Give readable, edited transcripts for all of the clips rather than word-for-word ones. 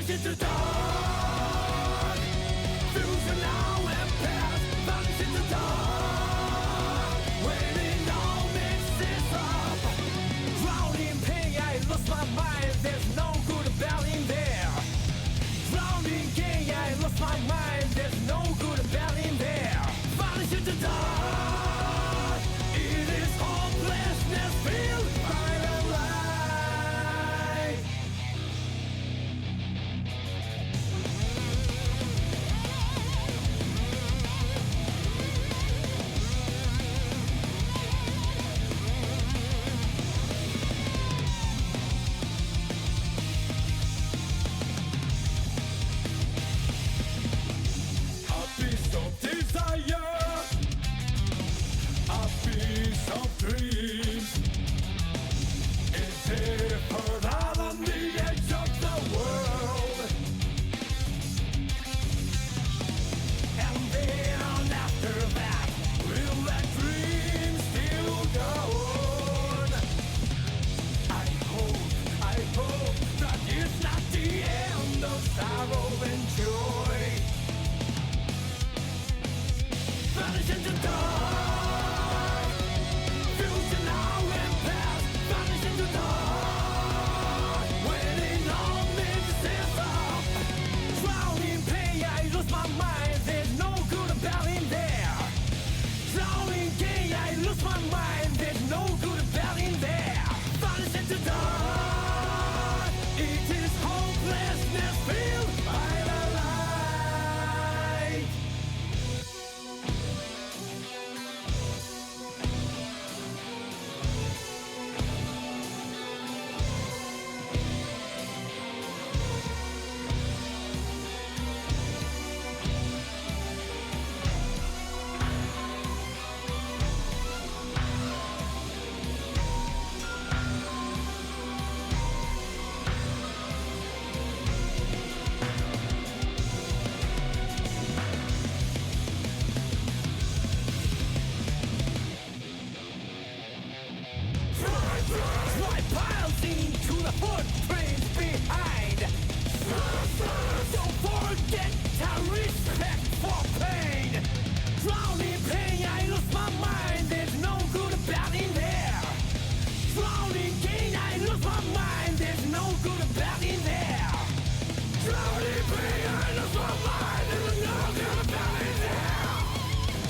vanish into dark. Fusion now and past, vanish into dark. When it all mixes up, drowning in pain, I lost my mind. There's no good about in there. Drowning in gain, I lost my mind. There's no good about in there. Vanish into dark. It is hopelessness filled by the light. A piece of desire, a piece of dreams. Is it heard out on the edge of the world? And then after that, will that dream still go on? I hope that it's not the end of sorrow and joy. Vanish into dark. Fusion now and past. Vanish into dark. When it all mixes up, drowning in pain, I lose my mind. There's no good about in there. Drowning in gain, I lose my mind. There's no good about in there. Vanish into dark. It is hopelessness filled by the light. Dry piles into the footprints behind. Don't forget to respect for pain. Drowning in pain, I lose my mind. There's no good about in there. Drowning in gain, I lose my mind. There's no good about in there. Drowning in pain, I lose my mind. There's no good about in there.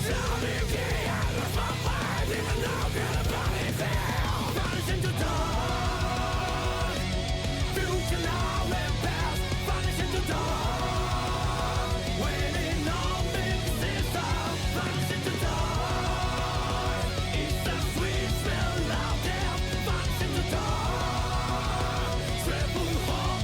Drowning in gain, I lose my mind. There's no good about in there. Vanish into dark. Future now and past. Vanish into dark. When it all mixes up, vanish into dark. It's the sweet smell out there. Vanish into dark. Triple home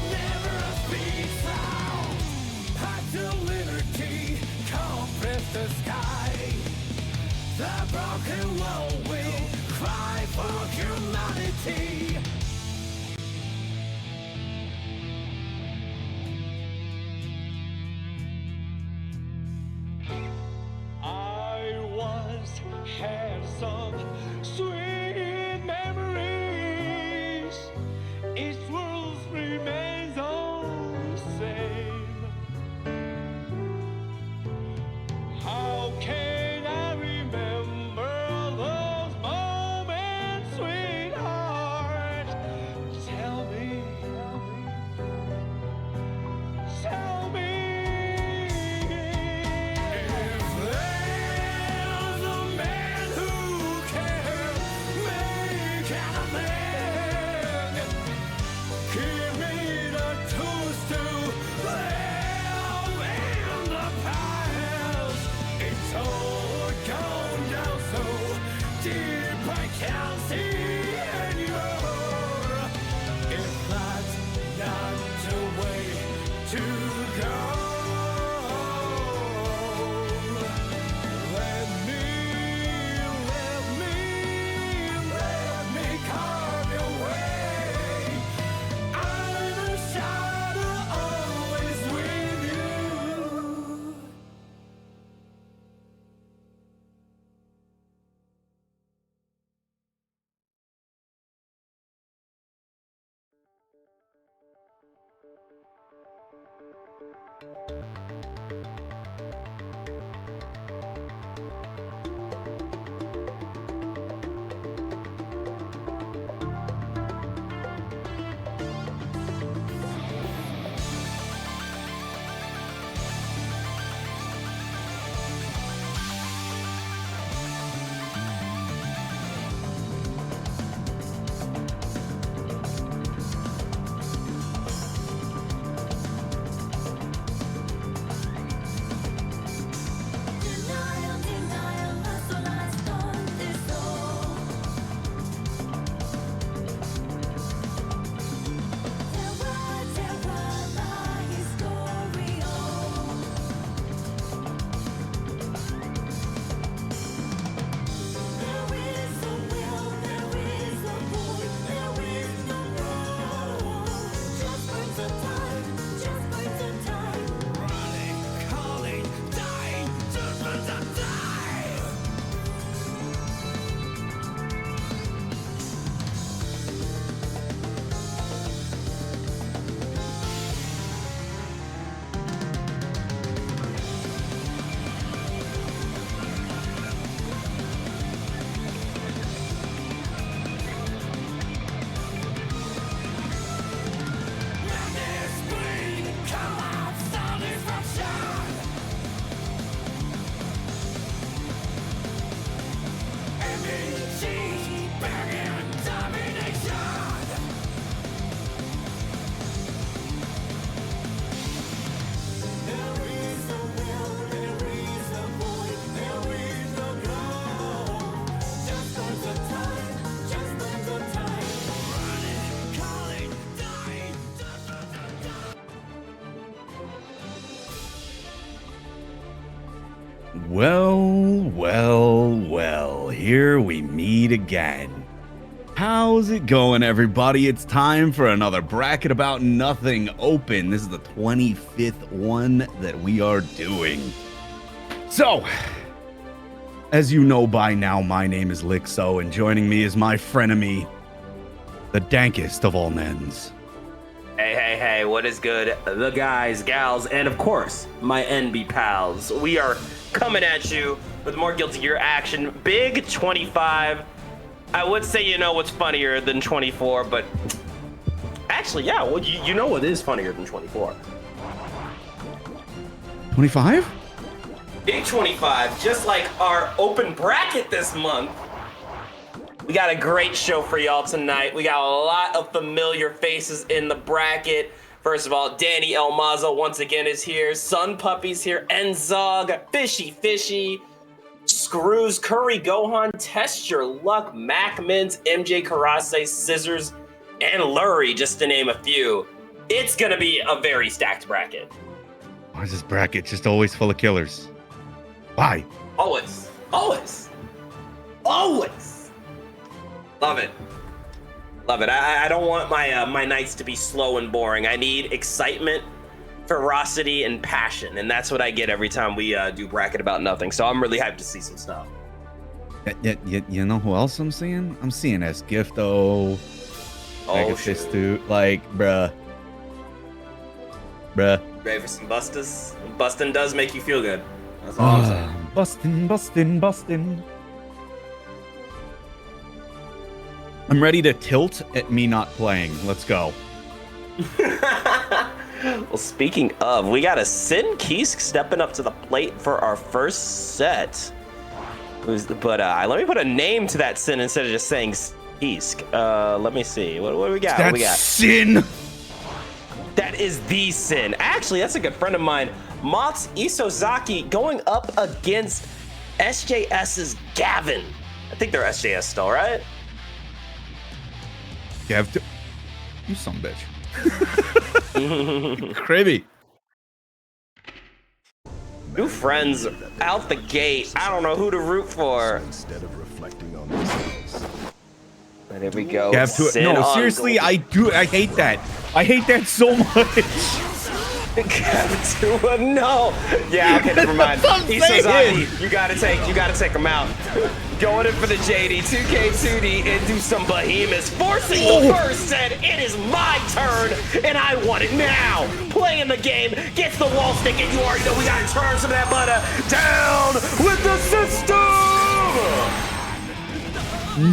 Well, here we meet again. How's it going, everybody? It's time for another Bracket About Nothing Open. This is the 25th one that we are doing. So, as you know by now, my name is Lixo, and joining me is my frenemy, the dankest of all nens. Hey, what is good? The guys, gals, and of course, my NB pals. We are coming at you with more Guilty Gear action. Big 25. I would say you know what's funnier than 24, but actually, yeah, well, you know what is funnier than 24. 25? Big 25, just like our open bracket this month. We got a great show for y'all tonight. We got a lot of familiar faces in the bracket. First of all, Danny El Mazo once again is here. Sun Puppy's here. Enzog, Fishy, Screws, Curry Gohan, Test Your Luck, Mac Mins, MJ Karase, Scissors, and Lurie, just to name a few. It's gonna be a very stacked bracket. Why is this bracket just always full of killers? Why? Always. Love it. I don't want my nights to be slow and boring. I need excitement, ferocity, and passion, and that's what I get every time we do Bracket About Nothing. So I'm really hyped to see some stuff. You know who else I'm seeing? I'm seeing Esgifto. Oh shit! Dude, like, bruh. Ready for some bustas? Bustin' does make you feel good. That's all I'm saying. Bustin'. I'm ready to tilt at me not playing. Let's go. Well, speaking of, we got a Sin Kisk stepping up to the plate for our first set. But let me put a name to that Sin instead of just saying Kisk. Let me see. What do we got? That's what we got? Sin. That is the Sin. Actually, that's a good friend of mine. Mox Isozaki going up against SJS's Gavin. I think they're SJS still, right? You son of a bitch. Cribby. New friends out the gate. I don't know who to root for. Instead of reflecting on themselves. And here we go. No, seriously, I hate that. I hate that so much. No. Yeah, okay, never mind. Isozaki, you gotta take him out. Going in for the JD, 2K2D, and do some behemoths. Forcing the first set. It is my turn, and I want it now. Playing the game, gets the wall stick, and you already know we gotta turn some of that butter down with the system.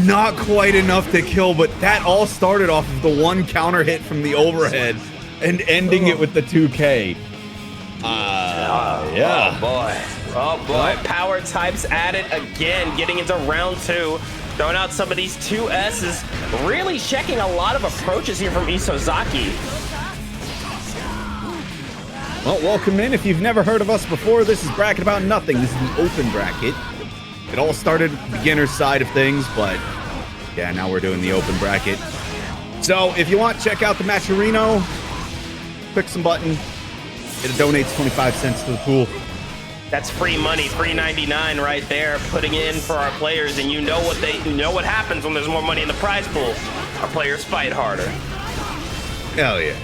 Not quite enough to kill, but that all started off of the one counter hit from the overhead and ending it with the 2K. Yeah. Oh boy, power types at it again, getting into round two, throwing out some of these 2S's, really checking a lot of approaches here from Isozaki. Well, welcome in. If you've never heard of us before, this is Bracket About Nothing. This is the open bracket. It all started beginner side of things, but yeah, now we're doing the open bracket. So if you want, check out the Matcherino. Click some button. It donates 25 cents to the pool. That's free money, $3.99 right there, putting in for our players, and you know what happens when there's more money in the prize pool. Our players fight harder. Hell yeah.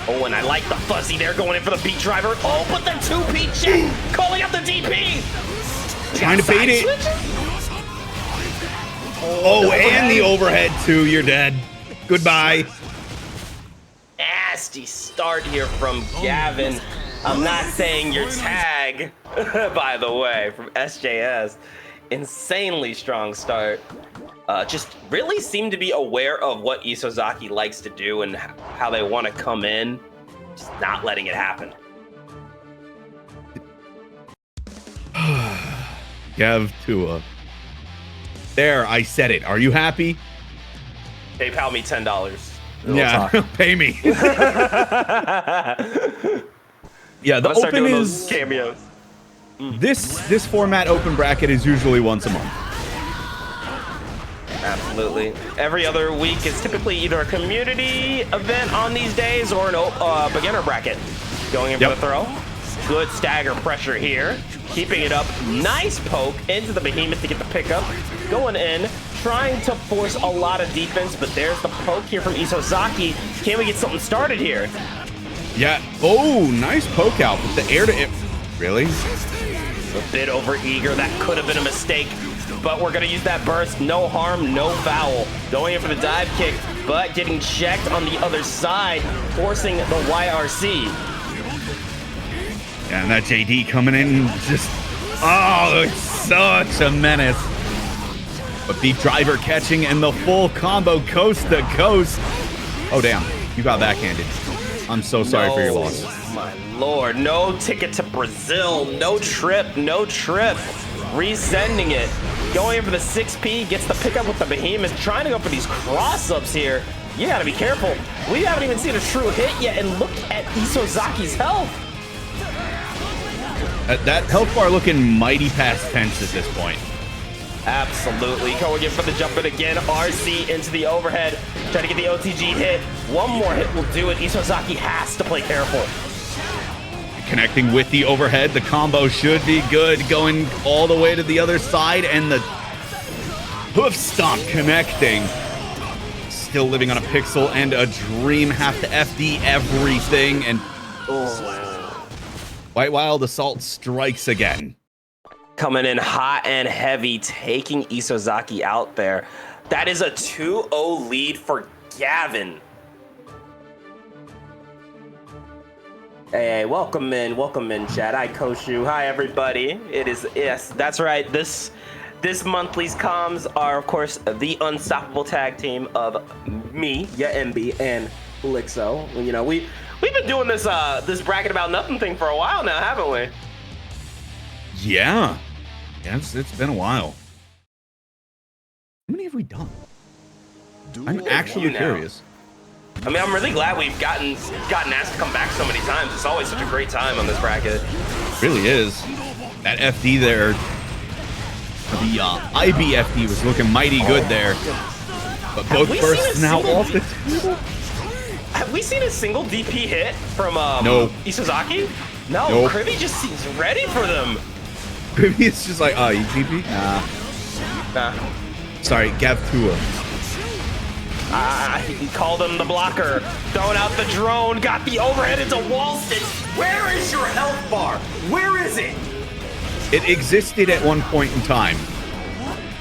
Oh, and I like the fuzzy there, going in for the beat driver. Oh, but then 2P check, calling out the DP. Trying to bait it. Oh, and the overhead too. You're dead. Goodbye. Nasty start here from Gavin. I'm not saying your tag, by the way, from SJS. Insanely strong start. Just really seem to be aware of what Isozaki likes to do and how they want to come in. Just not letting it happen. Gav Tua. There, I said it. Are you happy? PayPal me $10. Yeah, pay me. Yeah, the open is cameos. This format open bracket is usually once a month. Absolutely. Every other week is typically either a community event on these days or an beginner bracket going in for the throw. Good stagger pressure here. Keeping it up. Nice poke into the behemoth to get the pickup. Going in, trying to force a lot of defense, but there's the poke here from Isozaki. Can we get something started here? Yeah. Oh, nice poke out with the air to air. Really? A bit over eager. That could have been a mistake, but we're going to use that burst. No harm, no foul. Going in for the dive kick, but getting checked on the other side, forcing the YRC. Yeah, and that JD coming in just, oh, it's such a menace. But the driver catching and the full combo coast to coast. Oh, damn. You got backhanded. I'm so sorry for your loss. My lord. No ticket to Brazil. No trip. No trip. Resending it. Going in for the 6P. Gets the pickup with the behemoth. Trying to go for these cross-ups here. You got to be careful. We haven't even seen a true hit yet. And look at Isozaki's health. That health bar looking mighty past tense at this point. Absolutely. Going in for the jumper again. RC into the overhead. Trying to get the OTG hit. One more hit will do it. Isozaki has to play careful. Connecting with the overhead. The combo should be good. Going all the way to the other side. And the hoof stomp connecting. Still living on a pixel and a dream. Have to FD everything. And White Wild Assault strikes again. Coming in hot and heavy, taking Isozaki out there. That is a 2-0 lead for Gavin. Hey, welcome in, chat. Hi, Koshu. Hi, everybody. It is, yes, that's right. This monthly's comms are, of course, the unstoppable tag team of me, MB, and Lixo. You know, we've been doing this bracket about nothing thing for a while now, haven't we? Yeah. Yes, it's been a while. How many have we done? I'm actually curious. I mean, I'm really glad we've gotten asked to come back so many times. It's always such a great time on this bracket. It really is. That FD there, the IBFD was looking mighty good there. But both bursts now off the table. Have we seen a single DP hit from no. Isozaki? No, nope. Krivy just seems ready for them. Krivy is just like, you DP? Nah. Sorry, Gav Tua. He called him the blocker. Throwing out the drone, got the overhead into wall sticks. Where is your health bar? Where is it? It existed at one point in time.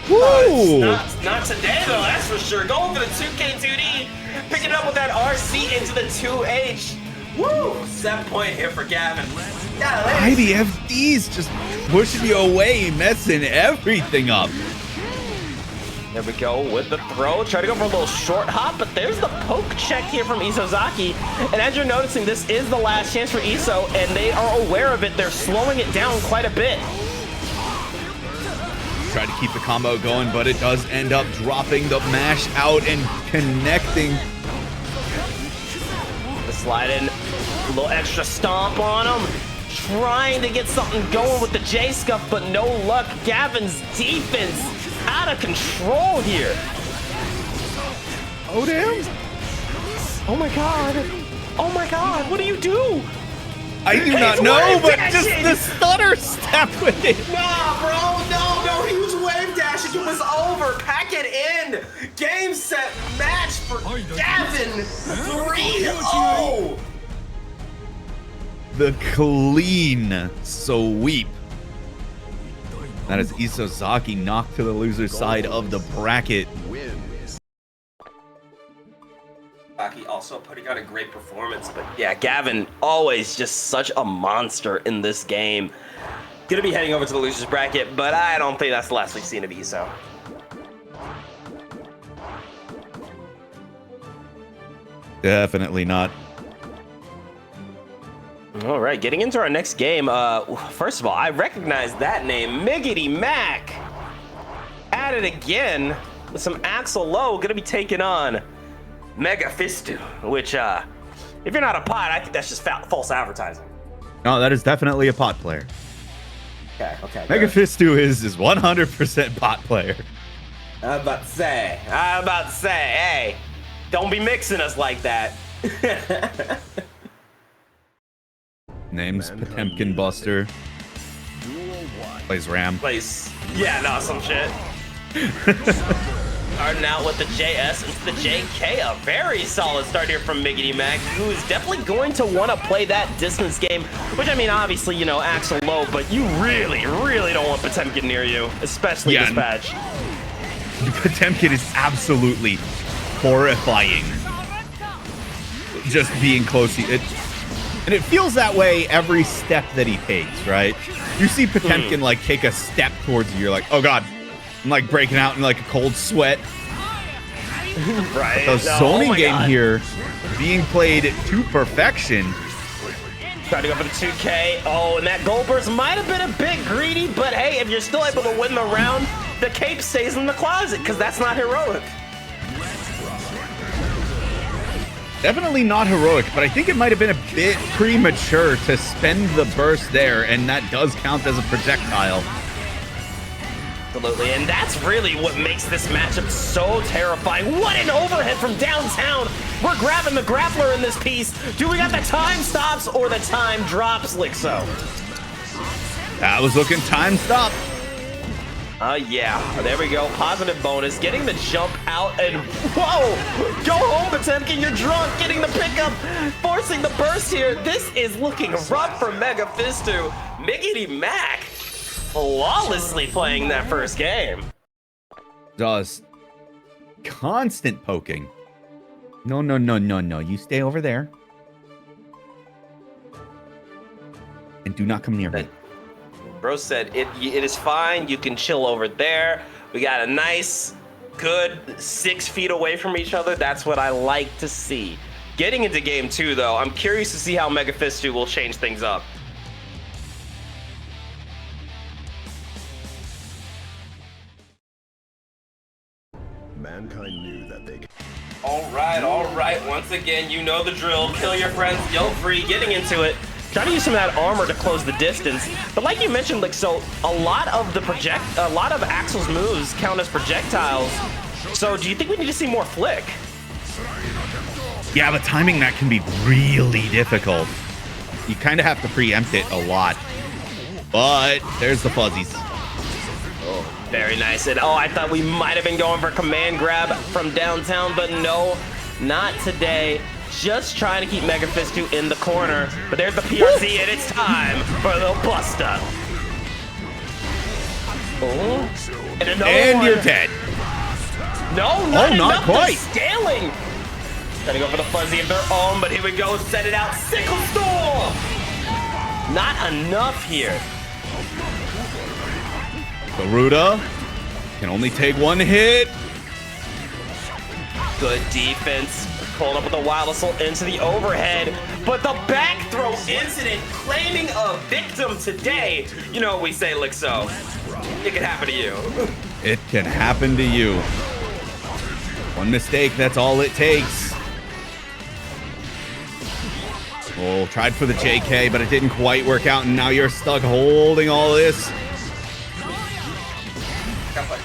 Woo! Not today, though, that's for sure. Going for the 2K2D, picking up with that RC into the 2H. Woo! 7-point hit for Gavin. IBFD's just pushing you away, messing everything up. There we go with the throw. Try to go for a little short hop, but there's the poke check here from Isozaki. And as you're noticing, this is the last chance for Iso, and they are aware of it. They're slowing it down quite a bit. Try to keep the combo going, but it does end up dropping the mash out and connecting. The slide in, a little extra stomp on him. Trying to get something going with the J-Scuff, but no luck. Gavin's defense out of control here. Oh, damn. Oh, my God. Oh, my God. What do you do? I do not know, but just the stutter step with it. Nah, bro. No. He was wave dashing. It was over. Pack it in. Game, set, match for Gavin. 3-0. The clean sweep. That is Isozaki knocked to the loser's side of the bracket. Isozaki also putting on a great performance, but yeah, Gavin always just such a monster in this game. Gonna be heading over to the loser's bracket, but I don't think that's the last we've seen of Iso. Definitely not. All right, getting into our next game. First of all, I recognize that name, Miggity Mac. At it again with some Axel Low, gonna be taking on Mega Fistu, which, if you're not a pot, I think that's just false advertising. No, that is definitely a pot player. Okay. Mega Fistu is 100% pot player. I'm about to say, hey, don't be mixing us like that. Name's Potemkin Buster. Plays Ram. Yeah, no, some shit. Starting out with the JS into the JK. A very solid start here from Miggity Mac, who is definitely going to want to play that distance game, which, I mean, obviously, you know, Axel low, but you really, really don't want Potemkin near you, especially this patch. Potemkin is absolutely horrifying. Just being close. And it feels that way every step that he takes, right? You see Potemkin, like, take a step towards you, you're like, oh, God. I'm like breaking out in like a cold sweat. Right. The zoning game here being played to perfection. Trying to go for the 2K. Oh, and that gold burst might have been a bit greedy, but hey, if you're still able to win the round, the cape stays in the closet because that's not heroic. Definitely not heroic, but I think it might have been a bit premature to spend the burst there, and that does count as a projectile. Absolutely, and that's really what makes this matchup so terrifying. What an overhead from downtown. We're grabbing the grappler in this piece. Do we got the time stops or the time drops, Lixo? That was looking time stop. Yeah, there we go. Positive bonus, getting the jump out, and whoa! Go home, Potemkin, you're drunk, getting the pickup, forcing the burst here. This is looking rough for Mega Fistu. Miggity Mac flawlessly playing that first game. Just constant poking. No. You stay over there. And do not come near me. Bro said, it is fine. You can chill over there. We got a nice, good 6 feet away from each other. That's what I like to see. Getting into game 2, though, I'm curious to see how Mega Fistu will change things up. Mankind knew that they could. All right. Once again, you know the drill. Kill your friends, yell free, getting into it. Trying to use some of that armor to close the distance. But like you mentioned, like, so a lot of Axel's moves count as projectiles. So do you think we need to see more flick? Yeah, but timing that can be really difficult. You kind of have to preempt it a lot. But there's the fuzzies. Very nice. And oh, I thought we might have been going for command grab from downtown, but no, not today. Just trying to keep Mega Fistu in the corner. But there's the PRC, and it's time for the Buster. Oh, and another one. You're dead. No, not enough. Quite. Scaling. Gotta go for the fuzzy of their own, but here we go. Set it out. Sickle Storm. Not enough here. Garuda can only take one hit. Good defense. Pulling up with the wild assault into the overhead. But the back throw incident claiming a victim today. You know what we say, Lixo. It can happen to you. It can happen to you. One mistake, that's all it takes. Oh, tried for the JK, but it didn't quite work out, and now you're stuck holding all this.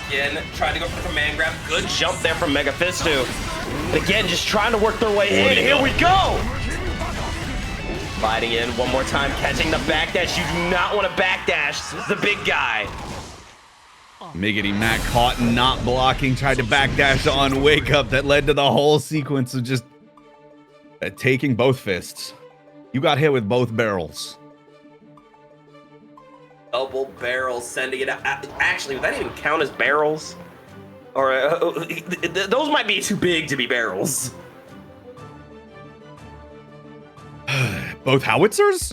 Again, trying to go for the command grab. Good jump there from Mega Fistu. Again, just trying to work their way in. Here we go. Sliding in one more time, catching the backdash. You do not want to backdash the big guy. Miggity Mac caught and not blocking, tried to backdash on Wake Up. That led to the whole sequence of just taking both fists. You got hit with both barrels. Double barrels, sending it out. Actually, would that even count as barrels? Or those might be too big to be barrels. Both howitzers?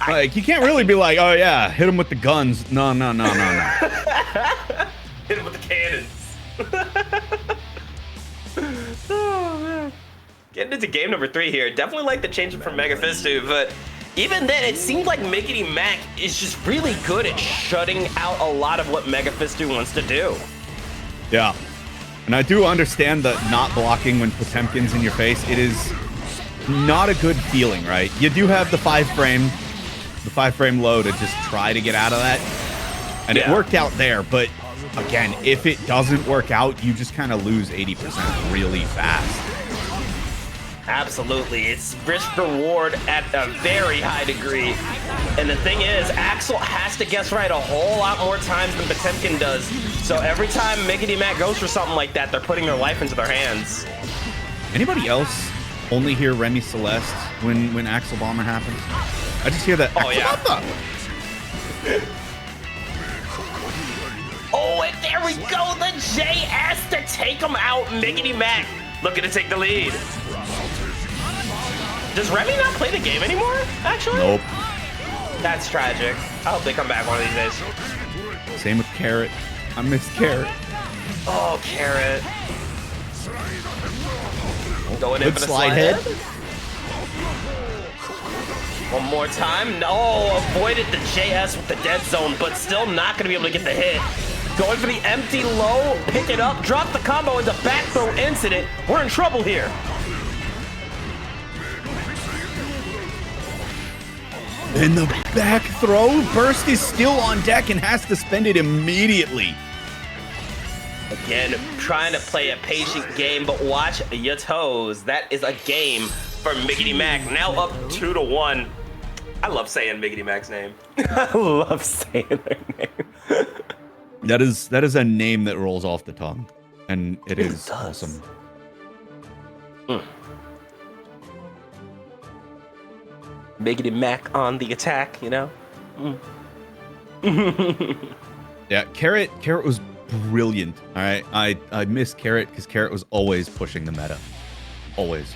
Like, you can't really be like, oh yeah, hit him with the guns. No. Hit him with the cannons. Oh, man. Getting into game number 3 here. Definitely like the change from Mega Fistu, but even then, it seems like Miggity Mac is just really good at shutting out a lot of what Mega Fistu wants to do. Yeah. And I do understand that not blocking when Potemkin's in your face, it is not a good feeling, right? You do have the 5-frame low to just try to get out of that. And it worked out there, but again, if it doesn't work out, you just kind of lose 80% really fast. Absolutely. It's risk reward at a very high degree. And the thing is, Axel has to guess right a whole lot more times than Potemkin does. So every time Miggity Mac goes for something like that, they're putting their life into their hands. Anybody else only hear Remy Celeste when Axel Bomber happens? I just hear that. Oh, yeah. Bomber! Oh, and there we go. The JS to take him out. Miggity Mac looking to take the lead. Does Remy not play the game anymore, actually? Nope. That's tragic. I hope they come back one of these days. Same with Carrot. I miss Carrot. Oh, Carrot. Going in Good for the slide head. One more time. No, avoided the JS with the dead zone, but still not going to be able to get the hit. Going for the empty low, pick it up, drop the combo into back throw incident. We're in trouble here. And the back throw. Burst is still on deck and has to spend it immediately. Again, trying to play a patient game, but watch your toes. That is a game for Miggity Mac. Now up 2-1. I love saying Miggity Mac's name. I love saying their name. That is a name that rolls off the tongue, and it is does. awesome. Miggity Mac on the attack, you know? Yeah, Carrot was brilliant. All right, I miss Carrot because Carrot was always pushing the meta, always.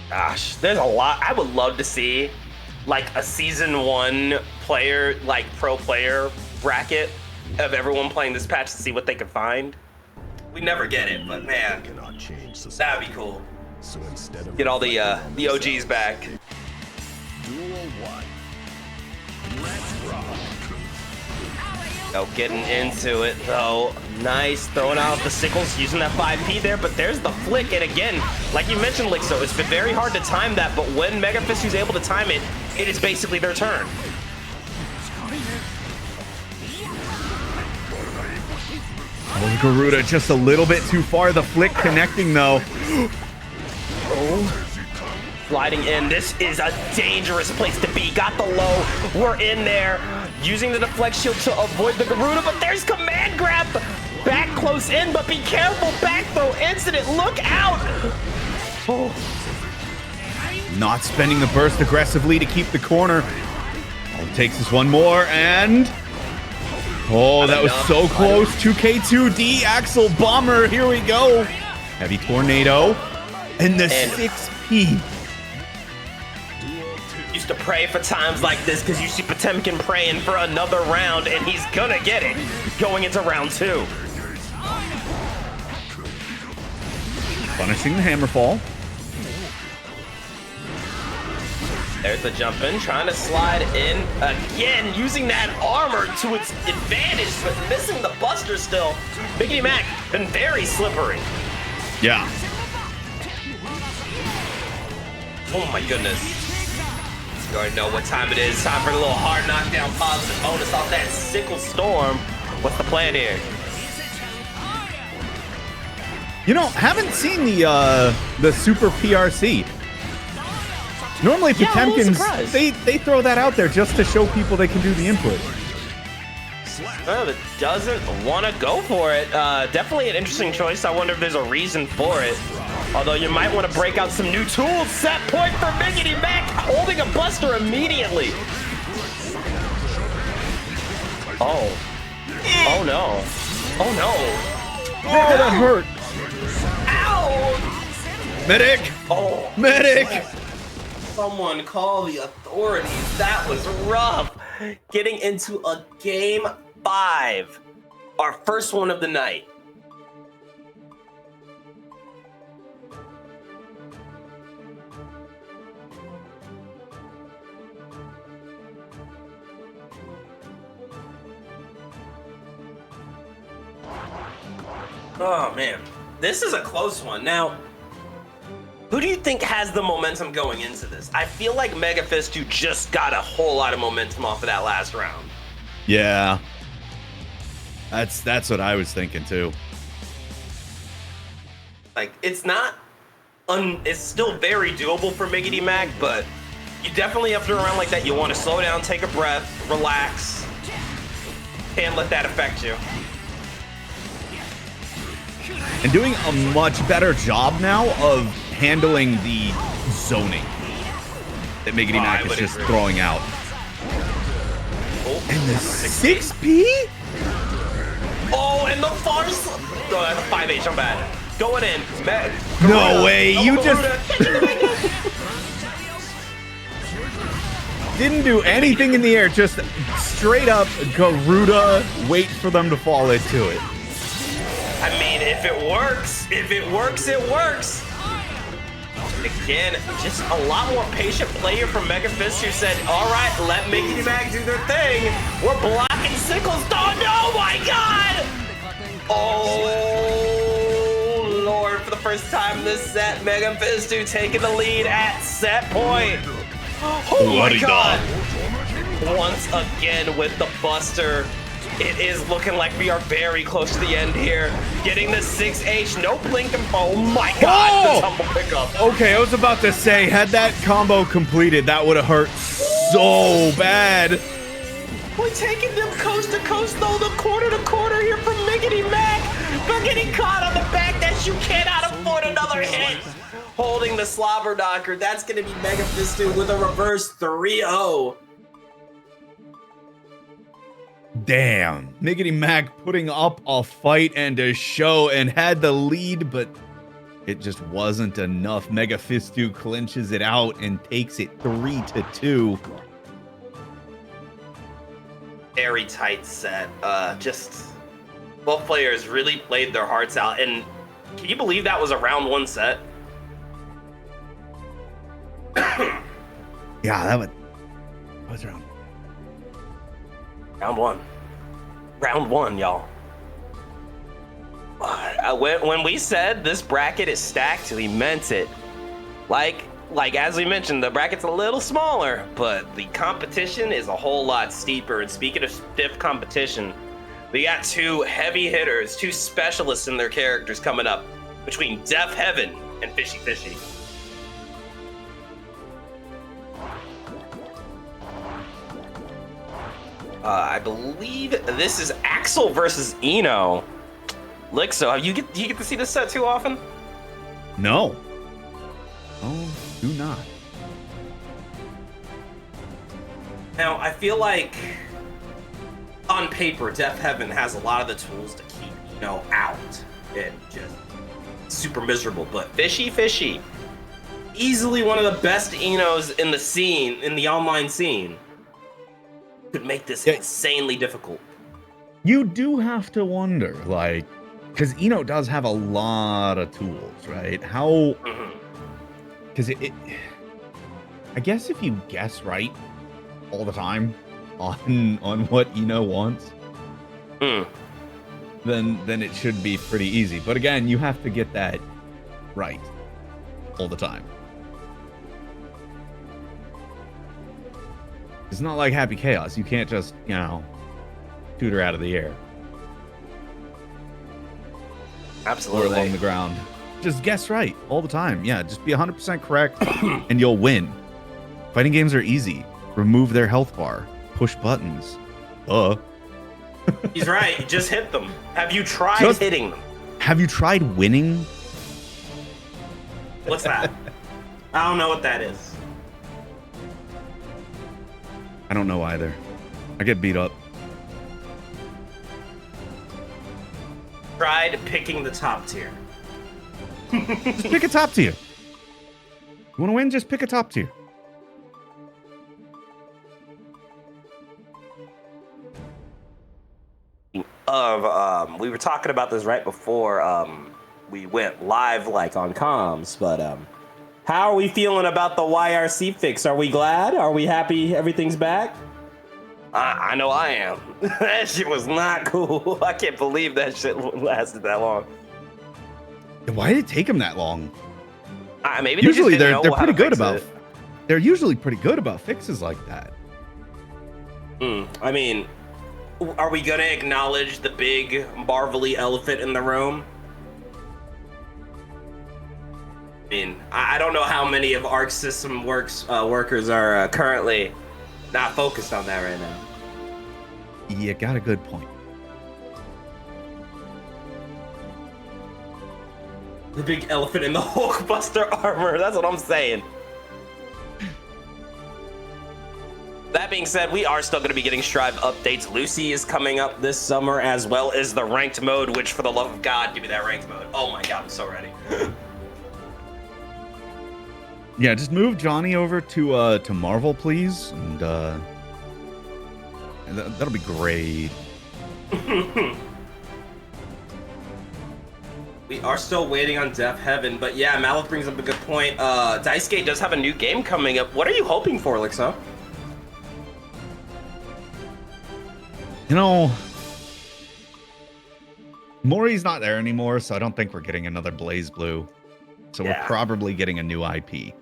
Gosh, there's a lot. I would love to see like a season 1 player, like pro player bracket of everyone playing this patch to see what they can find. We never get it, but man, Cannot change society. that'd be cool. So instead of Get all the reflecting on OGs themselves, back. Duel 1. Let's rock. Oh, getting into it though. Nice, throwing out the sickles, using that 5P there, but there's the flick, and again, like you mentioned, Lixo, it's been very hard to time that, but when Megafist is able to time it, it is basically their turn. Oh, Garuda just a little bit too far. The flick connecting though. Sliding in, this is a dangerous place to be. Got the low, we're in there. Using the deflect shield to avoid the Garuda, but there's command grab. Back close in, but be careful. Back throw incident, look out. Oh. Not spending the burst aggressively to keep the corner. All it takes is one more, and oh, that was so close. 2K2D, Axel Bomber, here we go. Heavy tornado, and the 6P. Used to pray for times like this because you see Potemkin praying for another round, and he's gonna get it going into round 2. Punishing the hammerfall. There's the jump in, trying to slide in again, using that armor to its advantage, but missing the buster still. Miggity Mac been very slippery. Yeah. Oh my goodness. You already know what time it is. Time for a little hard knockdown positive bonus off that sickle storm. What's the plan here? You know, haven't seen the super PRC. Normally Potemkins, they throw that out there just to show people they can do the input. Well, it doesn't want to go for it. Definitely an interesting choice. I wonder if there's a reason for it. Although you might want to break out some new tools. Set point for Miggity Mac, holding a buster immediately. Oh. Oh no. Oh no. Oh, that hurt. Ow! Medic! Oh. Medic! Someone call the authorities. That was rough. Getting into a game 5. Our first one of the night. Oh man, this is a close one. Now, who do you think has the momentum going into this? I feel like Megafist, you just got a whole lot of momentum off of that last round. Yeah. That's what I was thinking too. Like, it's not it's still very doable for Miggity Mac, but you definitely have to run like that. You want to slow down, take a breath, relax, and let that affect you. And doing a much better job now of handling the zoning that Miggity Mac is just throwing out. Oh, And the 6P? Oh, and the farce. Oh, that's a 5H, I'm bad. Going in. No way, you just didn't do anything in the air, just straight up Garuda, wait for them to fall into it. I mean, if it works, it works. Again, just a lot more patient player from Mega Fist who said, all right, let Miggity Mac do their thing. We're blocking Sickles. Oh, no, my God. Oh, Lord, for the first time this set, Mega Fist taking the lead at set point. Oh, my God. Once again with the Buster. It is looking like we are very close to the end here. Getting the 6H, no blink and oh my God, the tumble pickup. Okay, I was about to say, had that combo completed, that would have hurt so bad. We're taking them coast to coast though, the quarter to quarter here from Miggity Mac. But getting caught on the back that you cannot afford another hit. Holding the slobber knocker, that's gonna be Mega Fistu with a reverse 3-0. Damn, Miggity Mac putting up a fight and a show and had the lead, but it just wasn't enough. Mega Fistu clinches it out and takes it 3-2. Very tight set. Just both players really played their hearts out. And can you believe that was a round one set? Yeah, that was round. Round one, y'all. When we said this bracket is stacked, we meant it. Like as we mentioned, the bracket's a little smaller, but the competition is a whole lot steeper. And speaking of stiff competition, we got two heavy hitters, two specialists in their characters coming up between Deaf Heaven and Fishy Fishy. I believe this is Axel versus Eno. Lixo, do you get to see this set too often? No. Oh, do not. Now, I feel like on paper, Deaf Heaven has a lot of the tools to keep Eno out and just super miserable. But Fishy Fishy, easily one of the best Enos in the scene, in the online scene, could make this insanely difficult. You do have to wonder, like, because Eno does have a lot of tools, right? How? Because I guess if you guess right all the time on what Eno wants, then it should be pretty easy. But again, you have to get that right all the time. It's not like Happy Chaos. You can't just, shoot her out of the air. Absolutely. Or along the ground. Just guess right all the time. Yeah, just be 100% correct and you'll win. Fighting games are easy. Remove their health bar. Push buttons. He's right. Just hit them. Have you tried hitting them? Have you tried winning? What's that? I don't know what that is. I don't know either. I get beat up. Tried picking the top tier. Just pick a top tier. You want to win? Just pick a top tier. We were talking about this right before we went live, like on comms, but how are we feeling about the YRC fix? Are we glad? Are we happy everything's back? I know I am. That shit was not cool. I can't believe that shit lasted that long. Why did it take them that long? Maybe usually they're pretty good about. They're usually pretty good about fixes like that. I mean, are we gonna acknowledge the big marvelly elephant in the room? I mean, I don't know how many of Arc System workers are currently not focused on that right now. You got a good point. The big elephant in the Hulkbuster armor. That's what I'm saying. That being said, we are still going to be getting Strive updates. Lucy is coming up this summer, as well as the ranked mode, which for the love of God, give me that ranked mode. Oh my God, I'm so ready. Yeah, just move Johnny over to Marvel, please, and that'll be great. We are still waiting on Death Heaven, but yeah, Malik brings up a good point. Daisuke does have a new game coming up. What are you hoping for, Lixo? You know, Mori's not there anymore, so I don't think we're getting another Blaze Blue. So Yeah. we're probably getting a new IP.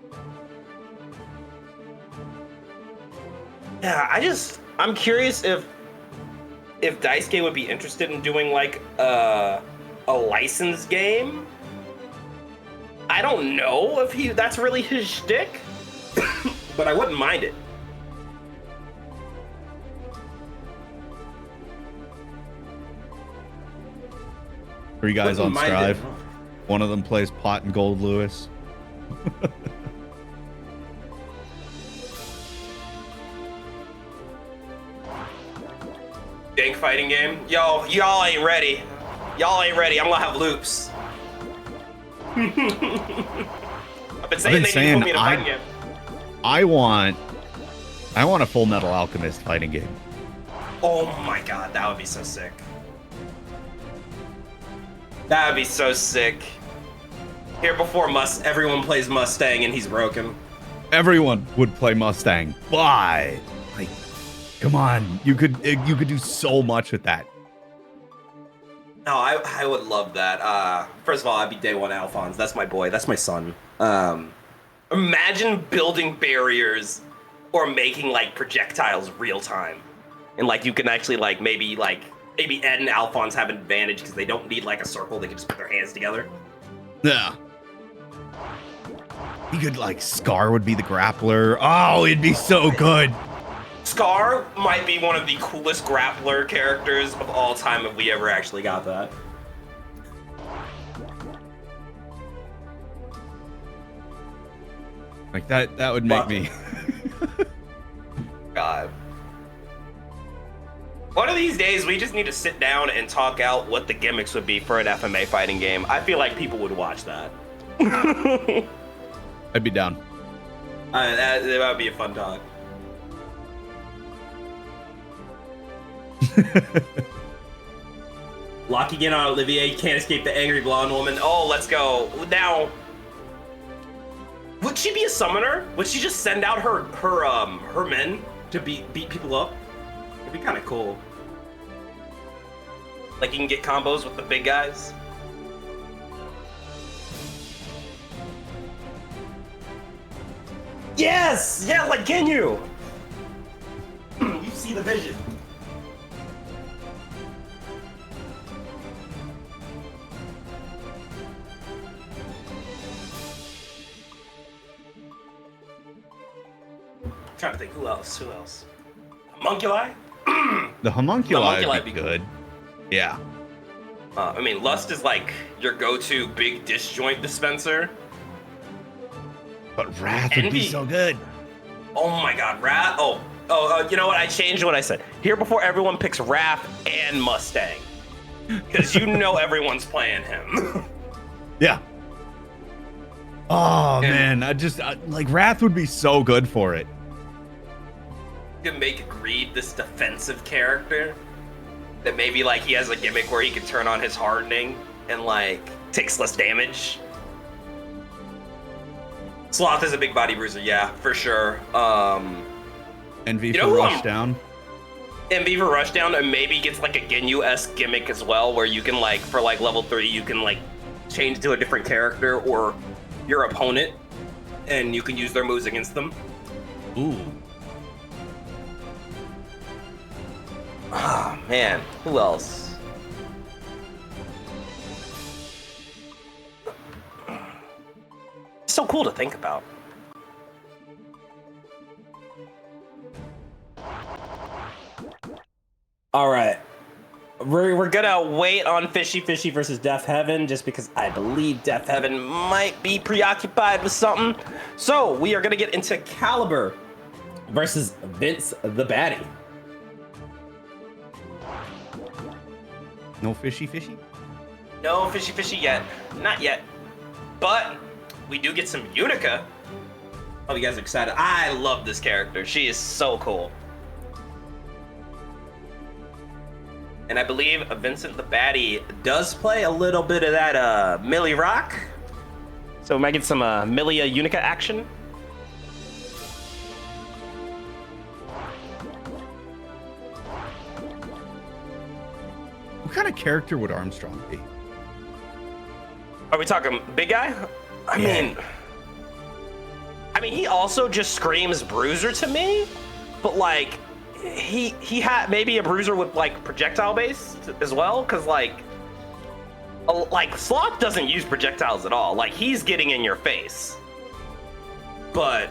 Yeah, I'm curious if Daisuke would be interested in doing like a licensed game. I don't know if that's really his shtick, but I wouldn't mind it. Three guys on Wouldn't mind it. Strive. One of them plays Pot and Gold Lewis. Dank fighting game. Yo, y'all ain't ready. Y'all ain't ready. I'm gonna have loops. I've been saying they need to put me in a fighting game. I want a Full Metal Alchemist fighting game. Oh my God, that would be so sick. That would be so sick. Here before everyone plays Mustang and he's broken. Everyone would play Mustang. Why? Like, come on. You could do so much with that. No, I would love that. First of all, I'd be day one Alphonse. That's my boy. That's my son. Imagine building barriers or making like projectiles real time, and like you can actually maybe Ed and Alphonse have an advantage because they don't need like a circle. They can just put their hands together. Yeah. You could Scar would be the grappler. Oh, it'd be so good. Scar might be one of the coolest grappler characters of all time if we ever actually got that. Like that would make me. God. One of these days, we just need to sit down and talk out what the gimmicks would be for an FMA fighting game. I feel like people would watch that. I'd be down. That would be a fun talk. Locking in on Olivier, can't escape the angry blonde woman. Oh, let's go. Now, would she be a summoner? Would she just send out her men to beat people up? It'd be kind of cool. Like you can get combos with the big guys. Yes! Yeah, like can you? You see the vision. Trying to think who else? Homunculi? The homunculi would be cool. good. Yeah. I mean, Lust is like your go-to big disjoint dispenser. But Wrath would be Envy. so good. Oh my God, Wrath! You know what? I changed what I said. Here before everyone picks Wrath and Mustang, because you know everyone's playing him. Yeah. Oh man, Wrath would be so good for it. You can make Greed this defensive character that maybe he has a gimmick where he can turn on his hardening and takes less damage. Sloth is a big body bruiser, yeah, for sure. Envy you for know Rushdown. Envy for Rushdown, and maybe gets a Ginyu-esque gimmick as well, where you can for level 3, you can change to a different character or your opponent, and you can use their moves against them. Ooh. Ah, man, who else? so cool to think about. All right. We're gonna wait on Fishy Fishy versus Deaf Heaven just because I believe Deaf Heaven might be preoccupied with something. So we are gonna get into Caliber versus Vince the Baddie. No fishy fishy? No Fishy Fishy yet. Not yet. But we do get some Unica. Oh, you guys are excited. I love this character. She is so cool. And I believe Vincent the Baddie does play a little bit of that Millie Rock. So we might get some Millia Unica action. What kind of character would Armstrong be? Are we talking big guy? I mean, he also just screams bruiser to me, but like, he had maybe a bruiser with like projectile base as well, because like Sloth doesn't use projectiles at all. Like, he's getting in your face. But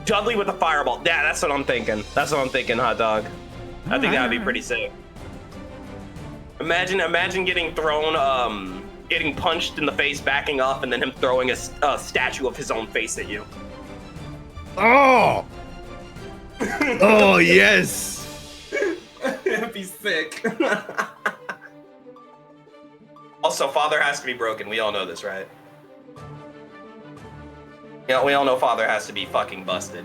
Dudley with a fireball, yeah, that's what I'm thinking. That's what I'm thinking, hot dog. I think that'd be pretty sick. Imagine getting thrown, getting punched in the face, backing up, and then him throwing a statue of his own face at you. Oh! Oh, yes! That'd be sick. Also, Father has to be broken. We all know this, right? Yeah, we all know Father has to be fucking busted.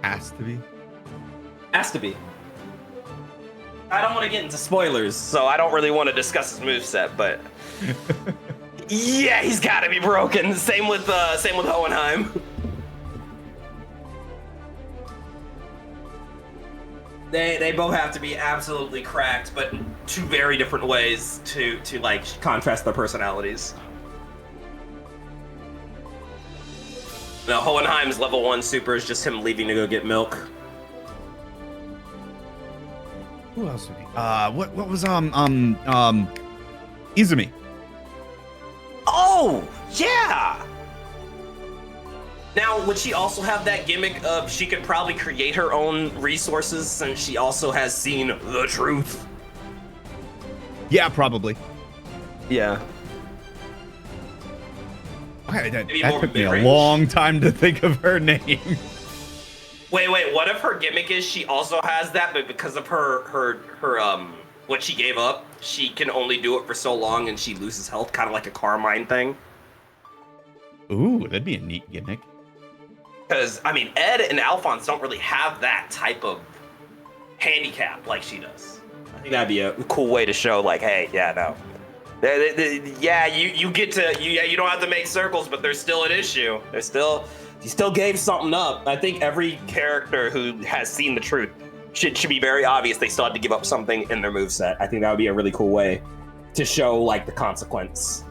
Has to be. Has to be. I don't want to get into spoilers, so I don't really want to discuss his moveset, but yeah, he's got to be broken. Same with Hohenheim. They both have to be absolutely cracked, but two very different ways to like contrast their personalities. Now, Hohenheim's level 1 super is just him leaving to go get milk. Who else would be? What was Izumi? Oh, yeah! Now, would she also have that gimmick of she could probably create her own resources since she also has seen the truth? Yeah, probably. Yeah. Okay, that Maybe more took me a mid-range? long time to think of her name. Wait, what if her gimmick is she also has that, but because of her what she gave up, she can only do it for so long and she loses health, kind of like a Carmine thing? Ooh, that'd be a neat gimmick. Because, I mean, Ed and Alphonse don't really have that type of handicap like she does. I think that'd be a cool way to show, like, hey, yeah, no. Yeah, you get to, you don't have to make circles, but there's still an issue. You still gave something up. I think every character who has seen the truth should be very obvious they still had to give up something in their moveset. I think that would be a really cool way to show, like, the consequence.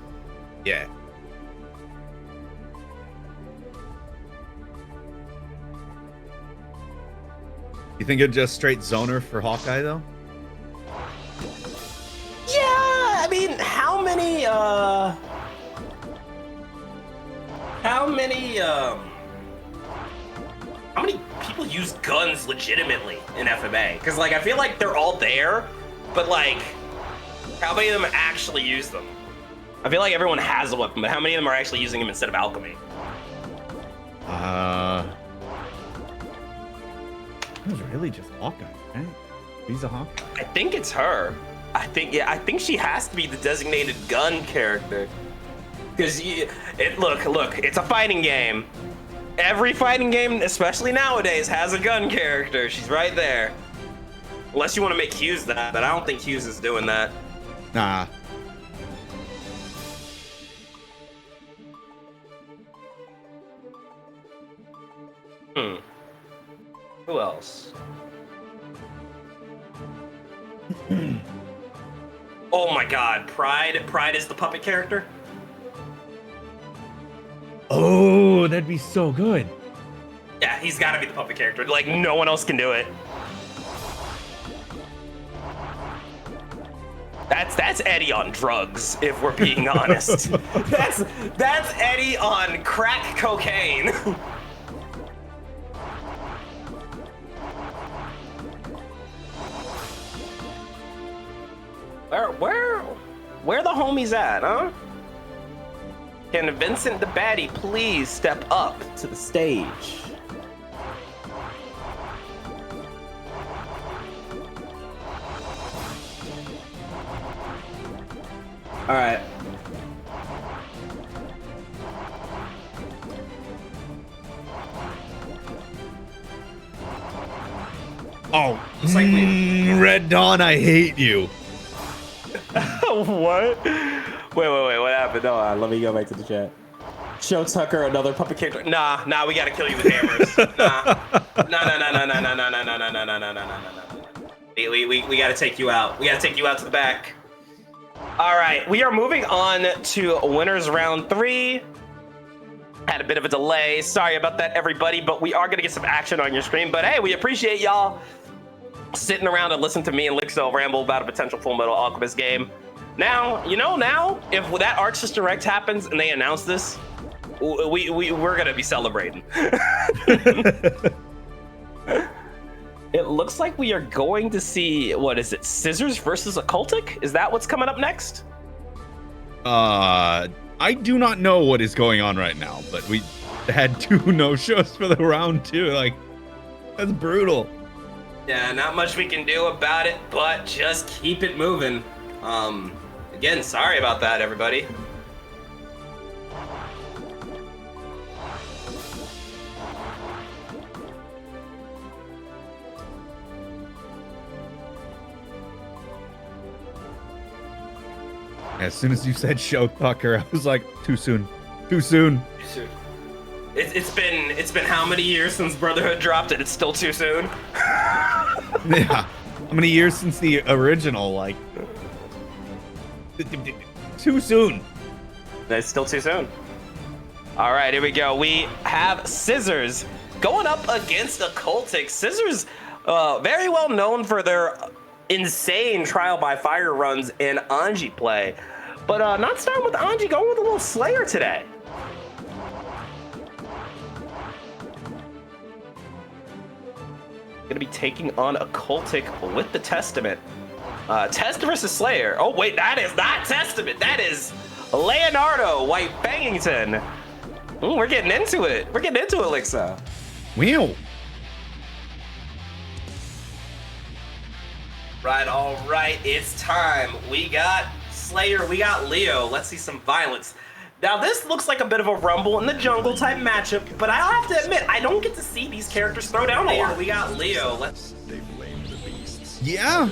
Yeah. You think it'd just straight zoner for Hawkeye, though? Yeah, I mean, how many people use guns legitimately in FMA? Because, like, I feel like they're all there, but, like, how many of them actually use them? I feel like everyone has a weapon, but how many of them are actually using them instead of alchemy? It was really just Hawkeye, right? He's a Hawkeye. I think it's her. I think she has to be the designated gun character. Because look, it's a fighting game. Every fighting game, especially nowadays, has a gun character. She's right there. Unless you want to make Hughes that, but I don't think Hughes is doing that. Nah. Who else? Oh my god, Pride is the puppet character? Oh, that'd be so good. Yeah, he's gotta be the puppet character. Like, no one else can do it. That's Eddie on drugs, if we're being honest. That's Eddie on crack cocaine. Where the homies at, huh? Can Vincent the Baddie please step up to the stage? All right. Oh, Looks like Red Dawn, I hate you. What? Wait, what happened? No, let me go back to the chat. Show Tucker another puppet character. Nah, we gotta kill you with hammers. Nah. We gotta take you out. We gotta take you out to the back. All right, we are moving on to winners round 3. Had a bit of a delay. Sorry about that, everybody, but we are gonna get some action on your screen. But hey, we appreciate y'all sitting around and listening to me and Lixo ramble about a potential Full Metal Alchemist game. Now, if that Arxis Direct happens and they announce this, we're gonna be celebrating. It looks like we are going to see, what is it, Scissors versus Occultic? Is that what's coming up next? I do not know what is going on right now, but we had 2 no-shows for the round 2. Like, that's brutal. Yeah, not much we can do about it, but just keep it moving. Again, sorry about that, everybody. As soon as you said Show Tucker, I was like, too soon. Too soon. It's been how many years since Brotherhood dropped it? It's still too soon. Yeah. How many years since the original? Like, too soon. It's still too soon. All right, here we go. We have Scissors going up against Occultic. Scissors, very well known for their insane trial by fire runs and Anji play, but not starting with Anji, going with a little Slayer today. Gonna be taking on Occultic with the Testament. Test versus Slayer. Oh wait, that is not Testament. That is Leonardo White Bangington. Ooh, we're getting into it. We're getting into it, Lixa. Wow. Right, all right, it's time. We got Slayer, we got Leo. Let's see some violence. Now, this looks like a bit of a Rumble in the Jungle type matchup, but I'll have to admit, I don't get to see these characters throw down a lot. We got Leo. Yeah.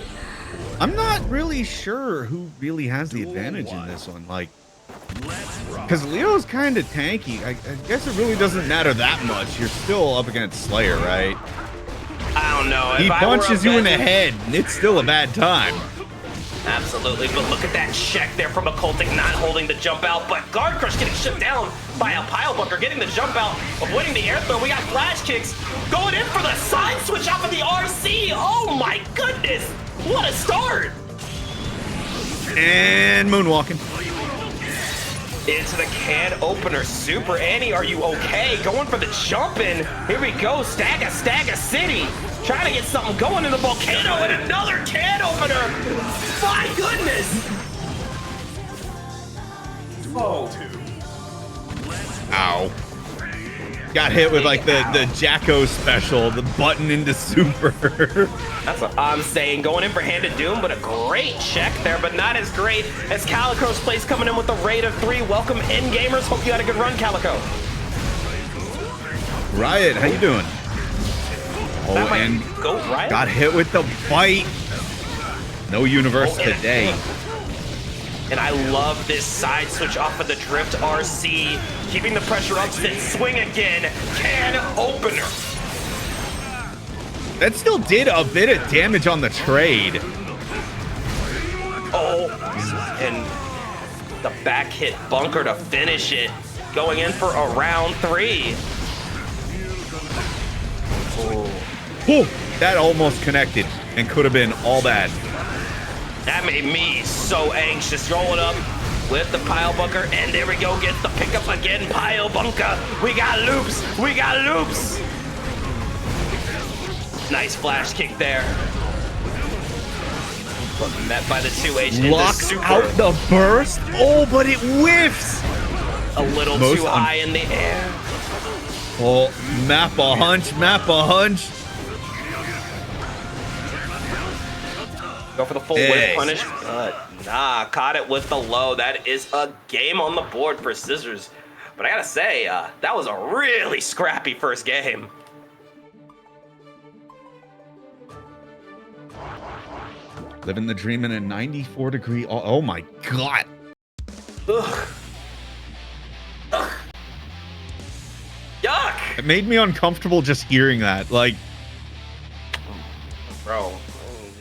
I'm not really sure who really has the advantage in this one. Like, because Leo's kind of tanky. I guess it really doesn't matter that much. You're still up against Slayer, right? I don't know. He punches you in the head, and it's still a bad time. Absolutely, but look at that check there from Occultic, not holding the jump out, but Guard Crush getting shut down by a Pile Bunker, getting the jump out, avoiding the air throw. We got flash kicks, going in for the side switch off of the RC. Oh my goodness, what a start. And moonwalking. Into the can opener. Super Annie, are you okay? Going for the jump in. Here we go, Stagga City. Trying to get something going in the volcano and another can opener. My goodness. Oh. Ow. Got hit with like the Jacko special, the button into super. That's what I'm saying. Going in for Hand of Doom, but a great check there, but not as great as Calico's place coming in with a rate of 3. Welcome in, gamers. Hope you had a good run, Calico. Riot, how you doing? Oh, and go Riot? Got hit with the bite. No universe today. And I love this side switch off of the Drift RC. Keeping the pressure up, then swing again. Can opener. That still did a bit of damage on the trade. Oh, and the back hit bunker to finish it. Going in for a round 3. Oh, that almost connected and could have been all bad. That made me so anxious. Rolling up with the pile bunker, and there we go. Get the pickup again. Pile bunker. We got loops. We got loops. Nice flash kick there. Met by the 2H. Locks out the burst. Oh, but it whiffs. A little too high in the air. Oh, map a hunch. Map a hunch. Go for the full whip punish. Nah, caught it with the low. That is a game on the board for Scissors. But I gotta say, that was a really scrappy first game. Living the dream in a 94-degree. Oh my God. Ugh. Ugh. Yuck. It made me uncomfortable just hearing that. Like, bro,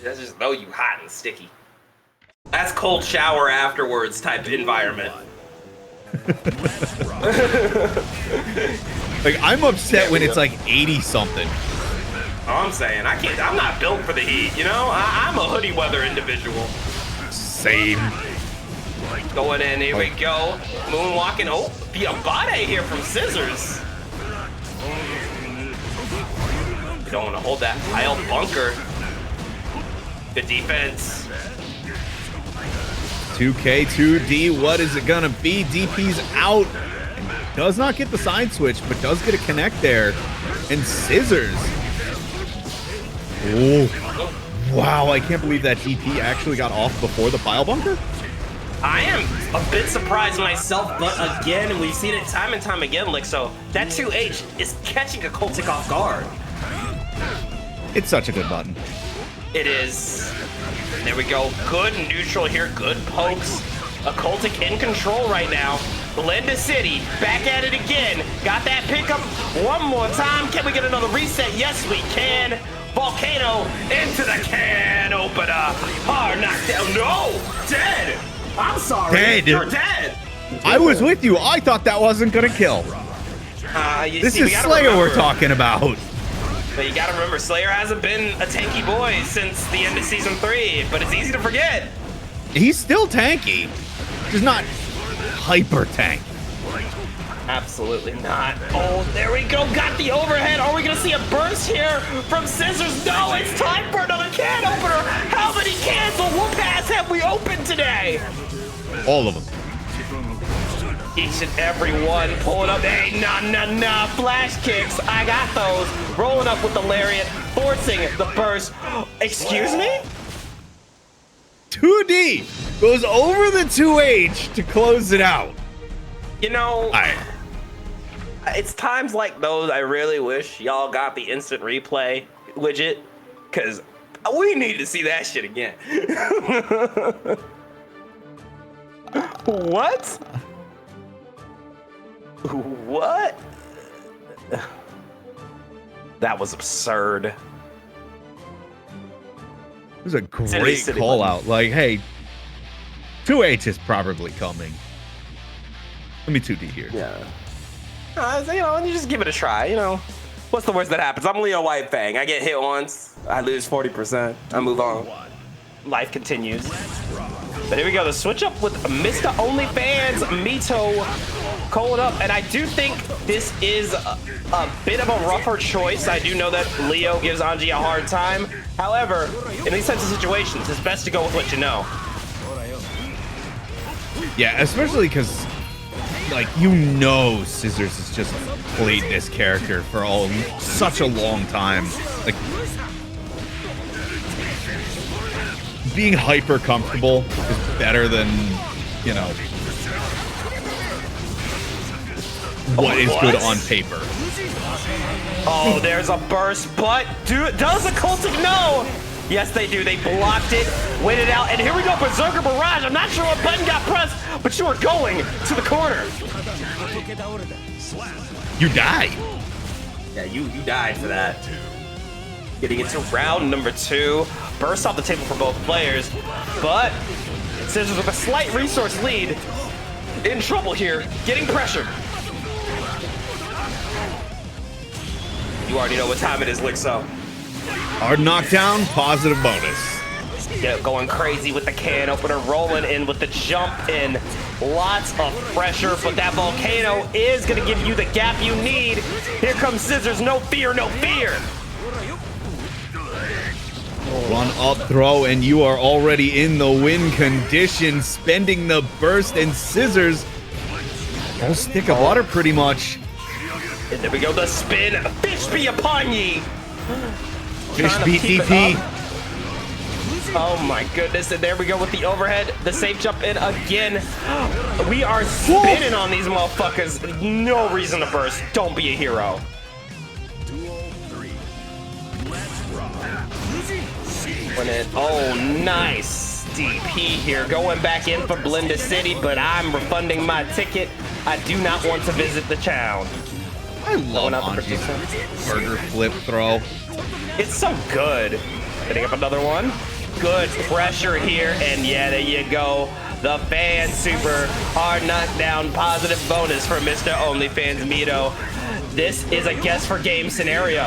that's just know you hot and sticky. That's cold shower afterwards type environment. like I'm upset when it's like 80 something. I'm saying I'm not built for the heat, you know? I'm a hoodie weather individual. Same. Going in, here we go. Moonwalking. Oh, beat a body here from Scissors. You don't want to hold that pile bunker. Good defense. 2K, 2D, what is it gonna be? DP's out. Does not get the side switch, but does get a connect there. And Scissors. Oh, wow, I can't believe that DP actually got off before the pile bunker. I am a bit surprised myself, but again, we've seen it time and time again, like, so that 2H is catching a Cultic off guard. It's such a good button. It is. There we go. Good neutral here. Good pokes. A Cultic in control right now. Blenda City back at it again. Got that pickup one more time. Can we get another reset? Yes, we can. Volcano into the can opener. Hard knockdown. No, dead. I'm sorry. Dead. You're dead. I was with you. I thought that wasn't gonna kill. This is Slayer we're talking about. But you gotta remember, Slayer hasn't been a tanky boy since the end of season 3, but it's easy to forget. He's still tanky, just not hyper tank. Absolutely not. Oh, there we go. Got the overhead. Are we gonna see a burst here from Scissors? No, it's time for another can opener. How many cans of whoop ass have we opened today? All of them. Each and every one pulling up. Hey, nah. Flash kicks. I got those. Rolling up with the lariat, forcing the burst. Excuse me? 2D goes over the 2H to close it out. You know, it's times like those I really wish y'all got the instant replay widget, because we need to see that shit again. What? What? That was absurd. It was a great call out. Like, hey, 2H is probably coming. Let me 2D here. Yeah. You know, you just give it a try, you know. What's the worst that happens? I'm Leo White Fang. I get hit once, I lose 40%, I move on. Life continues. But here we go, the switch up with Mr. OnlyFans, Mito calling up, and I do think this is a bit of a rougher choice. I do know that Leo gives Anji a hard time. However, in these types of situations, it's best to go with what you know. Yeah, especially because, like, you know Scissors has just played this character for such a long time. Like, being hyper comfortable is better than, you know, what is good on paper. Oh, there's a burst, but does the Cultic know? Yes, they do. They blocked it, waited out, and here we go, Berserker Barrage. I'm not sure what button got pressed, but you are going to the corner. You died. Yeah, you died for that. Getting into round number 2. Burst off the table for both players, but Scissors with a slight resource lead. In trouble here, getting pressure. You already know what time it is, Lixo. Hard knockdown, positive bonus. Yeah, going crazy with the can opener, rolling in with the jump in. Lots of pressure, but that volcano is going to give you the gap you need. Here comes Scissors. No fear, no fear. Run up throw, and you are already in the win condition, spending the burst, and Scissors. Whole stick of water, pretty much. And there we go, the spin. Fish be upon ye. Fish Trying to beat keep it DP. up. Oh my goodness, and there we go with the overhead. The safe jump in again. We are spinning on these motherfuckers. No reason to burst. Don't be a hero. Duel 3. Let's rock. When it, oh, nice. DP here. Going back in for Blenda City, but I'm refunding my ticket. I do not want to visit the town. I love Anji's burger flip throw. It's so good. Hitting up another one. Good pressure here, and yeah, there you go. The fan super hard knockdown positive bonus for Mr. OnlyFans Mito. This is a guess for game scenario.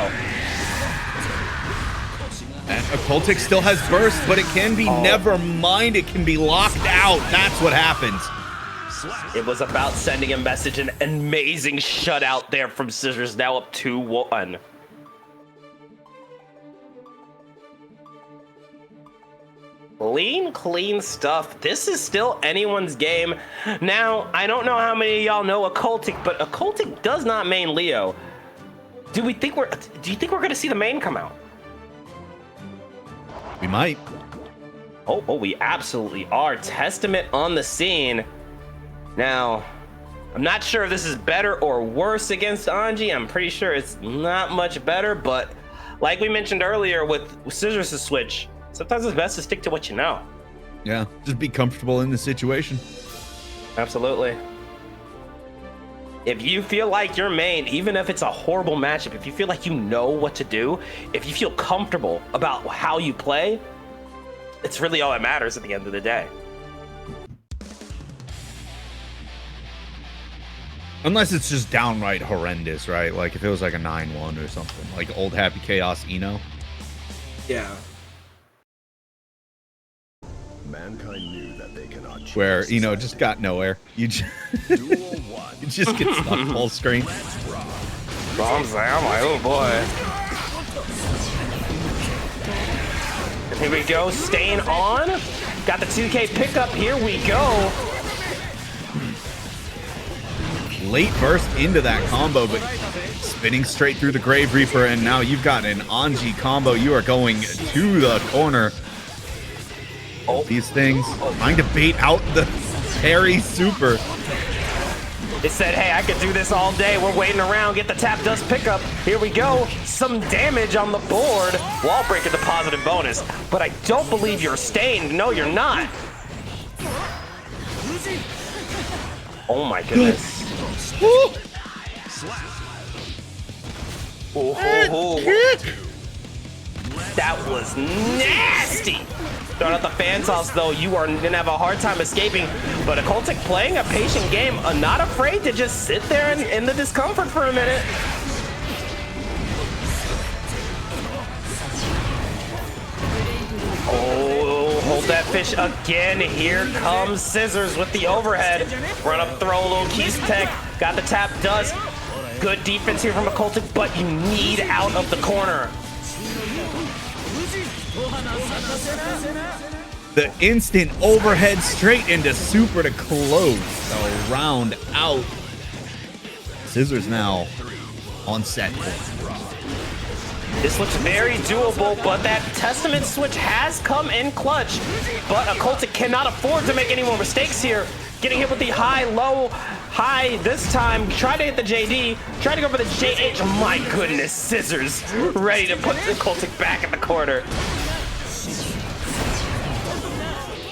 And Occultic still has burst, but it can be never mind. It can be locked out. That's what happens. It was about sending a message. An amazing shutout there from Scissors, now up 2-1. Clean stuff. This is still anyone's game. Now, I don't know how many of y'all know Occultic, but Occultic does not main Leo. Do you think we're gonna see the main come out? We might. Oh, we absolutely are. Testament on the scene. Now, I'm not sure if this is better or worse against Anji. I'm pretty sure it's not much better, but like we mentioned earlier with Scissors' switch, sometimes it's best to stick to what you know. Yeah, just be comfortable in the situation. Absolutely. If you feel like your main, even if it's a horrible matchup, if you feel like you know what to do, if you feel comfortable about how you play, it's really all that matters at the end of the day. Unless it's just downright horrendous, right? Like if it was like a 9-1 or something, like old Happy Chaos Eno. Yeah. Mankind knew that they cannot change Where, you know, just society. got nowhere. You just, Duel 1. you just get stuck full screen. Let's rock. Bombs down, oh boy. And here we go, staying on. Got the 2K pickup, here we go. Late burst into that combo, but spinning straight through the Grave Reaper, and now you've got an Anji combo. You are going to the corner. Oh. These things trying to bait out the parry super. It said, hey, I could do this all day. We're waiting around, get the tap dust pickup. Here we go, some damage on the board. Wall break is a positive bonus, but I don't believe you're stained. No, you're not. Oh my goodness. Oh, that was nasty. Throwing out the fan toss, though, you are gonna have a hard time escaping. But Occultic playing a patient game, not afraid to just sit there in the discomfort for a minute. Oh, hold that fish again. Here comes Scissors with the overhead. Run up, throw a little keys tech. Got the tap dust. Good defense here from Occultic, but you need out of the corner. The instant overhead straight into super to close the round out. Scissors now on set. This looks very doable, but that Testament switch has come in clutch. But Occultic cannot afford to make any more mistakes here. Getting hit with the high, low, high this time. Try to hit the JD. Try to go for the JH. My goodness, Scissors ready to put Occultic back in the corner.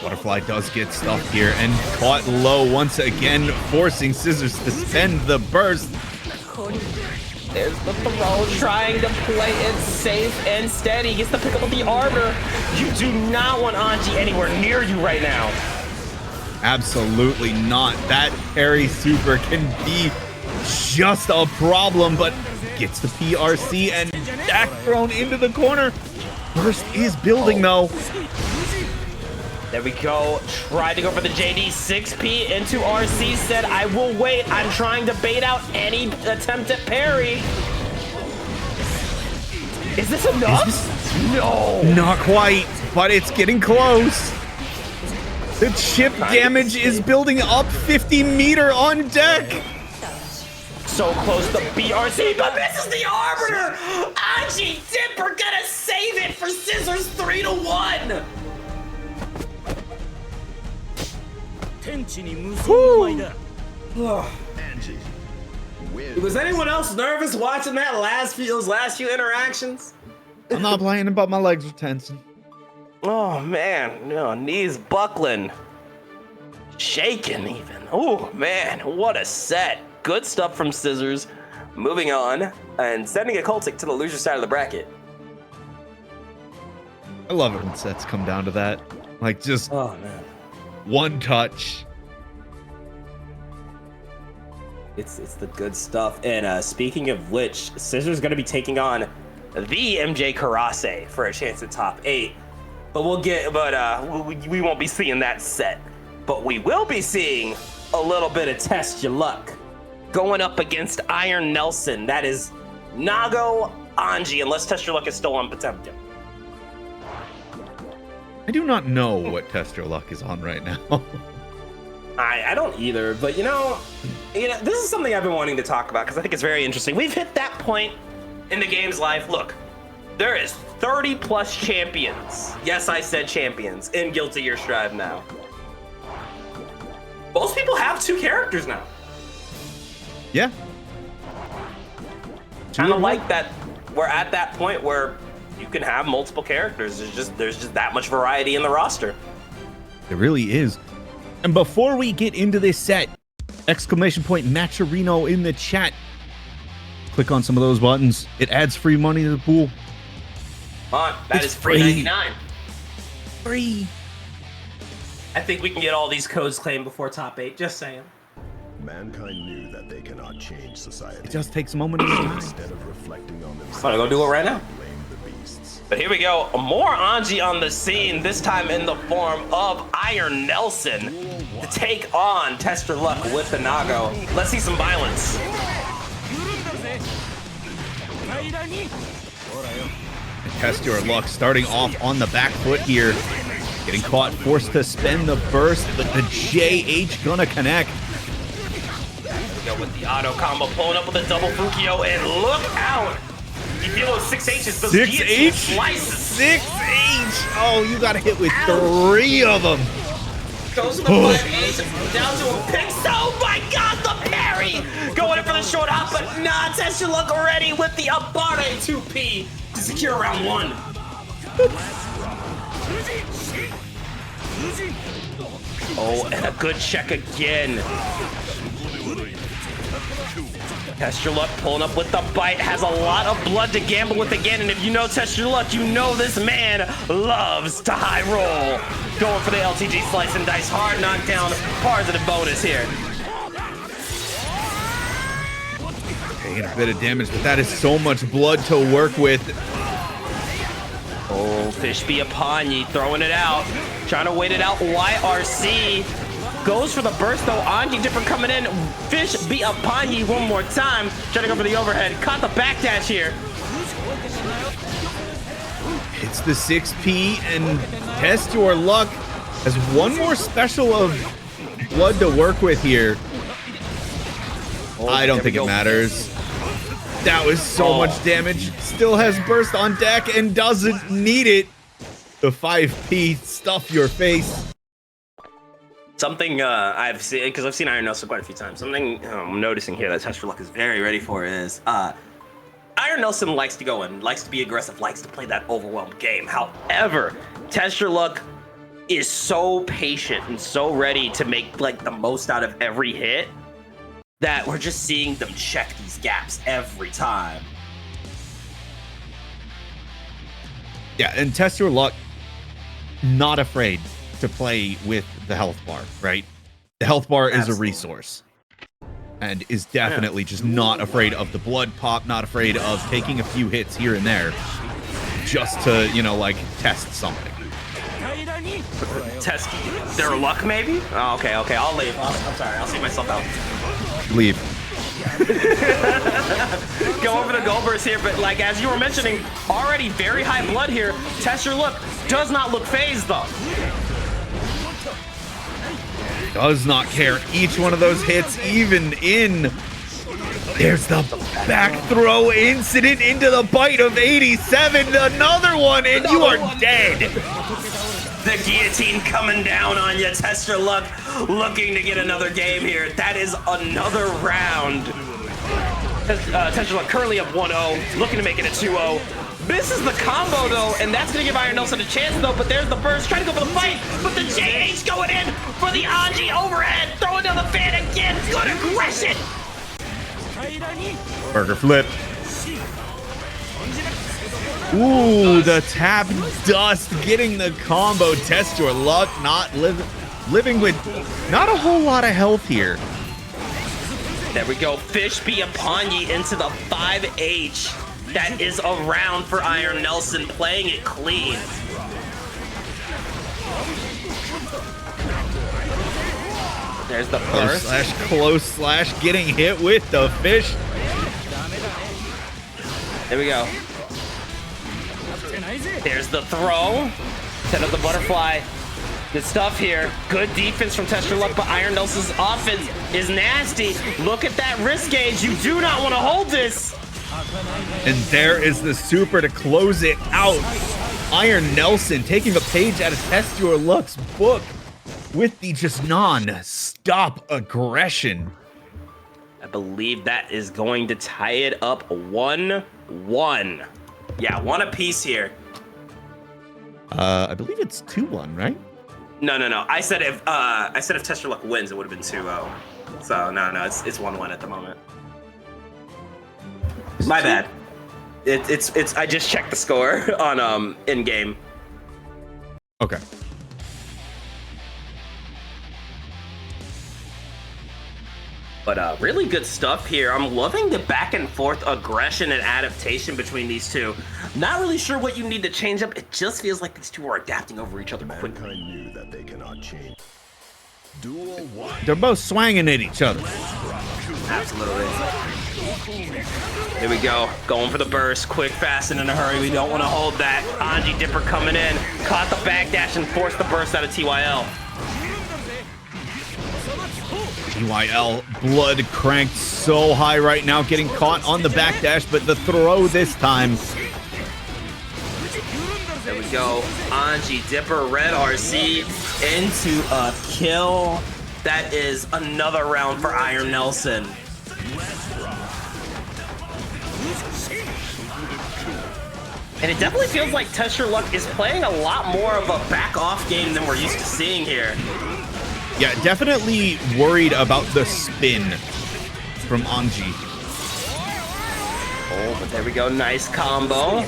Butterfly does get stuck here and caught low once again, forcing Scissors to spend the burst. There's the throw, trying to play it safe and steady. Gets the pick up with the armor. You do not want Anji anywhere near you right now. Absolutely not. That parry super can be just a problem, but gets the PRC and back thrown into the corner. Burst is building though. There we go. Tried to go for the JD 6P into RC. Said, I will wait. I'm trying to bait out any attempt at parry. Is this enough? No. Not quite, but it's getting close. The chip damage is building up. 50-meter on deck. So close to BRC, but misses the Arbiter. Anji Dipper gonna save it for Scissors 3-1. Angie wins. Was anyone else nervous watching that those last few interactions? I'm not playing, but my legs are tensing. Oh man, no, knees buckling, shaking even. Oh man, what a set. Good stuff from Scissors. Moving on and sending a Cultic to the loser side of the bracket. I love it when sets come down to that. Like just Oh man, one touch. it's the good stuff. And speaking of which, Scissors gonna be taking on the MJ Karase for a chance at top 8. But we won't be seeing that set. But we will be seeing a little bit of Test Your Luck going up against Iron Nelson. That is Nago Anji, unless Test Your Luck is still on Potemkin. I do not know what Test Your Luck is on right now. I don't either, but you know, this is something I've been wanting to talk about because I think it's very interesting. We've hit that point in the game's life. Look, there is 30 plus champions. Yes, I said champions in Guilty Gear Strive now. Most people have 2 characters now. Yeah. Kind of like that. We're at that point where you can have multiple characters. There's just that much variety in the roster. It really is. And before we get into this set, exclamation point Matcherino in the chat. Click on some of those buttons. It adds free money to the pool. Come on, that It's is free free. 99. Free. I think we can get all these codes claimed before top 8. Just saying. Mankind knew that they cannot change society. It just takes a moment at a time. Instead of reflecting on themselves, I'm gonna go do it right now. blame the beasts. But here we go. More Anji on the scene, this time in the form of Iron Nelson to take on Test Your Luck with the Nago. Let's see some violence. Test Your Luck starting off on the back foot here. Getting caught, forced to spend the burst, but the JH gonna connect. Go with the auto combo, pulling up with a double Fukio, and look out! You feel those 6Hs, those 6H? guillotine slices. 6H! Oh, you got hit with 3 of them. Goes to the 5H, down to a pick. Oh my god, the parry! Going in for the short hop, but nah, Test Your Luck already with the Abare 2P to secure round 1. Oh, and a good check again. Test Your Luck pulling up with the bite, has a lot of blood to gamble with again, and if you know Test Your Luck, you know this man loves to high roll. Going for the LTG slice and dice, hard knockdown, positive bonus here. Taking a bit of damage, but that is so much blood to work with. Oh, Fish be upon ye, throwing it out, trying to wait it out. YRC goes for the burst though. Anji Dipper coming in. Fish be upon ye one more time, trying to go for the overhead. Caught the backdash here. It's the 6P, and Test Your Luck has one more special of blood to work with here. I don't think it matters. That was so much damage. Still has burst on deck and doesn't need it. The 5P, stuff your face. Something I've seen, because I've seen Iron Nelson quite a few times, something I'm noticing here that Test Your Luck is very ready for is Iron Nelson likes to go in, likes to be aggressive, likes to play that overwhelmed game. However, Test Your Luck is so patient and so ready to make like the most out of every hit that we're just seeing them check these gaps every time. Yeah, and Test Your Luck, not afraid to play with the health bar, right? The health bar is a resource and is definitely just not afraid of the blood pop, not afraid of taking a few hits here and there just to, you know, like test something. Test their luck, maybe? Oh, okay, I'll leave. I'm sorry, I'll see myself out. Leave. Go over the Goldbergs here, but like as you were mentioning, already very high blood here. Test your look. Does not look phased though. Does not care. Each one of those hits, even in. There's the back throw incident into the bite of 87. Another one, and you are dead. The guillotine coming down on you. Test your luck. Looking to get another game here. That is another round. Test your luck currently up 1-0. Looking to make it a 2-0. Misses the combo though, and that's gonna give Iron Nelson a chance though, but there's the burst, trying to go for the fight, but the JH going in for the Anji overhead, throwing down the fan again, good aggression! Burger flip. Ooh, the tap dust, getting the combo. Test your luck, not living with not a whole lot of health here. There we go, Fish be upon ye into the 5H. That is a round for Iron Nelson, playing it clean. There's the burst. Close slash, getting hit with the fish. There we go. There's the throw. Set up the butterfly. Good stuff here. Good defense from Test Your Luck, but Iron Nelson's offense is nasty. Look at that wrist gauge. You do not want to hold this. And there is the super to close it out. Iron Nelson taking a page out of Test Your Luck's book with the just non-stop aggression. I believe that is going to tie it up 1-1. Yeah, one apiece here. I believe it's 2-1, right? No. I said if Test Your Luck wins, it would have been 2-0. So no, it's 1-1 at the moment. My bad. It's I just checked the score on in game. Okay. But really good stuff here. I'm loving the back and forth aggression and adaptation between these two. Not really sure what you need to change up. It just feels like these two are adapting over each other quickly. Mankind knew that they cannot change. Duel 1. They're both swanging at each other. Absolutely. Here we go. Going for the burst. Quick, fast, and in a hurry. We don't want to hold that. Anji Dipper coming in. Caught the backdash and forced the burst out of TYL. TYL blood cranked so high right now, getting caught on the backdash, but the throw this time. There we go. Anji Dipper, red RC into a kill. That is another round for Iron Nelson. And it definitely feels like Test Your Luck is playing a lot more of a back-off game than we're used to seeing here. Yeah, definitely worried about the spin from Anji. Oh, but there we go. Nice combo.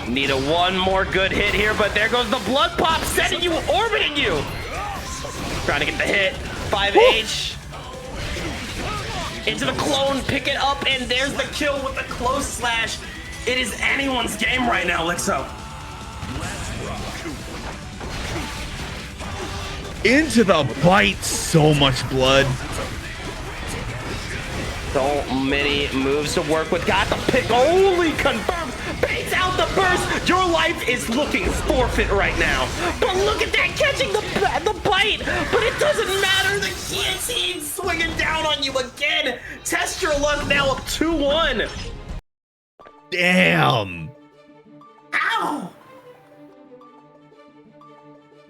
Need a one more good hit here, but there goes the blood pop, sending you, orbiting you. Trying to get the hit. 5H. Into the clone, pick it up, and there's the kill with the close slash. It is anyone's game right now, Lixo. Into the bite, so much blood. So many moves to work with. Got the pick, only confirms. Baits out the burst. Your life is looking forfeit right now. But look at that, catching the bite. But it doesn't matter. The guillotine swinging down on you again. Test Your Luck now up 2-1. Damn. Ow.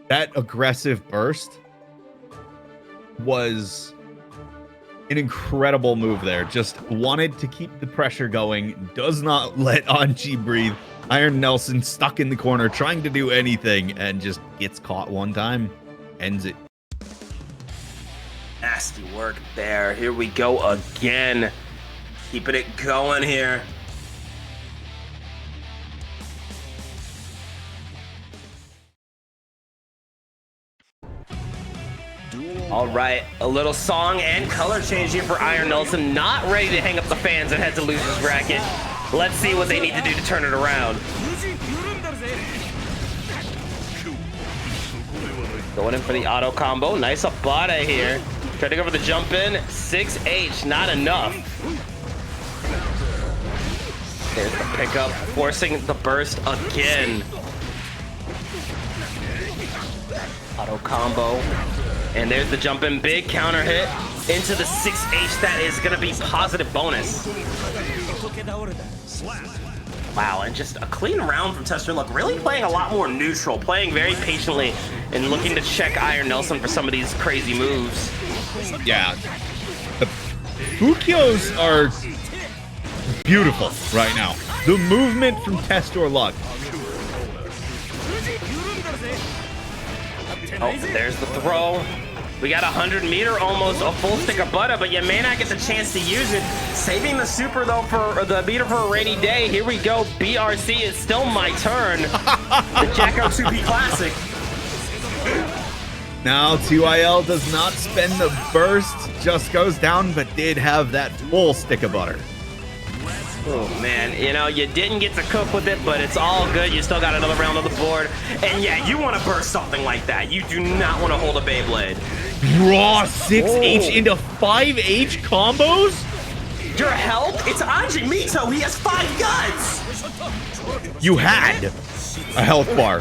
That aggressive burst was an incredible move there. Just wanted to keep the pressure going. Does not let Anji breathe. Iron Nelson stuck in the corner trying to do anything and just gets caught one time. Ends it. Nasty work there. Here we go again. Keeping it going here. All right, a little song and color change here for Iron Nelson. Not ready to hang up the fans and head to loser's bracket. Let's see what they need to do to turn it around. Going in for the auto combo. Nice Abada here. Trying to go for the jump in. 6H, not enough. There's the pickup, forcing the burst again. Auto combo. And there's the jump in. Big counter hit into the 6H. That is going to be positive bonus. Wow, and just a clean round from Tester Luck. Really playing a lot more neutral, playing very patiently, and looking to check Iron Nelson for some of these crazy moves. Yeah. The Fukios are beautiful right now. The movement from Tester Luck. Oh, there's the throw. We got 100 meter, almost a full stick of butter, but you may not get the chance to use it. Saving the super, though, for the meter for a rainy day. Here we go. BRC, it's still my turn. The Jacko 2P Classic. Now, 2IL does not spend the burst, just goes down, but did have that full stick of butter. Oh, man, you know, you didn't get to cook with it, but it's all good. You still got another round on the board. And yeah, you want to burst something like that. You do not want to hold a Beyblade. Raw 6H into 5H combos? Your health? It's Anji Mito. He has 5 guns. You had a health bar.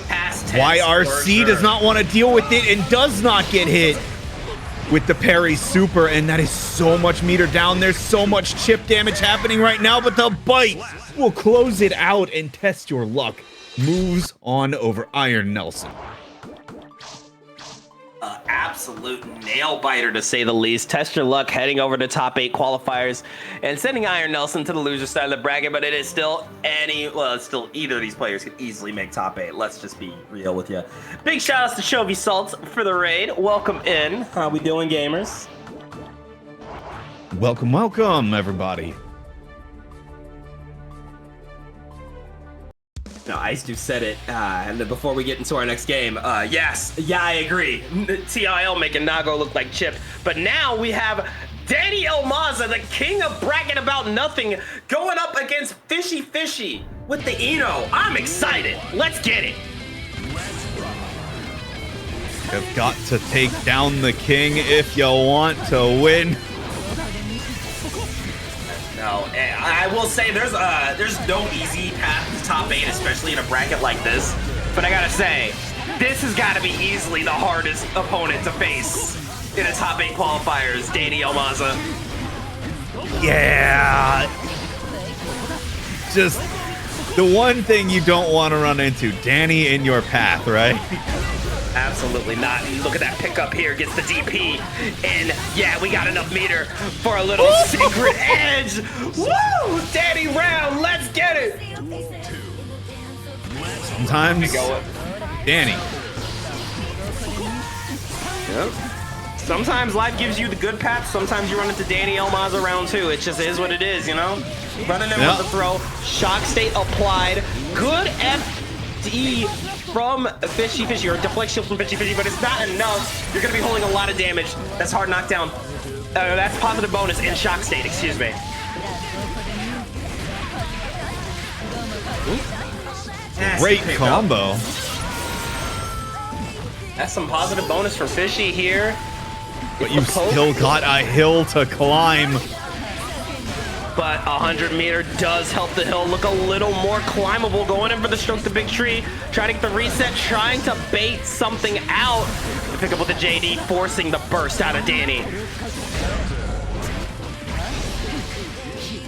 Past tense, YRC does not want to deal with it and does not get hit with the parry super, and that is so much meter down. There's so much chip damage happening right now, but the bite will close it out, and Tester Luck moves on over Iron Nelson. Absolute nail biter, to say the least. Tester Luck heading over to top 8 qualifiers and sending Iron Nelson to the loser side of the bracket, but it is still it's still either of these players could easily make top 8. Let's just be real with you. Big shout outs to Chovy Salt for the raid. Welcome in. How we doing, gamers? Welcome, welcome, everybody. No, Ice said it, and then before we get into our next game, yes, yeah, I agree. TIL making Nago look like Chip, but now we have Danny Elmaza, the king of bracket about nothing, going up against Fishy Fishy with the Eno. I'm excited. Let's get it. You've got to take down the king if you want to win. No, I will say there's no easy path to top 8, especially in a bracket like this. But I gotta say, this has got to be easily the hardest opponent to face in a top 8 qualifiers, Danny Elmaza. Yeah. Just the one thing you don't want to run into, Danny in your path, right? Absolutely not. Look at that pickup here, gets the DP, and yeah, we got enough meter for a little secret edge. Woo! Danny round, let's get it. Sometimes, Danny. Yep. Sometimes life gives you the good path. Sometimes you run into Danny Elmaza round 2. It just is what it is, you know? Running in with the throw. Shock state applied. Good FD from Fishy Fishy, or deflection from Fishy Fishy, but it's not enough. You're going to be holding a lot of damage. That's hard knockdown. That's positive bonus in shock state, excuse me. Great combo. That's some positive bonus from Fishy here. But you've still got a hill to climb. But 100 meter does help the hill look a little more climbable. Going in for the stroke the big tree, trying to get the reset, trying to bait something out. To pick up with the JD, forcing the burst out of Danny.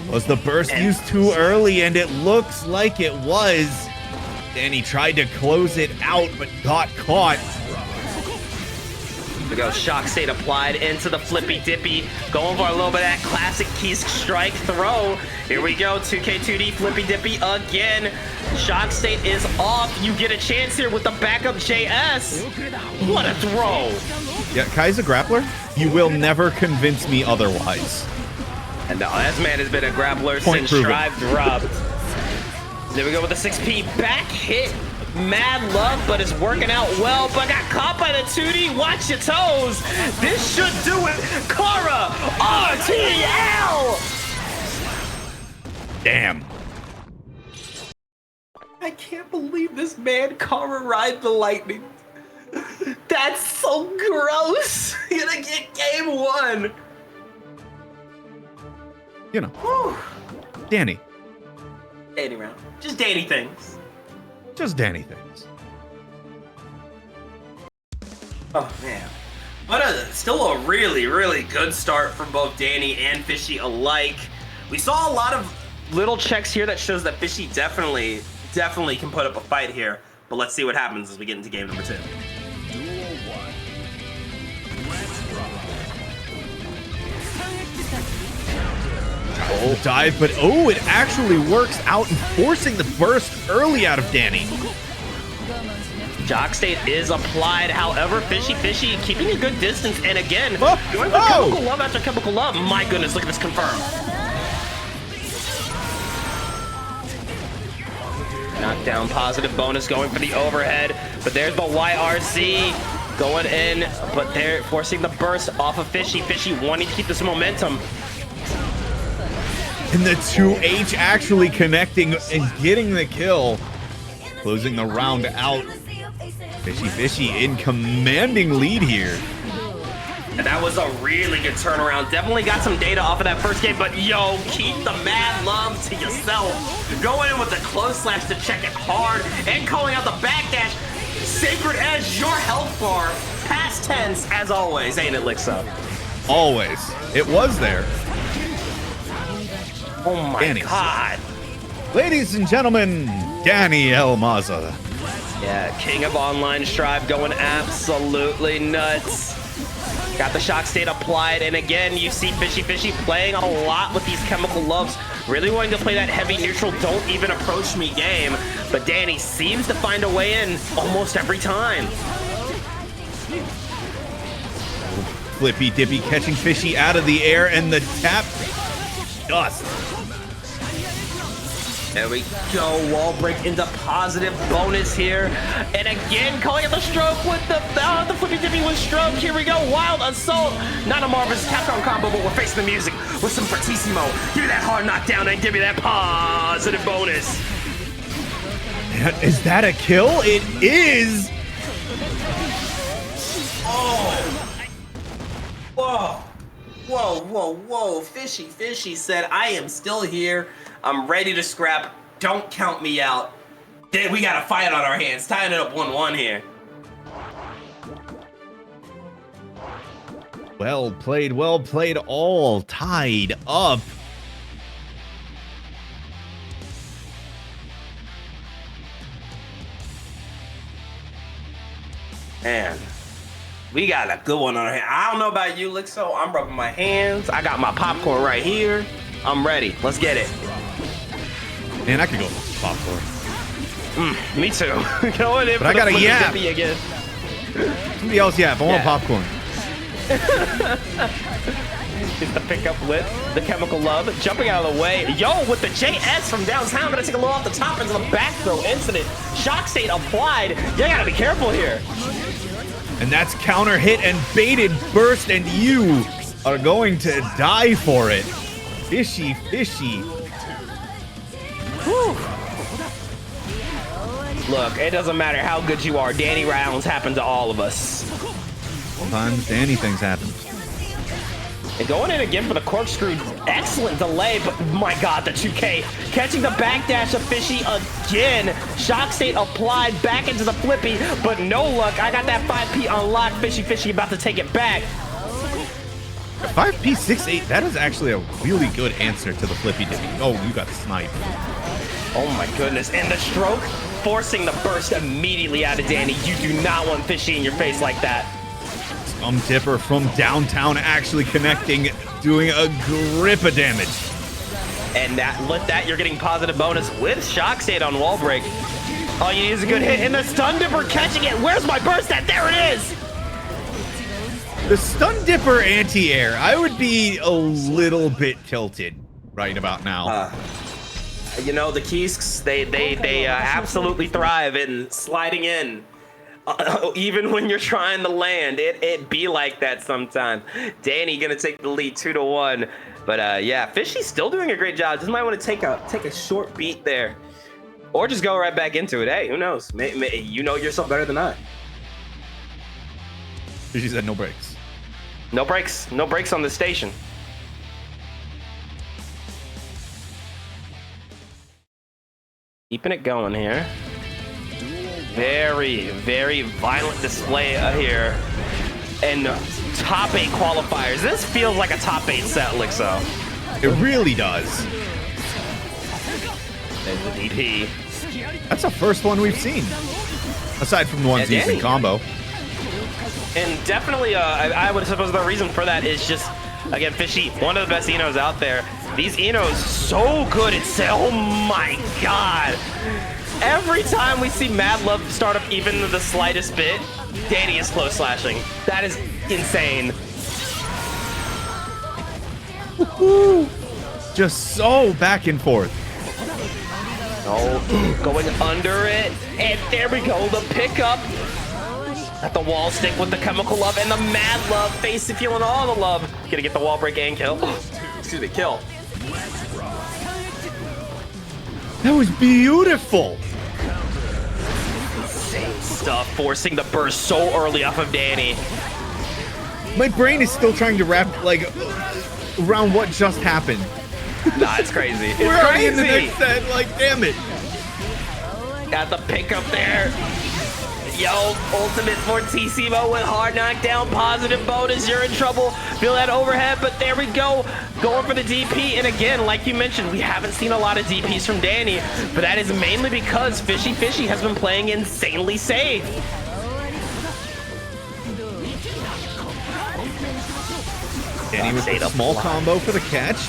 Was the burst used too early? And it looks like it was. Danny tried to close it out, but got caught. We go, shock state applied into the flippy dippy, going for a little bit of that classic Kisk strike throw. Here we go, 2K2D flippy dippy again. Shock state is off. You get a chance here with the backup JS. What a throw. Yeah, Kai's a grappler. You will never convince me otherwise. And this man has been a grappler Point since proven. Strive dropped. There we go with the 6P back hit. Mad love, but it's working out well, but got caught by the 2D. Watch your toes. This should do it. Kara RTL. Damn. I can't believe this man Kara ride the lightning. That's so gross. You're gonna get game one. You know, Whew. Danny. Danny round. Just Danny things. Just Danny things. Oh man. But still a really, really good start from both Danny and Fishy alike. We saw a lot of little checks here that shows that Fishy definitely can put up a fight here. But let's see what happens as we get into game number 2. Duel 1. Let's rock. The dive, but oh, it actually works out and forcing the burst early out of Danny. Jock State is applied, however, Fishy keeping a good distance, and again, going for Chemical Love after Chemical Love. My goodness, look at this confirm. Knockdown positive bonus going for the overhead, but there's the YRC going in, but they're forcing the burst off of Fishy. Fishy wanting to keep this momentum. And the 2H actually connecting and getting the kill. Closing the round out. Fishy in commanding lead here. And that was a really good turnaround. Definitely got some data off of that first game, but yo, keep the mad love to yourself. Going in with the close slash to check it hard and calling out the backdash. Sacred as your health bar. Past tense as always, ain't it, Lixa? Always. It was there. Oh my Danny's. God. Ladies and gentlemen, Danny Elmaza. Yeah, King of Online Strive going absolutely nuts. Got the shock state applied, and again, you see Fishy playing a lot with these chemical loves, really wanting to play that heavy neutral, don't even approach me game, but Danny seems to find a way in almost every time. Flippy Dippy catching Fishy out of the air, and the tap dust. There we go, wall break into positive bonus here. And again, calling out the stroke with the Flippy Dippy with stroke. Here we go, wild assault. Not a Marvelous Capcom combo, but we're facing the music with some Fortissimo. Give me that hard knockdown and give me that positive bonus. Is that a kill? It is! Oh! Whoa. Fishy said, I am still here. I'm ready to scrap. Don't count me out. We got a fight on our hands. Tying it up 1-1 here. Well played, all tied up. Man, we got a good one on our hands. I don't know about you, Lixo. I'm rubbing my hands. I got my popcorn right here. I'm ready. Let's get it. Man, I could go with popcorn. Me too. Going in but I got a yap. Again. Somebody else yap. I want popcorn. Gets the pickup with the chemical love. Jumping out of the way. Yo, with the JS from downtown. Gonna take a little off the top into the back throw incident. Shock state applied. You gotta be careful here. And that's counter hit and baited burst, and you are going to die for it. Fishy. Whew. Look, it doesn't matter how good you are. Danny rounds happen to all of us. Sometimes Danny things happen. And going in again for the corkscrew. Excellent delay, but my God, the 2K. Catching the backdash of Fishy again. Shock state applied back into the flippy, but no luck. I got that 5P unlocked. Fishy about to take it back. 5P 6-8, that is actually a really good answer to the Flippy Dippy. Oh, you got sniped. Oh my goodness, and the stroke forcing the burst immediately out of Danny. You do not want Fishy in your face like that. Dipper from downtown actually connecting, doing a grip of damage. And with that, you're getting positive bonus with shock state on wall break. All you need is a good hit, and the stun dipper catching it. Where's my burst at? There it is! The stun dipper anti-air, I would be a little bit tilted right about now. You know, the Keysks, they absolutely thrive in sliding in. Even when you're trying to land, it be like that sometimes. Danny gonna take the lead 2-1. But yeah, Fishy's still doing a great job. Just might want to take a short beat there. Or just go right back into it. Hey, who knows? You know yourself better than I. She said no brakes. No brakes. No brakes on the station. Keeping it going here. Very, very violent display here. And top 8 qualifiers. This feels like a top 8 set, Lixo. It really does. There's the DP. That's the first one we've seen. Aside from the ones Yeah, used in combo. And definitely, I would suppose the reason for that is just, again, Fishy, one of the best Enos out there. These Enos so good at oh my god. Every time we see Mad Love start up even the slightest bit, Danny is slow slashing. That is insane. Just so back and forth. Oh, going under it. And there we go, the pickup. At the wall stick with the chemical love and the Mad Love face feeling all the love. Gonna get the wall break and kill. Excuse me, kill. That was beautiful. Insane stuff, forcing the burst so early off of Danny. My brain is still trying to wrap like around what just happened. Nah, it's crazy. It's We're already in the crazy. next set. Like, damn it. Got the pickup there. Yo, ultimate for Tissimo with hard knockdown, positive bonus. You're in trouble. Feel that overhead, but there we go. Going for the DP. And again, like you mentioned, we haven't seen a lot of DPs from Danny, but that is mainly because Fishy has been playing insanely safe. Danny with a small combo for the catch.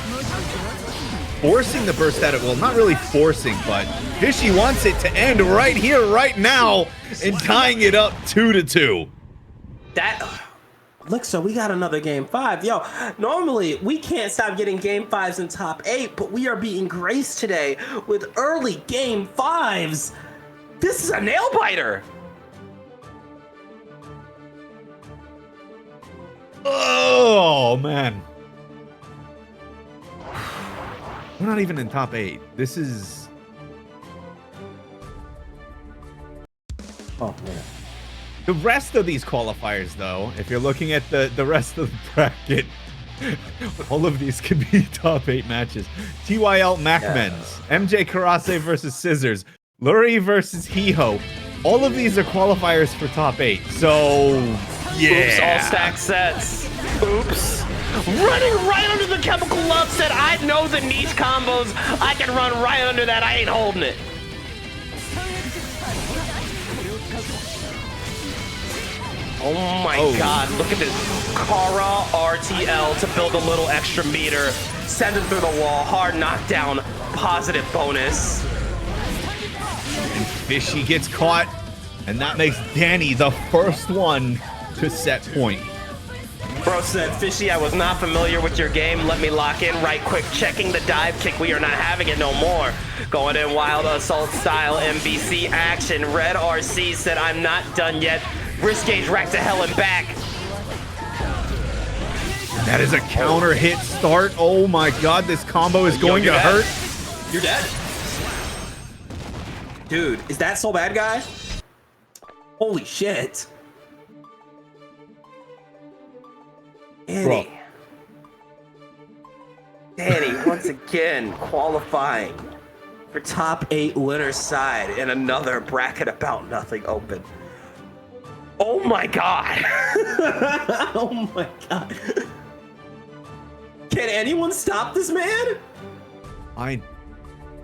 Forcing the burst at it. Well, not really forcing, but Fishy wants it to end right here, right now, and tying it up 2-2. Look, so we got another game 5. Yo, normally we can't stop getting game 5s in top 8, but we are being graced today with early game 5s. This is a nail biter. Oh, man. We're not even in top 8. This is... Oh, man. The rest of these qualifiers, though, if you're looking at the rest of the bracket, all of these could be top 8 matches. TYL Macmens, MJ Karase versus Scissors, Lurie versus Hiho. All of these are qualifiers for top 8. So, yeah. Oops, all stack sets. Oops. Running right under the chemical love set. I know the niche combos. I can run right under that. I ain't holding it. Oh my god, look at this. Kara RTL to build a little extra meter. Send it through the wall. Hard knockdown. Positive bonus. And Fishy gets caught, and that makes Danny the first one to set point. Bro said, Fishy, I was not familiar with your game. Let me lock in right quick. Checking the dive kick. We are not having it no more. Going in wild assault style MVC action. Red RC said, I'm not done yet. Wrist gauge rack to hell and back. That is a counter hit start. Oh my god, this combo is going to hurt. You're dead. Dude, is that so bad, guy? Holy shit. Bro. Danny, once again, qualifying for top 8 winner's side in another bracket about nothing open. Oh my god. Oh my god. Can anyone stop this man?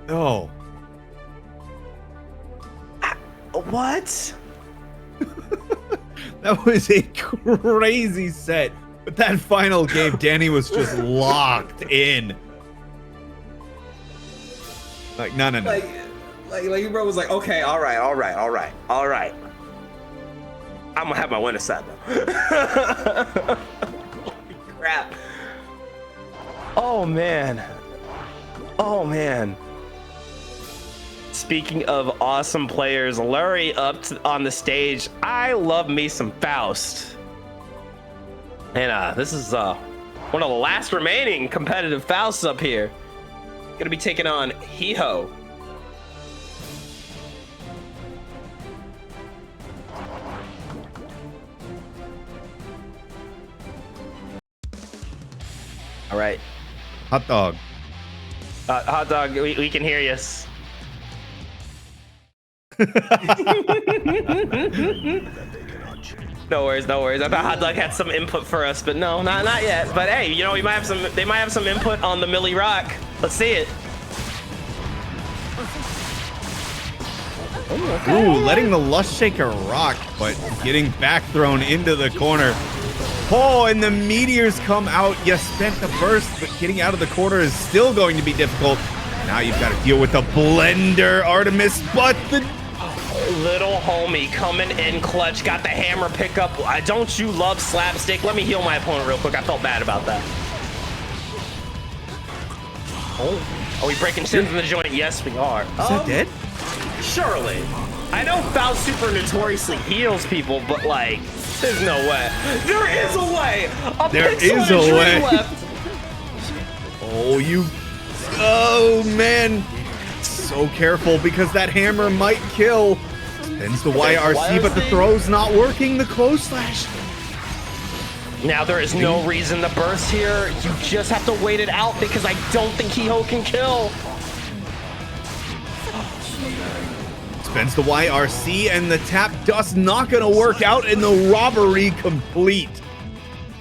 Oh. What? That was a crazy set. But that final game, Danny was just locked in. Like, no. Like bro was like, okay, all right. I'm gonna have my winner side though. Holy crap. Oh man. Speaking of awesome players, Lurie on the stage. I love me some Faust. And this is one of the last remaining competitive Fausts up here. Gonna be taking on Hiho. All right. Hot dog. Hot dog, we can hear you. No worries, no worries. I thought Hot Dog had some input for us, but no, not yet. But hey, you know, they might have some input on the Millie Rock. Let's see it. Ooh, letting the Lust Shaker rock, but getting back thrown into the corner. Oh, and the meteors come out. You spent the burst, but getting out of the corner is still going to be difficult. Now you've got to deal with the blender, Artemis, but the little homie coming in clutch, got the hammer pickup. Don't you love slapstick? Let me heal my opponent real quick. I felt bad about that. Oh, are we breaking shins in the joint? Yes, we are. Is that dead? Surely. I know Foul Super notoriously heals people, but like, there's no way. There is a way. There is a way. Left. Oh man. So careful because that hammer might kill. Spins the YRC, but the throw's not working. The close slash. Now there is no reason to burst here. You just have to wait it out because I don't think Hiho can kill. Spends the YRC and the tap dust not gonna work out and the robbery complete.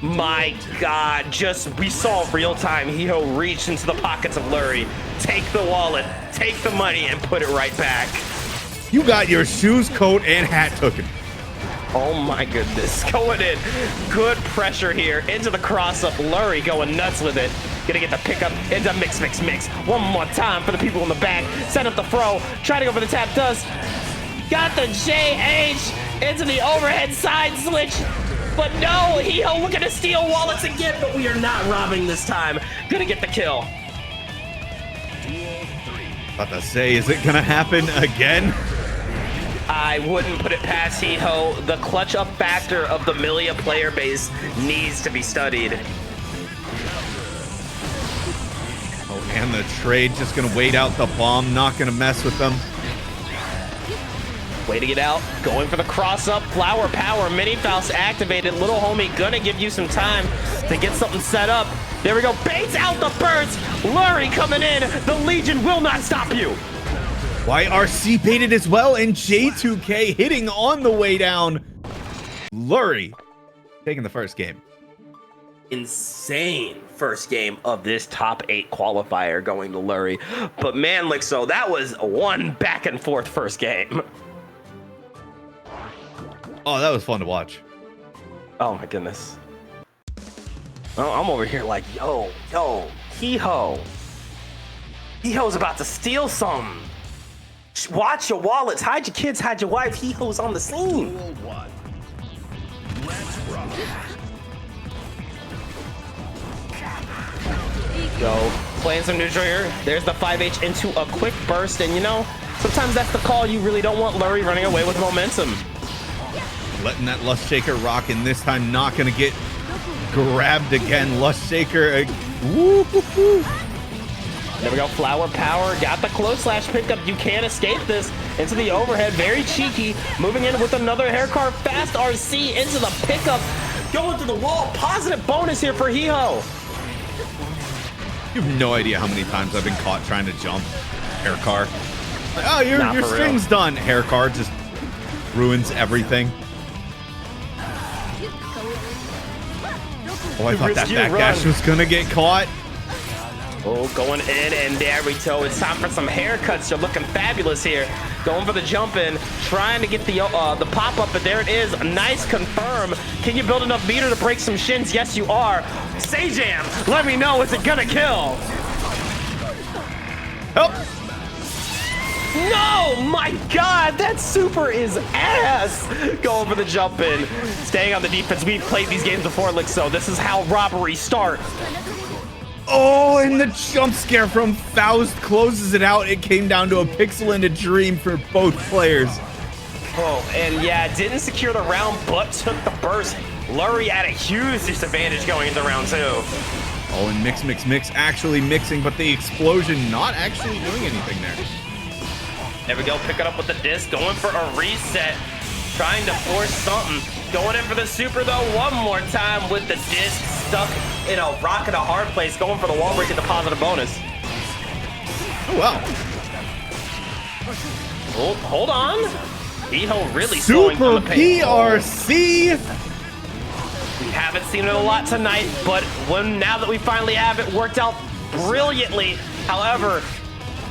My God, we saw real time Hiho reach into the pockets of Lurie, take the wallet, take the money, and put it right back. You got your shoes, coat, and hat taken. Oh my goodness, going in. Good pressure here into the cross up. Lurie going nuts with it. Gonna get the pickup into mix. One more time for the people in the back. Set up the throw, try to go for the tap dust. Got the JH into the overhead side switch. But no, Hiho looking to steal wallets again, but we are not robbing this time. Gonna get the kill. About to say, is it gonna happen again? I wouldn't put it past Hiho. The clutch up factor of the Millia player base needs to be studied. Oh, and the trade just gonna wait out the bomb, not gonna mess with them. Way to get out, going for the cross up, flower power, mini Faust activated. Little homie gonna give you some time to get something set up. There we go, baits out the burst. Lurie coming in, the Legion will not stop you. YRC baited as well, and J2K hitting on the way down. Lurie taking the first game. Insane first game of this top 8 qualifier going to Lurie. But man, Lixo, that was one back and forth first game. Oh, that was fun to watch. Oh my goodness. Oh, I'm over here like, yo, Hiho. Hiho's about to steal some. Watch your wallets, hide your kids, hide your wife. Hiho's on the scene. Go, playing some neutral here. There's the 5H into a quick burst, and you know, sometimes that's the call. You really don't want Lurie running away with momentum. Letting that Lust Shaker rock, and this time not gonna get grabbed again. Lust Shaker. Woo-hoo-hoo. There we go, flower power, got the close slash pickup. You can't escape this. Into the overhead, very cheeky. Moving in with another hair car, fast RC into the pickup. Going to the wall, positive bonus here for Hiho. You have no idea how many times I've been caught trying to jump. Hair car. Like, oh, your string's done. Hair car just ruins everything. Oh, I thought that backdash was gonna get caught. Oh, going in, and there we go. It's time for some haircuts. You're looking fabulous here. Going for the jump in, trying to get the pop-up, but there it is. A nice confirm. Can you build enough meter to break some shins? Yes, you are. Sajam, let me know, is it gonna kill? Help! No, my God, that super is ass. Going for the jump in, staying on the defense. We've played these games before, Lixo. This is how robberies start. Oh, and the jump scare from Faust closes it out. It came down to a pixel and a dream for both players. Oh, and yeah, didn't secure the round, but took the burst. Lurie at a huge disadvantage going into round 2. Oh, and mix, actually mixing, but the explosion not actually doing anything there. There we go, pick it up with the disc, going for a reset. trying to force something. Going in for the super though one more time with the disc stuck in a rock in a hard place. Going for the wall break at the positive bonus. Oh, wow. Oh, hold on. Eho really slowing Super from the pace. PRC. We haven't seen it a lot tonight, but now that we finally have it, worked out brilliantly. However,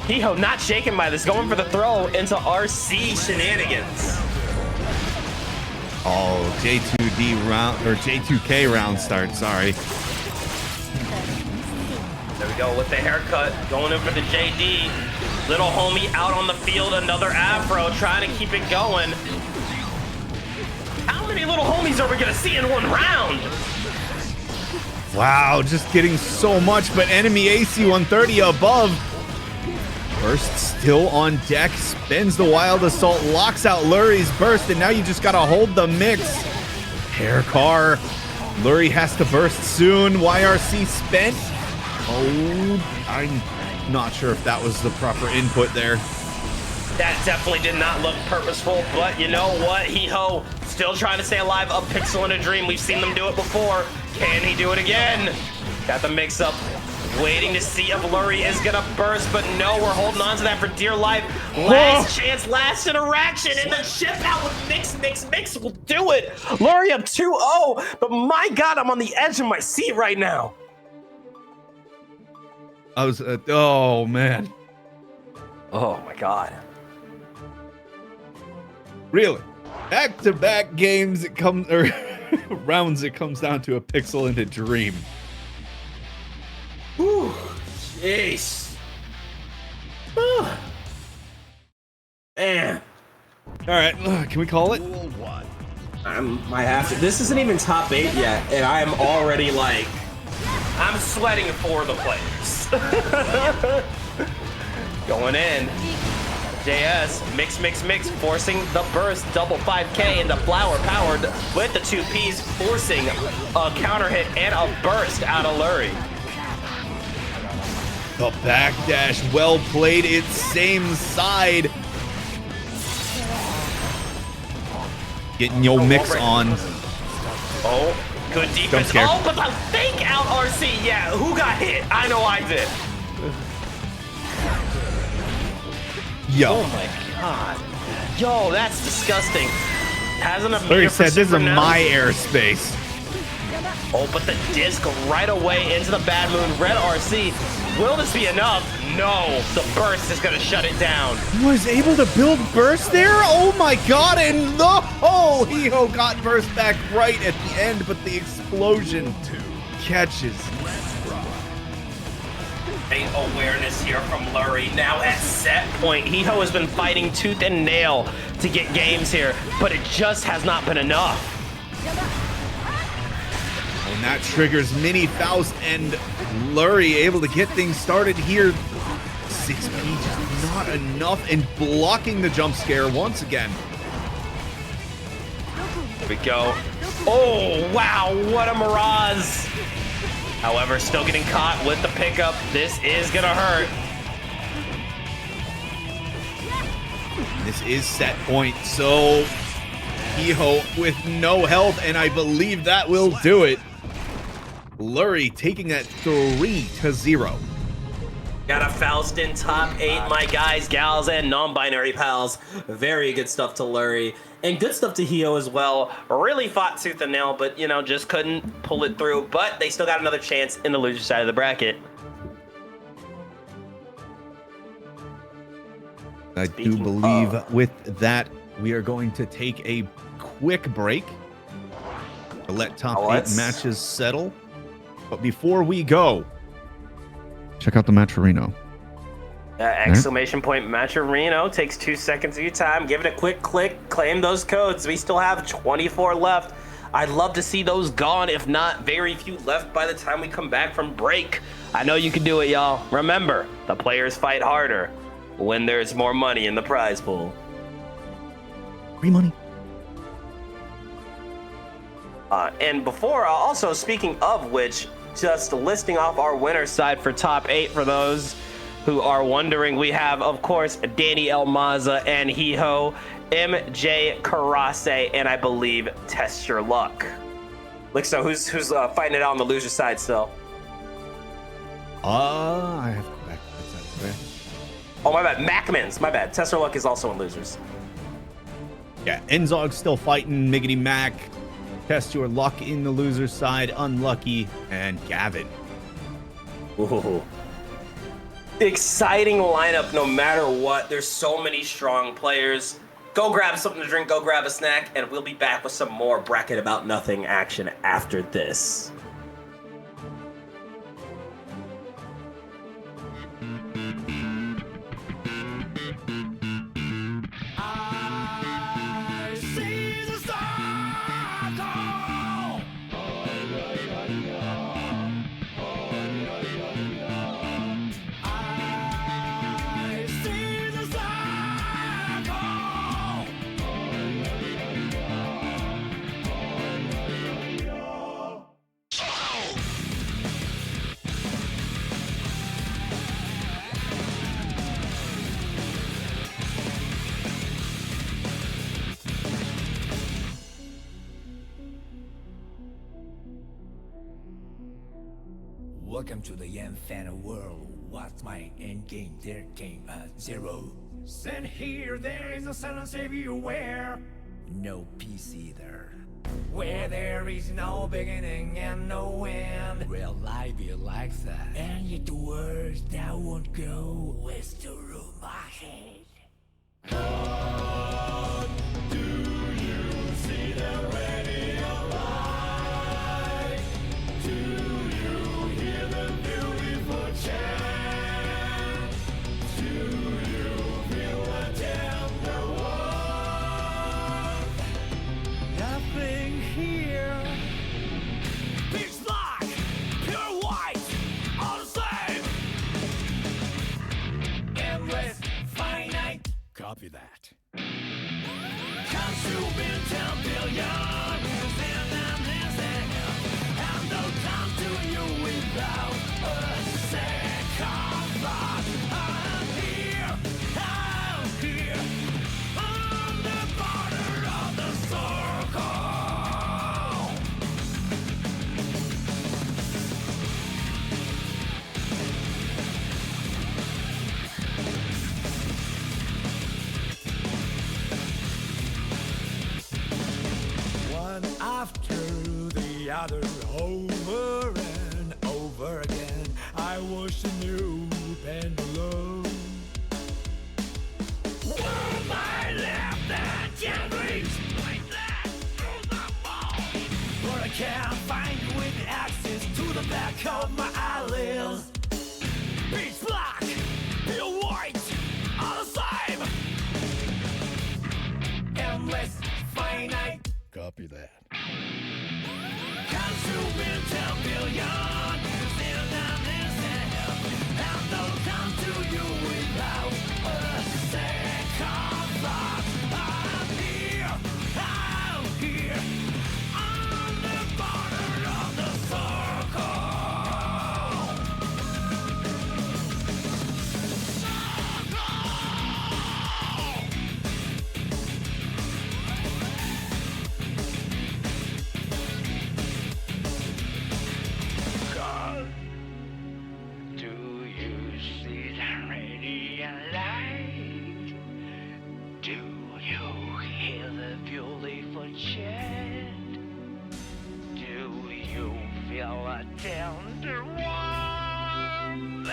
Eho not shaken by this, going for the throw into RC shenanigans. Oh, J2D round, or J2K round start, sorry. There we go with the haircut, going in for the JD. Little homie out on the field, another afro, trying to keep it going. How many little homies are we gonna see in one round? Wow, just getting so much, but enemy AC 130 above. Burst still on deck, spins the wild assault, locks out Lurie's burst, and now you just gotta hold the mix. Hair car. Lurie has to burst soon. YRC spent. Oh, I'm not sure if that was the proper input there. That definitely did not look purposeful, but you know what? He-Ho still trying to stay alive. A pixel in a dream. We've seen them do it before. Can he do it again? Got the mix up. Waiting to see if Lurie is gonna burst, but no, we're holding on to that for dear life. Last chance, last interaction, and the chip out with Mix will do it. Lurie up 2-0, but my God, I'm on the edge of my seat right now. I was, oh man. Oh my God. Really? Back-to-back games, it comes, or rounds, it comes down to a pixel and a dream. Whew, jeez. Man. All right, can we call it? I have to. This isn't even top 8 yet, and I'm already like, I'm sweating for the players. Going in. JS, mix, forcing the burst, double 5K into flower powered with the 2Ps, forcing a counter hit and a burst out of Lurie. The backdash, well played, it's same side. Getting your mix on. Oh, good defense. Oh, but the fake out RC. Yeah, who got hit? I know I did. Yo. Oh my God. Yo, that's disgusting. Hasn't a Lurie said this is my airspace. Oh, but the disc right away into the Bad Moon Red RC. Will this be enough? No, the burst is gonna shut it down. Was able to build burst there? Oh my God, and He-Ho got burst back right at the end, but the explosion catches. Great awareness here from Lurie. Now at set point, He-Ho has been fighting tooth and nail to get games here, but it just has not been enough. And that triggers Mini Faust, and Lurie able to get things started here. 6P just not enough, and blocking the jump scare once again. Here we go. Oh, wow, what a mirage. However, still getting caught with the pickup. This is gonna hurt. This is set point, so He-Ho with no health, and I believe that will do it. Lurie taking that 3-0. Got a Faust in top 8, my guys, gals, and non-binary pals. Very good stuff to Lurie. And good stuff to He-Ho as well. Really fought tooth and nail, but, you know, just couldn't pull it through. But they still got another chance in the loser side of the bracket. I do believe with that, we are going to take a quick break to let top 8 matches settle. But before we go, check out the Matcherino. Exclamation point Matcherino. Takes 2 seconds of your time. Give it a quick click. Claim those codes. We still have 24 left. I'd love to see those gone. If not, very few left by the time we come back from break. I know you can do it, y'all. Remember, the players fight harder when there's more money in the prize pool. Free money. And before, also speaking of which, just listing off our winner side for top 8 for those who are wondering, we have, of course, Danny El Maza and He-Ho. MJ Karase, and I believe Test Your Luck. So who's fighting it out on the loser side still? I have to go back to the side there. Oh, my bad. Macmans. My bad. Test Your Luck is also in losers. Yeah, Enzog's still fighting Miggity Mac. Test Your Luck in the loser side. Unlucky and Gavin. Ooh. Exciting lineup no matter what. There's so many strong players. Go grab something to drink, go grab a snack, and we'll be back with some more Bracket About Nothing action after this. I see the circle. I see the Welcome to the Infinite world. What's my end game? There came a zero. And here there is a silence everywhere, No peace either. where there is no beginning and no end. Real life be like that. And yet the words that won't go with the room my head. Nothing here. Pitch black, pure white, all the same. Endless, finite. Copy that. Consuming 10 billion. And they'll come to you without a second thought. I'm here, on the border of the circle. One after the other, over and over again. I was a new pendulum. World I left that can't reach like that through the wall. But I can't find you with access to the back of my eyelids. Pitch black, pure white, all the same. Endless, finite. Copy that. Consuming 10 billion. And they'll come to you without a second thought. I'm here, on the border of the Do you see the radiant light? Do you hear the beautiful chant? Do you feel a tender warmth?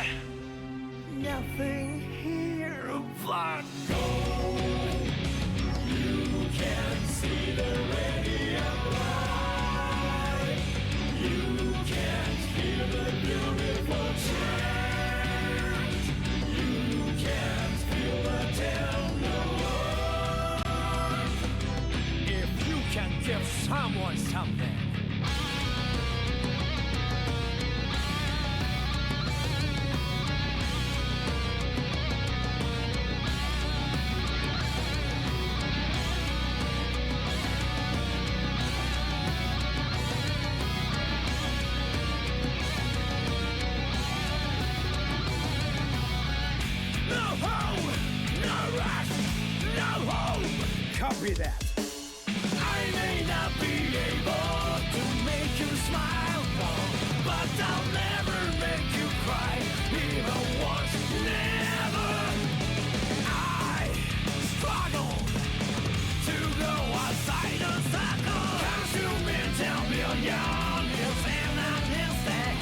nothing here but gold. You can see the radiant light. You can hear the beautiful chant. You can feel the tender warmth. If you can give someone something. No hope, no rush, no hope. Copy that. I may not be able to make you smile, but I'll never make you cry, even once, never. I struggle to go outside the circle. Consuming 10 billion is in an instant.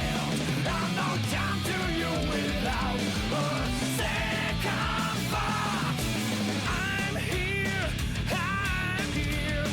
I'm not come to you without a second thought. I'm here, I'm here.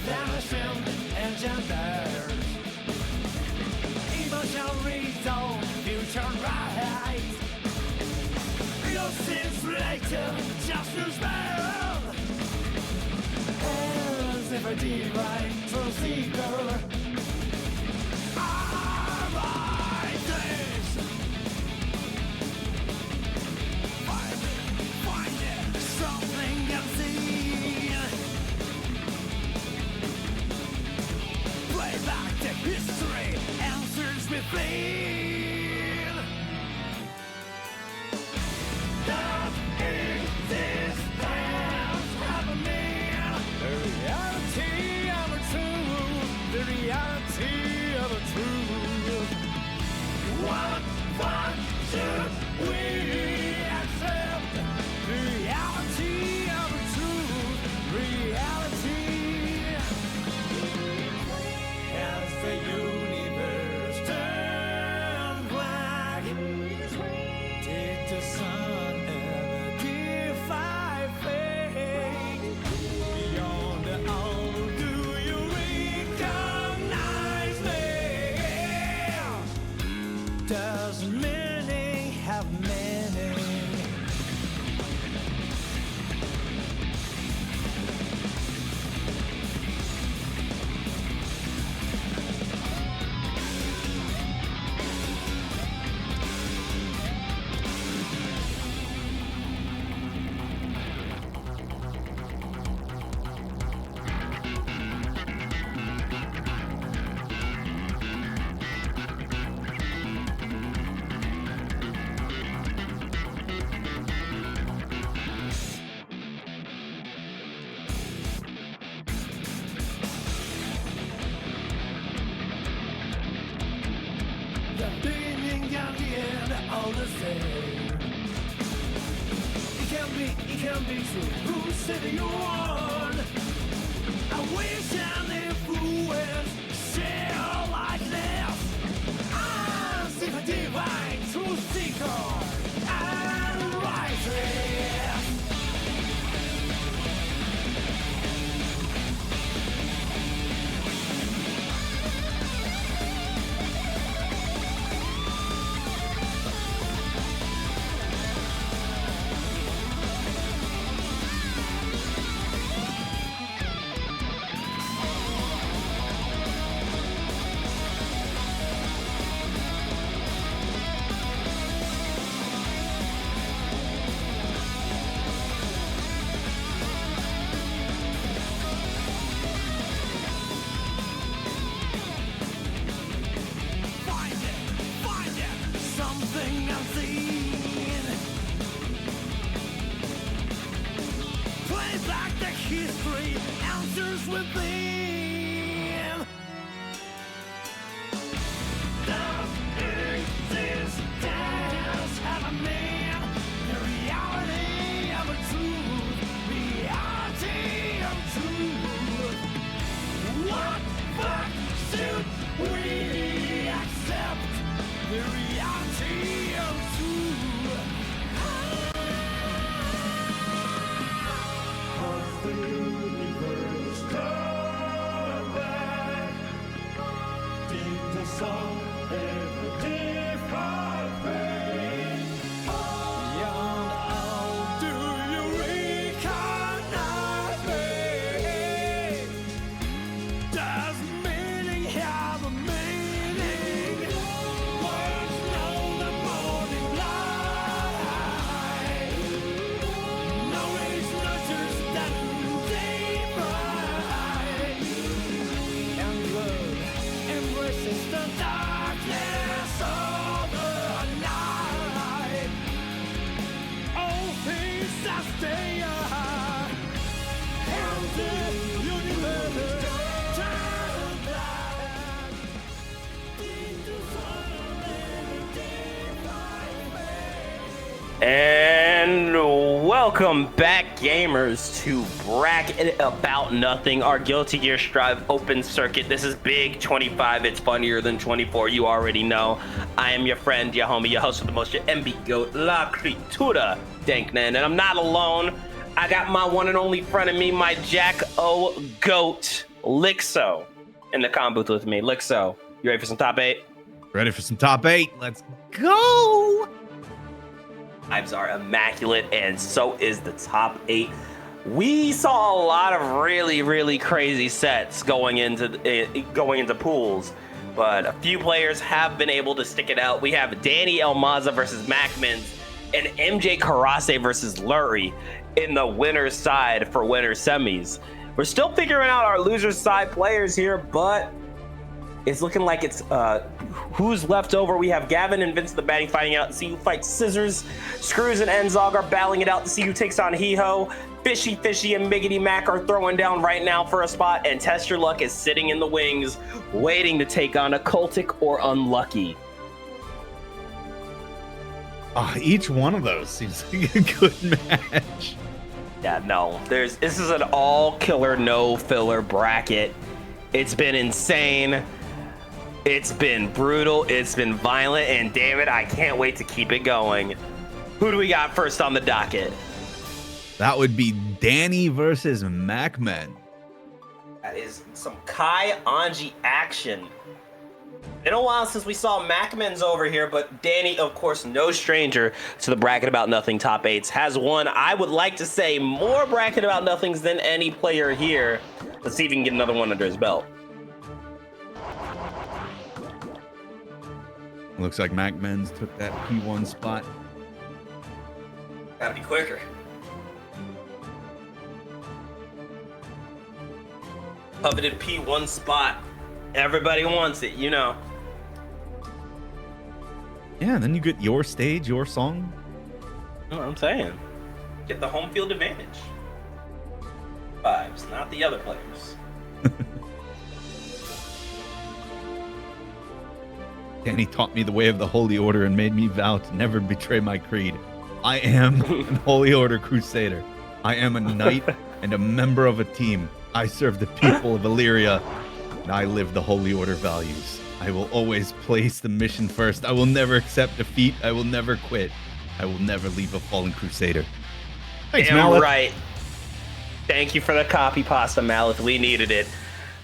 Vanishing engenders emotional resolve, future right. Your sins later, just lose man. As if a divine truth seeker arises. Find it, something unseen. Play back to history, answers within. That existence happening. The reality of a truth. The reality of a truth. What should we accept? The reality of a truth. Reality. As the universe turned black, did the sun ever defy fate? Beyond the all, do you recognize me? Does meaning have meaning? The beginning and the end all the same. It can be true. Who said you won? I wish an influence share like this. I'm still a divine truth seeker and rises. Find it, something unseen. history, answers within. Does existence have a name? The reality of a truth. Reality of truth. What fuck should we accept? The reality of truth. The universe come back. Deep the song and different pain. Beyond all, do you recognize me? Does meaning have a meaning? Words know the morning light. Knowledge nurtures that deep pride. And love embraces the darkness of the night. All things that stay are healthy universe. Turn back. Into And welcome back, gamers, to Bracket About Nothing, our Guilty Gear Strive open circuit. This is Big 25. It's funnier than 24. You already know. I am your friend, your homie, your host with the most, your MB Goat, La Critura Danknan. And I'm not alone. I got my one and only friend of me, my Jack O Goat, Lixo, in the comm booth with me. Lixo, you ready for some top 8? Ready for some top 8? Let's go. Vibes are immaculate, and so is the top 8. We saw a lot of really crazy sets going into pools, but a few players have been able to stick it out. We have Danny Elmaza versus Macmins and MJ Karase versus Lurie in the winner's side for winner semis. We're still figuring out our loser's side players here, but it's looking like it's who's left over. We have Gavin and Vince the Batting fighting out to see who fights Scissors. Screws and Enzog are battling it out to see who takes on Hiho. Fishy and Miggity Mac are throwing down right now for a spot, and Test Your Luck is sitting in the wings, waiting to take on Occultic or Unlucky. Each one of those seems like a good match. Yeah, no, this is an all killer, no filler bracket. It's been insane. It's been brutal. It's been violent. And damn it, I can't wait to keep it going. Who do we got first on the docket? That would be Danny versus Macman. That is some Kai Anji action. Been a while since we saw Macman's over here, but Danny, of course, no stranger to the Bracket About Nothing top 8s, has won, I would like to say, more Bracket About Nothings than any player here. Let's see if he can get another one under his belt. Looks like Macman's took that P1 spot. Gotta be quicker. Coveted P1 spot. Everybody wants it, you know. Yeah, then you get your stage, your song. You know what I'm saying? Get the home field advantage. Vibes, not the other players. Danny taught me the way of the Holy Order and made me vow to never betray my creed. I am an Holy Order Crusader. I am a knight and a member of a team. I serve the people of Illyria, and I live the Holy Order values. I will always place the mission first. I will never accept defeat. I will never quit. I will never leave a fallen Crusader. Thanks, Damn Malith. right. Thank you for the copy pasta, Malith. We needed it.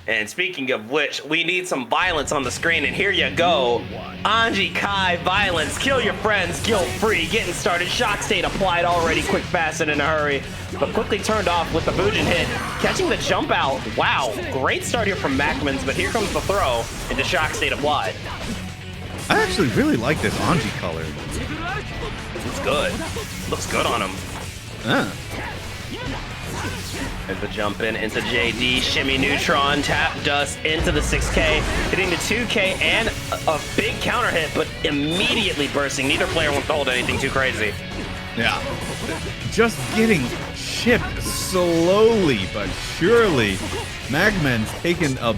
And speaking of which, we need some violence on the screen, and here you go. Anji Kai violence, kill your friends, guilt-free, getting started. Shock state applied already, quick, fast, and in a hurry, but quickly turned off with the Bujin hit. Catching the jump out. Wow, great start here from Macmans, but here comes the throw into shock state applied. I actually really like this Anji color. It's good. Looks good on him. There's the jump in into JD, shimmy neutron, tap dust into the 6K, hitting the 2K and a big counter hit, but immediately bursting. Neither player wants to hold anything too crazy. Yeah. Just getting chipped slowly but surely. Magman's taken a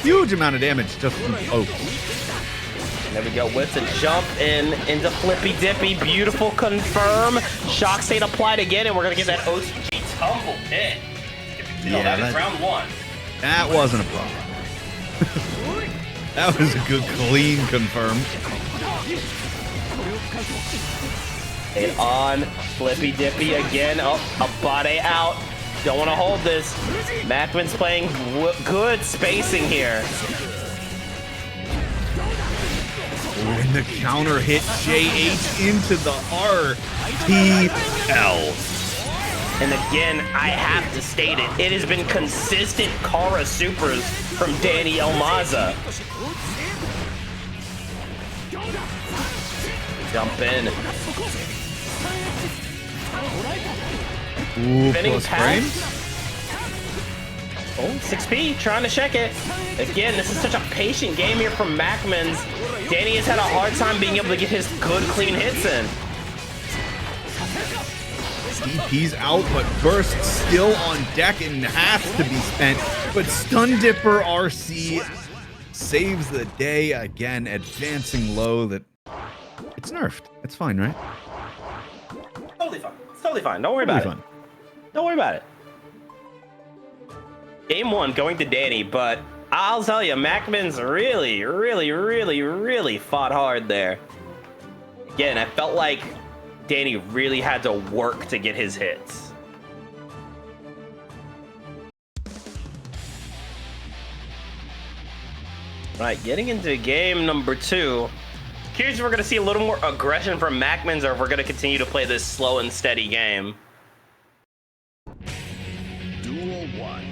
huge amount of damage just from pokes. There we go with the jump in into Flippy Dippy. Beautiful confirm. Shock State applied again, and we're going to get that OTG tumble pin. No, that is round 1. That wasn't a problem. That was a good clean confirm. And on Flippy Dippy again. Oh, a body out. Don't want to hold this. Macman's playing good spacing here. And the counter hit JH into the RTL. And again, I have to state it. It has been consistent Kara supers from Danny Elmaza. Jump in. Ooh, Spinning plus pass. frames. Oh, 6P, trying to check it. Again, this is such a patient game here from Macman's. Danny has had a hard time being able to get his good, clean hits in. DP's out, but Burst still on deck and has to be spent. But Stun Dipper RC saves the day again, advancing low. That it's nerfed. It's fine, right? Totally fine. It's totally fine. Don't worry about it. Don't worry about it. Game 1 going to Danny, but I'll tell you, Macman's really fought hard there. Again, I felt like Danny really had to work to get his hits. Right, getting into game number 2. Curious if we're going to see a little more aggression from Macman's or if we're going to continue to play this slow and steady game. Duel 1.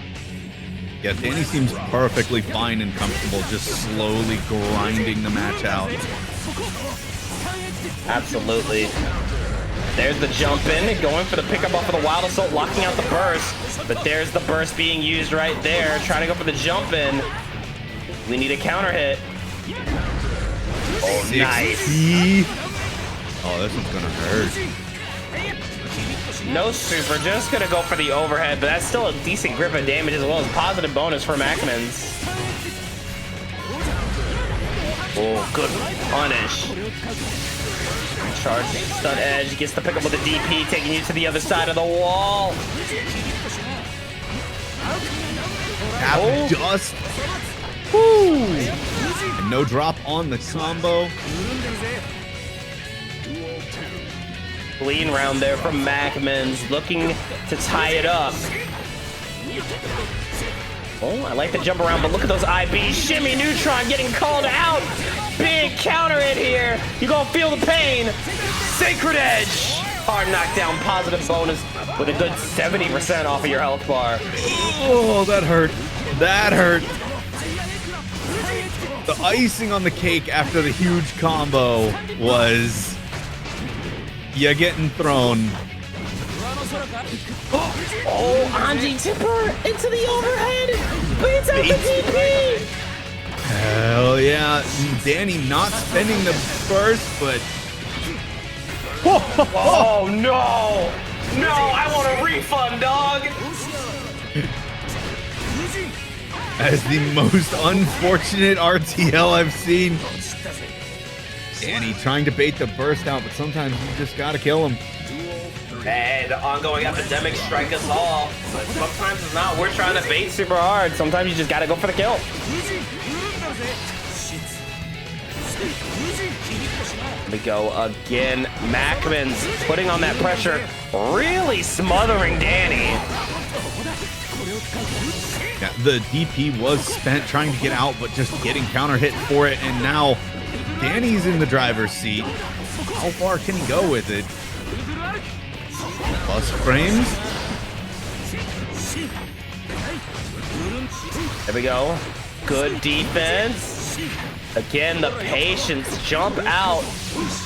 Yeah, Danny seems perfectly fine and comfortable just slowly grinding the match out. Absolutely. There's the jump in, going for the pickup off of the Wild Assault, locking out the burst. But there's the burst being used right there, trying to go for the jump in. We need a counter hit. Oh, nice. Oh, this one's gonna hurt. No super, just gonna go for the overhead, but that's still a decent grip of damage as well as positive bonus for Macman's. Oh, good punish. Charge, stun edge, gets the pickup with the DP, taking you to the other side of the wall. Tap just. Woo! And no drop on the combo. Clean round there from Macman's, looking to tie it up. Oh, I like the jump around, but look at those IBs. Shimmy Neutron getting called out. Big counter hit here. You gonna feel the pain. Sacred Edge. Hard knockdown, positive bonus with a good 70% off of your health bar. Oh, that hurt. That hurt. The icing on the cake after the huge combo was you getting thrown. Oh, Anji Tipper into the overhead. Beats out the DP. Hell yeah. Danny not spending the burst, but... Oh, no. No, I want a refund, dog. As the most unfortunate RTL I've seen. Danny trying to bait the burst out, but sometimes you just gotta kill him. Hey, the ongoing epidemic strike us all. But sometimes it's not. We're trying to bait super hard. Sometimes you just gotta go for the kill. Here we go again. Macman's putting on that pressure, really smothering Danny. Yeah, the DP was spent trying to get out, but just getting counter hit for it, and now Danny's in the driver's seat. How far can he go with it? Plus frames. There we go. Good defense. Again, the patience. Jump out.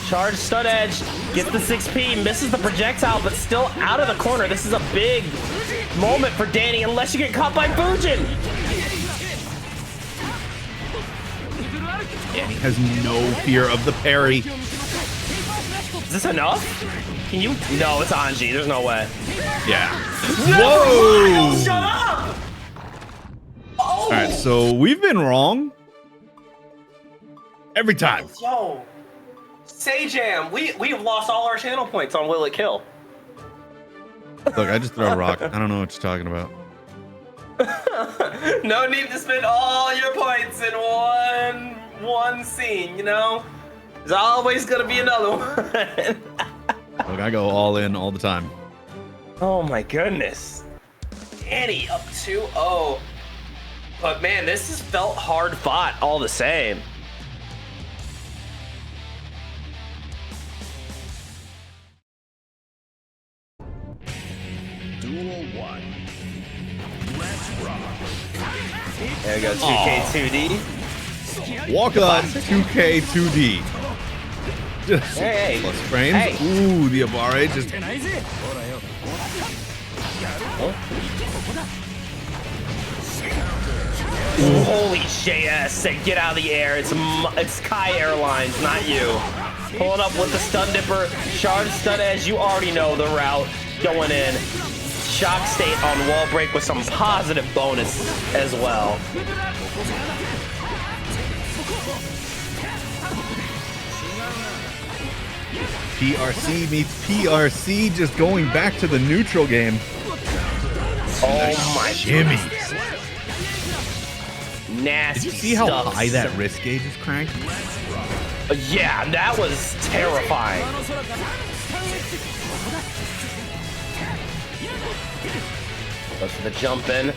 Charge stun edge. Gets the 6P. Misses the projectile, but still out of the corner. This is a big moment for Danny unless you get caught by Fujin. Danny has no fear of the parry. Is this enough? Can you? No, it's Anji. There's no way. Yeah. Whoa! Whoa! Shut up! Oh! All right, so we've been wrong every time. Yo, Sajam, we have lost all our channel points on Will It Kill. Look, I just throw a rock. I don't know what you're talking about. No need to spend all your points in one scene, you know? There's always gonna be another one. Look, I go all in all the time. Oh my goodness. Danny up 2-0. But man, this has felt hard fought all the same. Duel 1. Let's rock. There we go. 2K2D. Walk up 2K 2D. Hey, Plus frames. Hey. Ooh, the Abare just. Ooh, holy JS! Get out of the air. It's Kai Airlines, not you. Pulling up with the stun dipper, shard stun edge. You already know the route going in. Shock state on wall break with some positive bonus as well. PRC meets PRC, just going back to the neutral game. Oh my Jimmy. Nasty. Did you see how stuff. high that wrist gauge is cranked? Yeah, that was terrifying. Goes for the jump in.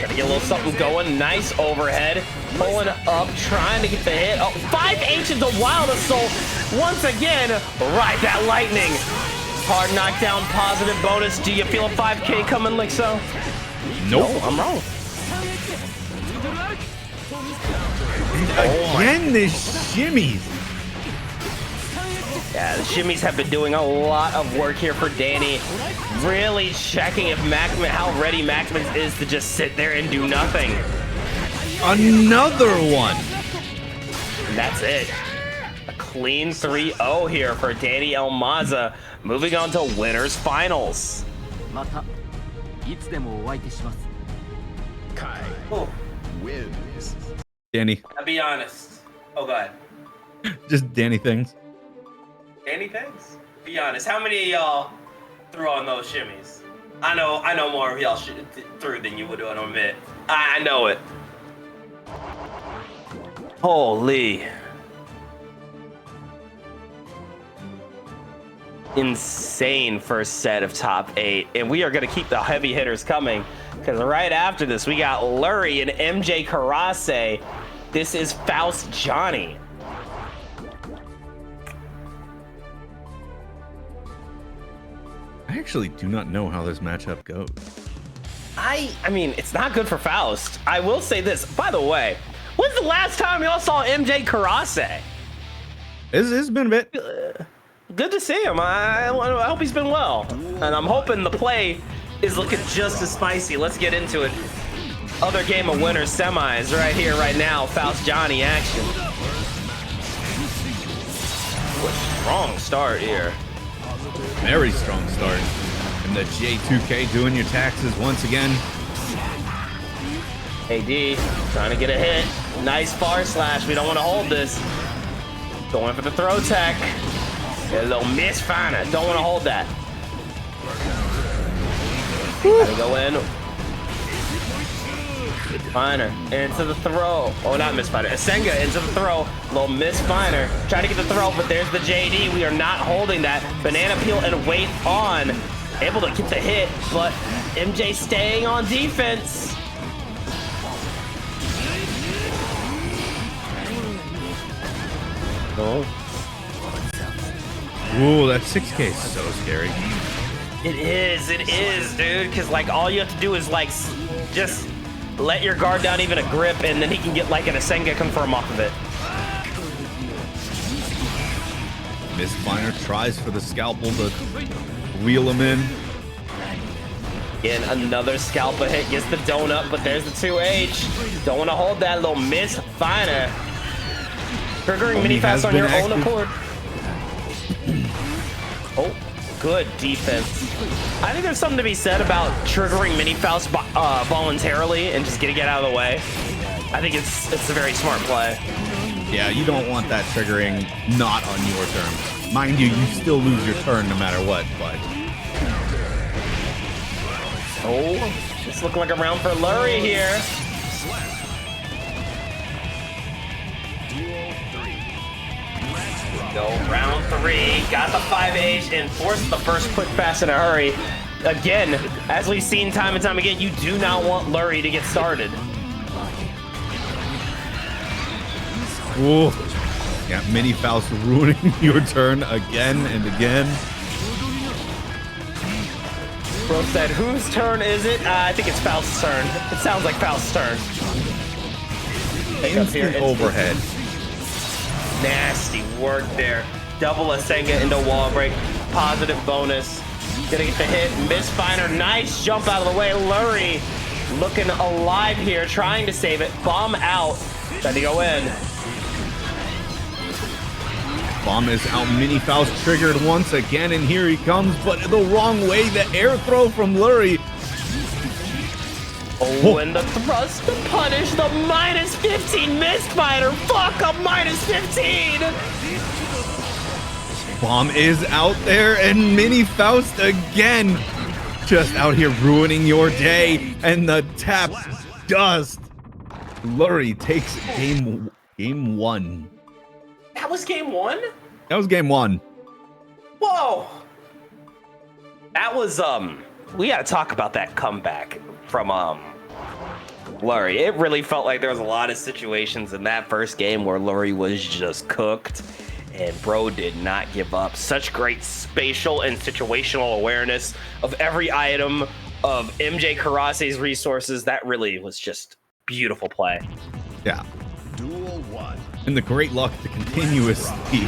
Gotta get a little something going. Nice overhead. Pulling up, trying to get the hit. Oh, 5H is a wild assault. Once again, ride that lightning. Hard knockdown, positive bonus. Do you feel a 5K coming, Lixo? Nope. No, I'm wrong. Again, this shimmies. Yeah, the shimmies have been doing a lot of work here for Danny. Really checking if how ready Maximus is to just sit there and do nothing. Another one. And that's it. A clean 3-0 here for Danny Elmaza. Moving on to winners finals. Kai Oh, wins. Danny. I'll be honest. Oh, go ahead. Just Danny things. Danny things? Be honest. How many of y'all threw on those shimmies? I know more of y'all threw than you would want to admit. I know it. Holy. Insane first set of top 8. And we are going to keep the heavy hitters coming because right after this, we got Lurie and MJ Karase. This is Faust Johnny. I actually do not know how this matchup goes. I mean, it's not good for Faust. I will say this. By the way, when's the last time y'all saw MJ Karase? It's been a bit. Good to see him. I hope he's been well. And I'm hoping the play is looking just as spicy. Let's get into it. Other game of winners semis right here, right now. Faust Johnny action. What a strong start here. Very strong start. And the J2K doing your taxes once again. AD trying to get a hit. Nice far slash. We don't want to hold this. Going for the throw tech. Get a little miss Finer. Don't want to hold that. Gotta go in. Finer into the throw. Oh, not miss Finer. Asenga into the throw. Little miss Finer. Trying to get the throw, but there's the JD. We are not holding that. Banana peel and wait on. Able to get the hit, but MJ staying on defense. Oh. Ooh, that 6K is so scary. It is, dude. Because like all you have to do is like just let your guard down even a grip, and then he can get like an Asenga confirm off of it. Miss Finer tries for the scalpel to wheel him in. Again, another scalper hit, gets the donut, but there's the 2H. Don't want to hold that little Miss Finer. Triggering mini fast on your own accord. Oh, good defense. I think there's something to be said about triggering Mini Faust voluntarily and just getting it out of the way. I think it's a very smart play. Yeah, you don't want that triggering not on your turn. Mind you, you still lose your turn no matter what, but... Oh, it's looking like a round for Lurie here. Go round 3, got the 5H and forced the first quick fast in a hurry. Again, as we've seen time and time again, you do not want Lurie to get started. Ooh. Yeah, Mini Faust ruining your turn again and again. Bro said, whose turn is it? I think it's Faust's turn. It sounds like Faust's turn. Instant overhead. Nasty work there. Double Asenga into wall break. Positive bonus. Gonna get the hit. Misfire. Nice jump out of the way. Lurie looking alive here, trying to save it. Bomb out. Got to go in. Bomb is out. Mini Faust triggered once again, and here he comes, but the wrong way. The air throw from Lurie. Oh, and the thrust to punish the minus 15 Mistfighter. Fuck, a minus 15. Bomb is out there, and Mini Faust again. Just out here ruining your day, and the tap dust. Lurie takes game 1. That was game 1? That was game 1. Whoa. That was, we gotta talk about that comeback from, Lurie. It really felt like there was a lot of situations in that first game where Lurie was just cooked, and bro did not give up. Such great spatial and situational awareness of every item, of MJ Karase's resources. That really was just beautiful play. Yeah. Duel 1. And the great luck to continuously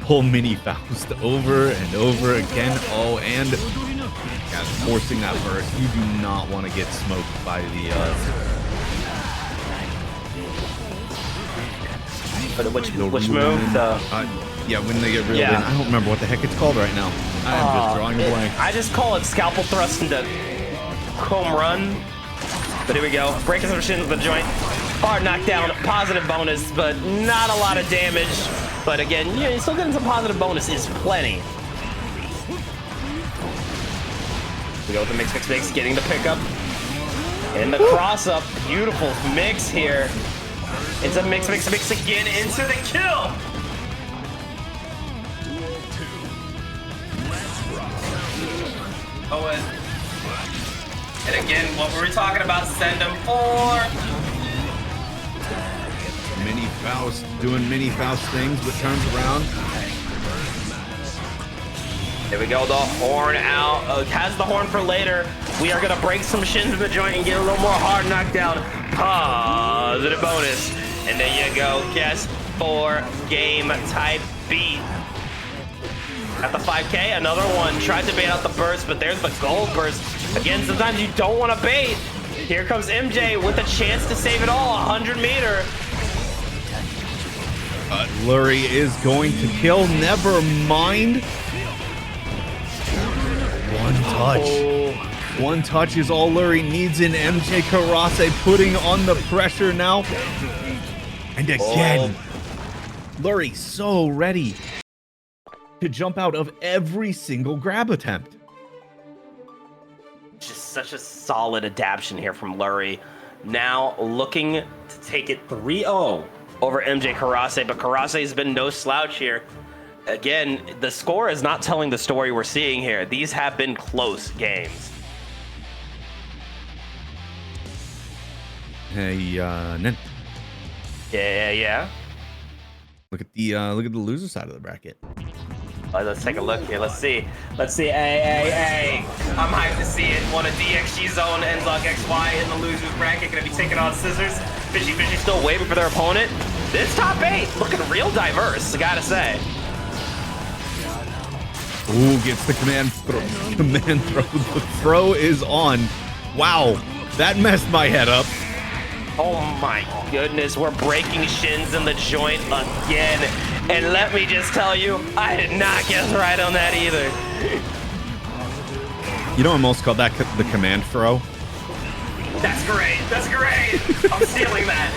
pull Mini Faust over and over again. Oh, and yeah, forcing that burst. You do not want to get smoked by the Which move? Yeah, when they get reeled in. I don't remember what the heck it's called right now. I am just drawing a blank. I just call it scalpel thrust into home run. But here we go. Breaking some shins with the joint. Hard knockdown, positive bonus, but not a lot of damage. But again, yeah, you're still getting some positive bonus is plenty. We go with the mix, getting the pickup. And the cross up. Beautiful mix here. It's a mix again into the kill. Oh, and again, what were we talking about? Send him for. Mini Faust doing Mini Faust things, but turns around. There we go, the horn out. Has the horn for later. We are gonna break some shins in the joint and get a little more hard knockdown. Positive bonus. And there you go, guess 4 game type beat. At the 5K, another one. Tried to bait out the burst, but there's the gold burst. Again, sometimes you don't want to bait. Here comes MJ with a chance to save it all. 100 meter. Lurie is going to kill. Never mind. One touch. Oh. One touch is all Lurie needs in. MJ Karase putting on the pressure now. And again, Lurie so ready to jump out of every single grab attempt. Just such a solid adaptation here from Lurie. Now looking to take it 3-0 over MJ Karase, but Karase has been no slouch here. Again, the score is not telling the story we're seeing here. These have been close games. Hey, Nen. Yeah. Look at the loser side of the bracket. Let's take a look here. Let's see. Hey. I'm hyped to see it. One of DXG Zone and Zog XY in the losers bracket. Gonna be taking on Scissors. Fishy still waiting for their opponent. This top 8 looking real diverse, I gotta say. Ooh, gets the command throw. The throw is on. Wow, that messed my head up. Oh my goodness, we're breaking shins in the joint again. And let me just tell you, I did not guess right on that either. You know, I almost called that the command throw. That's great. That's great. I'm stealing that.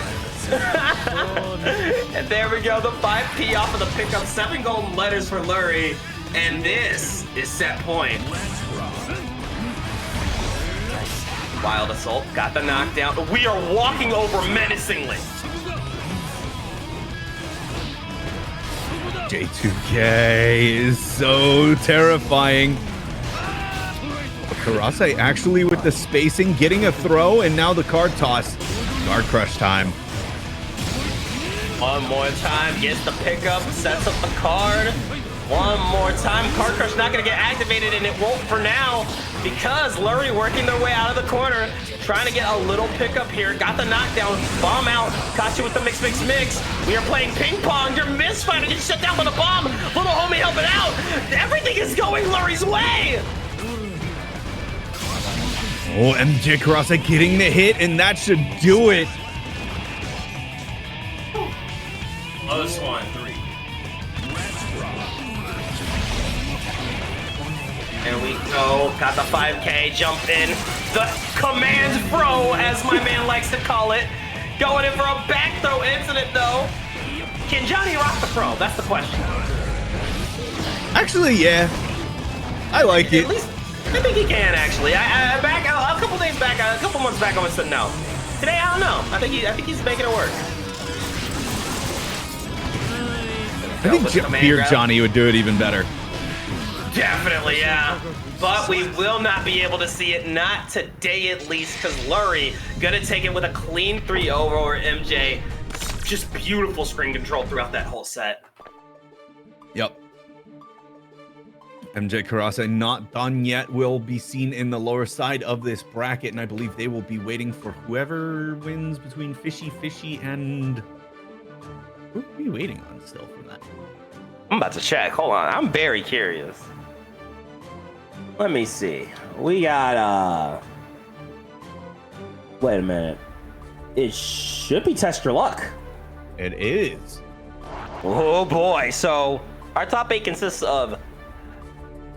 And there we go. The 5P off of the pickup. 7 golden letters for Lurie. And this is set point. Wild Assault got the knockdown. We are walking over menacingly. J2K is so terrifying. Karase actually with the spacing, getting a throw, and now the card toss. Guard crush time. One more time, gets the pickup, sets up the card. One more time, card crush not gonna get activated, and it won't for now because Lurie working their way out of the corner, trying to get a little pickup here. Got the knockdown, bomb out, caught you with the mix. We are playing ping pong. Your misfire gets shut down by the bomb. Little homie helping out. Everything is going Lurie's way. Oh, MJ Karase getting the hit, and that should do it. Close one. There we go. Got the 5K jump in. The command throw, as my man likes to call it. Going in for a back throw incident, though. Can Johnny rock the throw? That's the question. Actually, yeah. I like it. At least, I think he can, actually. A couple days back, a couple months back, I would say no. Today, I don't know. I think he's making it work. I think Beard Johnny would do it even better. Definitely, yeah. But we will not be able to see it, not today at least, because Lurie gonna take it with a clean 3-0 over MJ. Just beautiful screen control throughout that whole set. Yep. MJ Karase not done yet, will be seen in the lower side of this bracket, and I believe they will be waiting for whoever wins between Fishy and... Who are we waiting on still for that? I'm about to check. Hold on. I'm very curious. Let me see. We got, wait a minute. It should be Test Your Luck. It is. Oh boy. So our top 8 consists of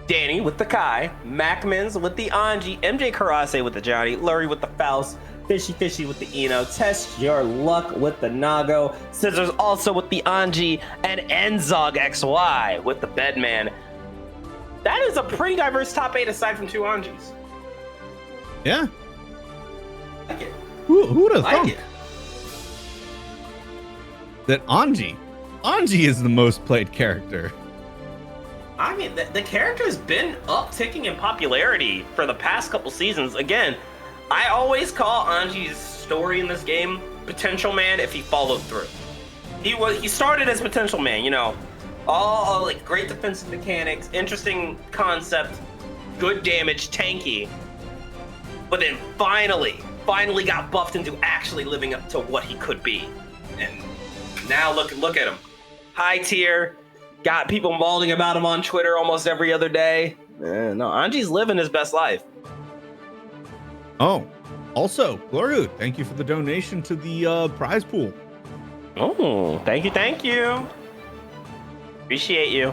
Danny with the Kai, Macmins with the Anji, MJ Karase with the Johnny, Lurie with the Faust, Fishy with the Eno, Test Your Luck with the Nago, Scissors also with the Anji, and Enzog XY with the Bedman. That is a pretty diverse top 8 aside from 2 Anjis. Yeah. I like it. Who would have I like thunk it. that Anji is the most played character? I mean, the character has been upticking in popularity for the past couple seasons. Again, I always call Anji's story in this game Potential Man if he followed through. He started as Potential Man, you know, all like great defensive mechanics, interesting concept, good damage, tanky, but then finally got buffed into actually living up to what he could be. And now look at him, high tier. Got people mauling about him on Twitter almost every other day. No, Anji's living his best life. Oh, also, Gloru, thank you for the donation to the prize pool. Oh, thank you. Appreciate you.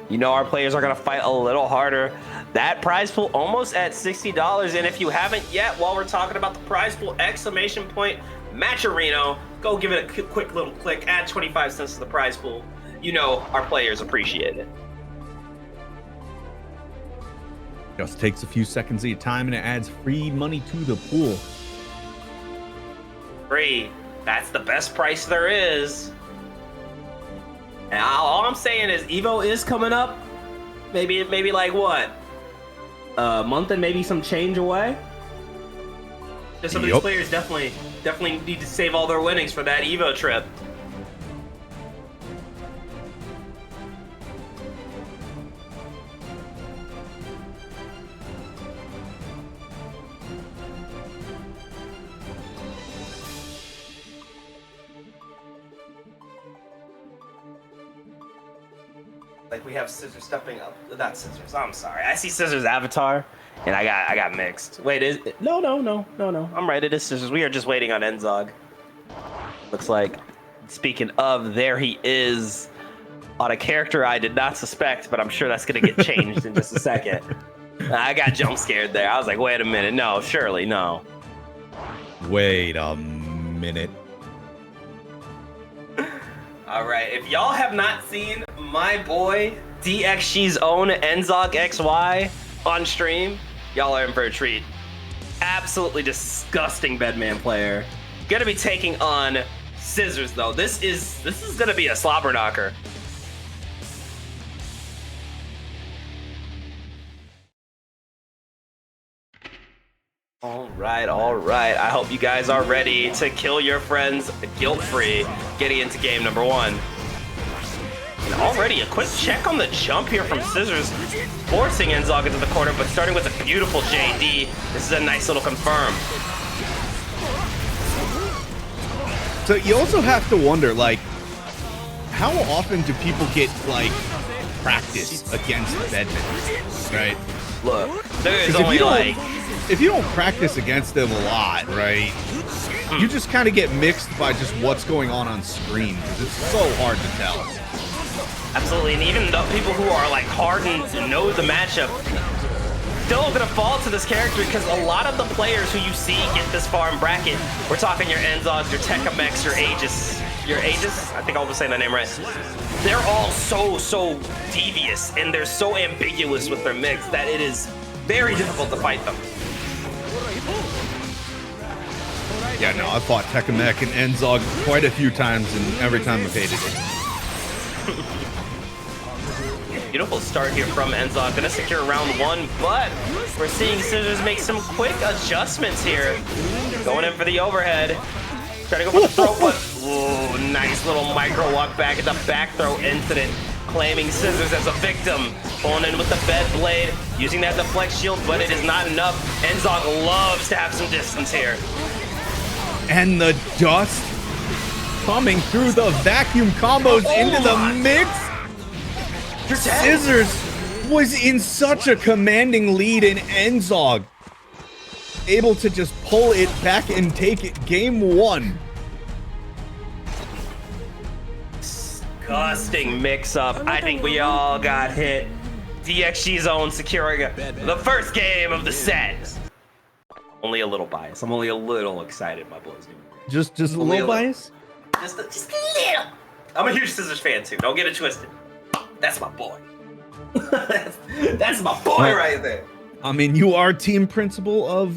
You know our players are gonna fight a little harder. That prize pool almost at $60, and if you haven't yet, while we're talking about the prize pool, ! Matcherino, go give it a quick little click, add 25 cents to the prize pool. You know our players appreciate it. Just takes a few seconds of your time and it adds free money to the pool. Free. That's the best price there is. And all I'm saying is Evo is coming up. Maybe like what? A month and maybe some change away. Just some of these players definitely need to save all their winnings for that Evo trip. Like we have Scissors stepping up. Not Scissors. I'm sorry. I see Scissors avatar, and I got mixed. Wait, is it? No. I'm right. It is Scissors. We are just waiting on Enzog. Looks like. Speaking of, there he is on a character I did not suspect, but I'm sure that's gonna get changed in just a second. I got jump scared there. I was like, wait a minute. No, surely, no. Wait a minute. All right, if y'all have not seen my boy DXG's own Enzog XY on stream, y'all are in for a treat. Absolutely disgusting Bedman player. Gonna be taking on Scissors though. This is gonna be a slobber knocker. All right. I hope you guys are ready to kill your friends guilt-free, getting into game number 1. And already a quick check on the jump here from Scissors, forcing Enzog into the corner, but starting with a beautiful JD. This is a nice little confirm. So you also have to wonder, like, how often do people get, like, practice against Bedman, right? Look, there is 'Cause only like... if you don't practice against them a lot, right, you just kind of get mixed by just what's going on screen, because it's so hard to tell. Absolutely, and even the people who are like hardened to know the matchup still gonna fall to this character because a lot of the players who you see get this far in bracket, we're talking your Enzogs, your Techamex, your Aegis, I think I'll be saying that name right. They're all so devious and they're so ambiguous with their mix that it is very difficult to fight them. Yeah, no, I fought Techamex and Enzog quite a few times, and every time I've hated it. Beautiful start here from Enzog, gonna secure round 1, but we're seeing Scissors make some quick adjustments here. Going in for the overhead. Trying to go for the throw, but ooh, nice little micro walk back at the back throw incident. Claiming Scissors as a victim. Pulling in with the bed blade, using that deflect shield, but it is not enough. Enzog loves to have some distance here. And the dust coming through the vacuum combos into the mix. Scissors was in such a commanding lead, in Enzog able to just pull it back and take it game 1. Disgusting mix-up. I think we all got hit. DXG's own securing the first game of the set. Only a little biased. I'm only a little excited my boys doing it. Just a little bias? Just a little. I'm a huge Scissors fan too. Don't get it twisted. That's my boy. that's my boy right there. I mean, you are team principal of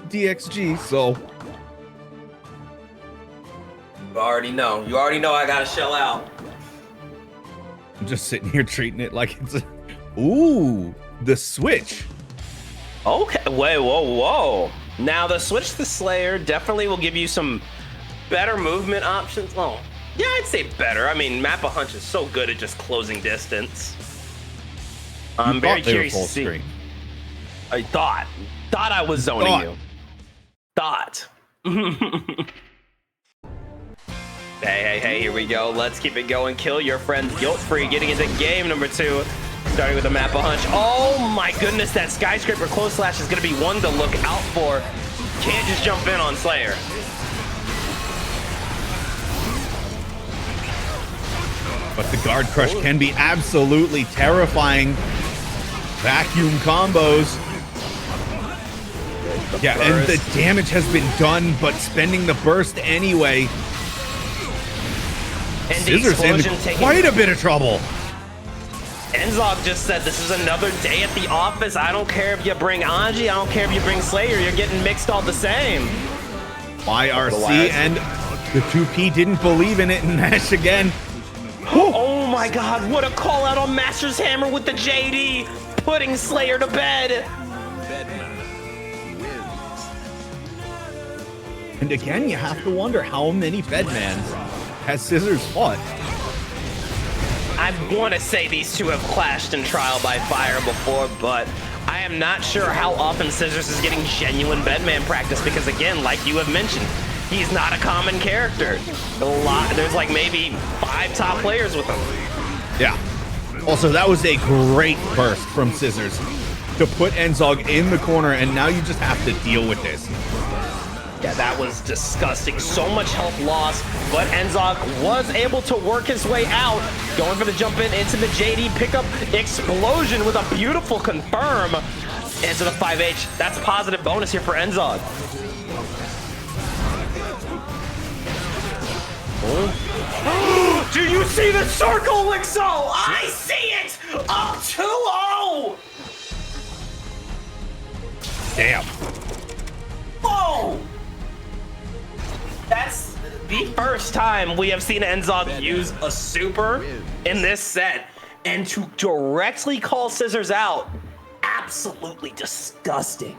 DXG, so You already know I gotta shell out. I'm just sitting here treating it like it's a... Ooh, the switch. Okay, wait, whoa. Now the switch to Slayer definitely will give you some better movement options. Oh, yeah, I'd say better. I mean, Mappa Hunch is so good at just closing distance. I'm very curious to see. Screen. I thought I was zoning you. Thought. Hey, here we go. Let's keep it going. Kill your friends guilt-free. Getting into game number 2. Starting with the Mappa Hunch. Oh my goodness, that skyscraper close slash is going to be one to look out for. Can't just jump in on Slayer. But the guard crush can be absolutely terrifying. Vacuum combos. Yeah, and the damage has been done, but spending the burst anyway. And Scissors in quite a bit of trouble. Enzog just said this is another day at the office. I don't care if you bring Anji, I don't care if you bring Slayer, you're getting mixed all the same. YRC and the 2P didn't believe in it and Nash again. Oh my god, what a call out on Master's Hammer with the JD, putting Slayer to bed. And again, you have to wonder how many Bedmans has Scissors fought. I want to say these two have clashed in Trial by Fire before, but I am not sure how often Scissors is getting genuine Bedman practice because, again, like you have mentioned, he's not a common character. There's like maybe 5 top players with him. Yeah. Also, that was a great burst from Scissors to put Enzog in the corner, and now you just have to deal with this. Yeah, that was disgusting. So much health loss, but Enzog was able to work his way out. Going for the jump in into the JD pickup explosion with a beautiful confirm into the 5H. That's positive bonus here for Enzog. Oh. Do you see the circle, Lixo? I see it! Up 2-0! Damn. Whoa! That's the first time we have seen Enzog use a super in this set. And to directly call Scissors out, absolutely disgusting.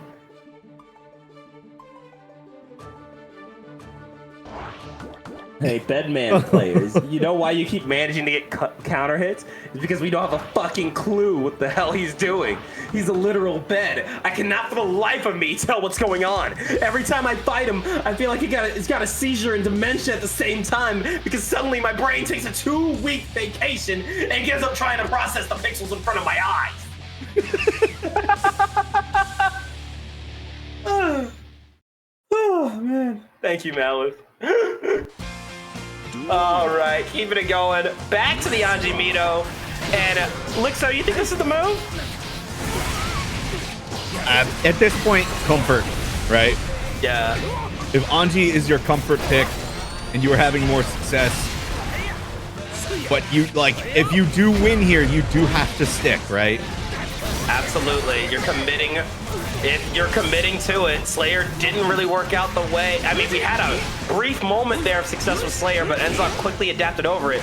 Hey, Bedman players, you know why you keep managing to get counter hits? It's because we don't have a fucking clue what the hell he's doing. He's a literal bed. I cannot for the life of me tell what's going on. Every time I fight him, I feel like he's got a seizure and dementia at the same time because suddenly my brain takes a 2-week vacation and gives up trying to process the pixels in front of my eyes. Oh, man. Thank you, Malice. All right, keeping it going. Back to the Anji Mito. And Lixo, you think this is the move? At this point, comfort, right? Yeah. If Anji is your comfort pick and you are having more success, but you like, if you do win here, you do have to stick, right? Absolutely. You're committing. If you're committing to it, Slayer didn't really work out the way. I mean, we had a brief moment there of success with Slayer, but Enzog quickly adapted over it.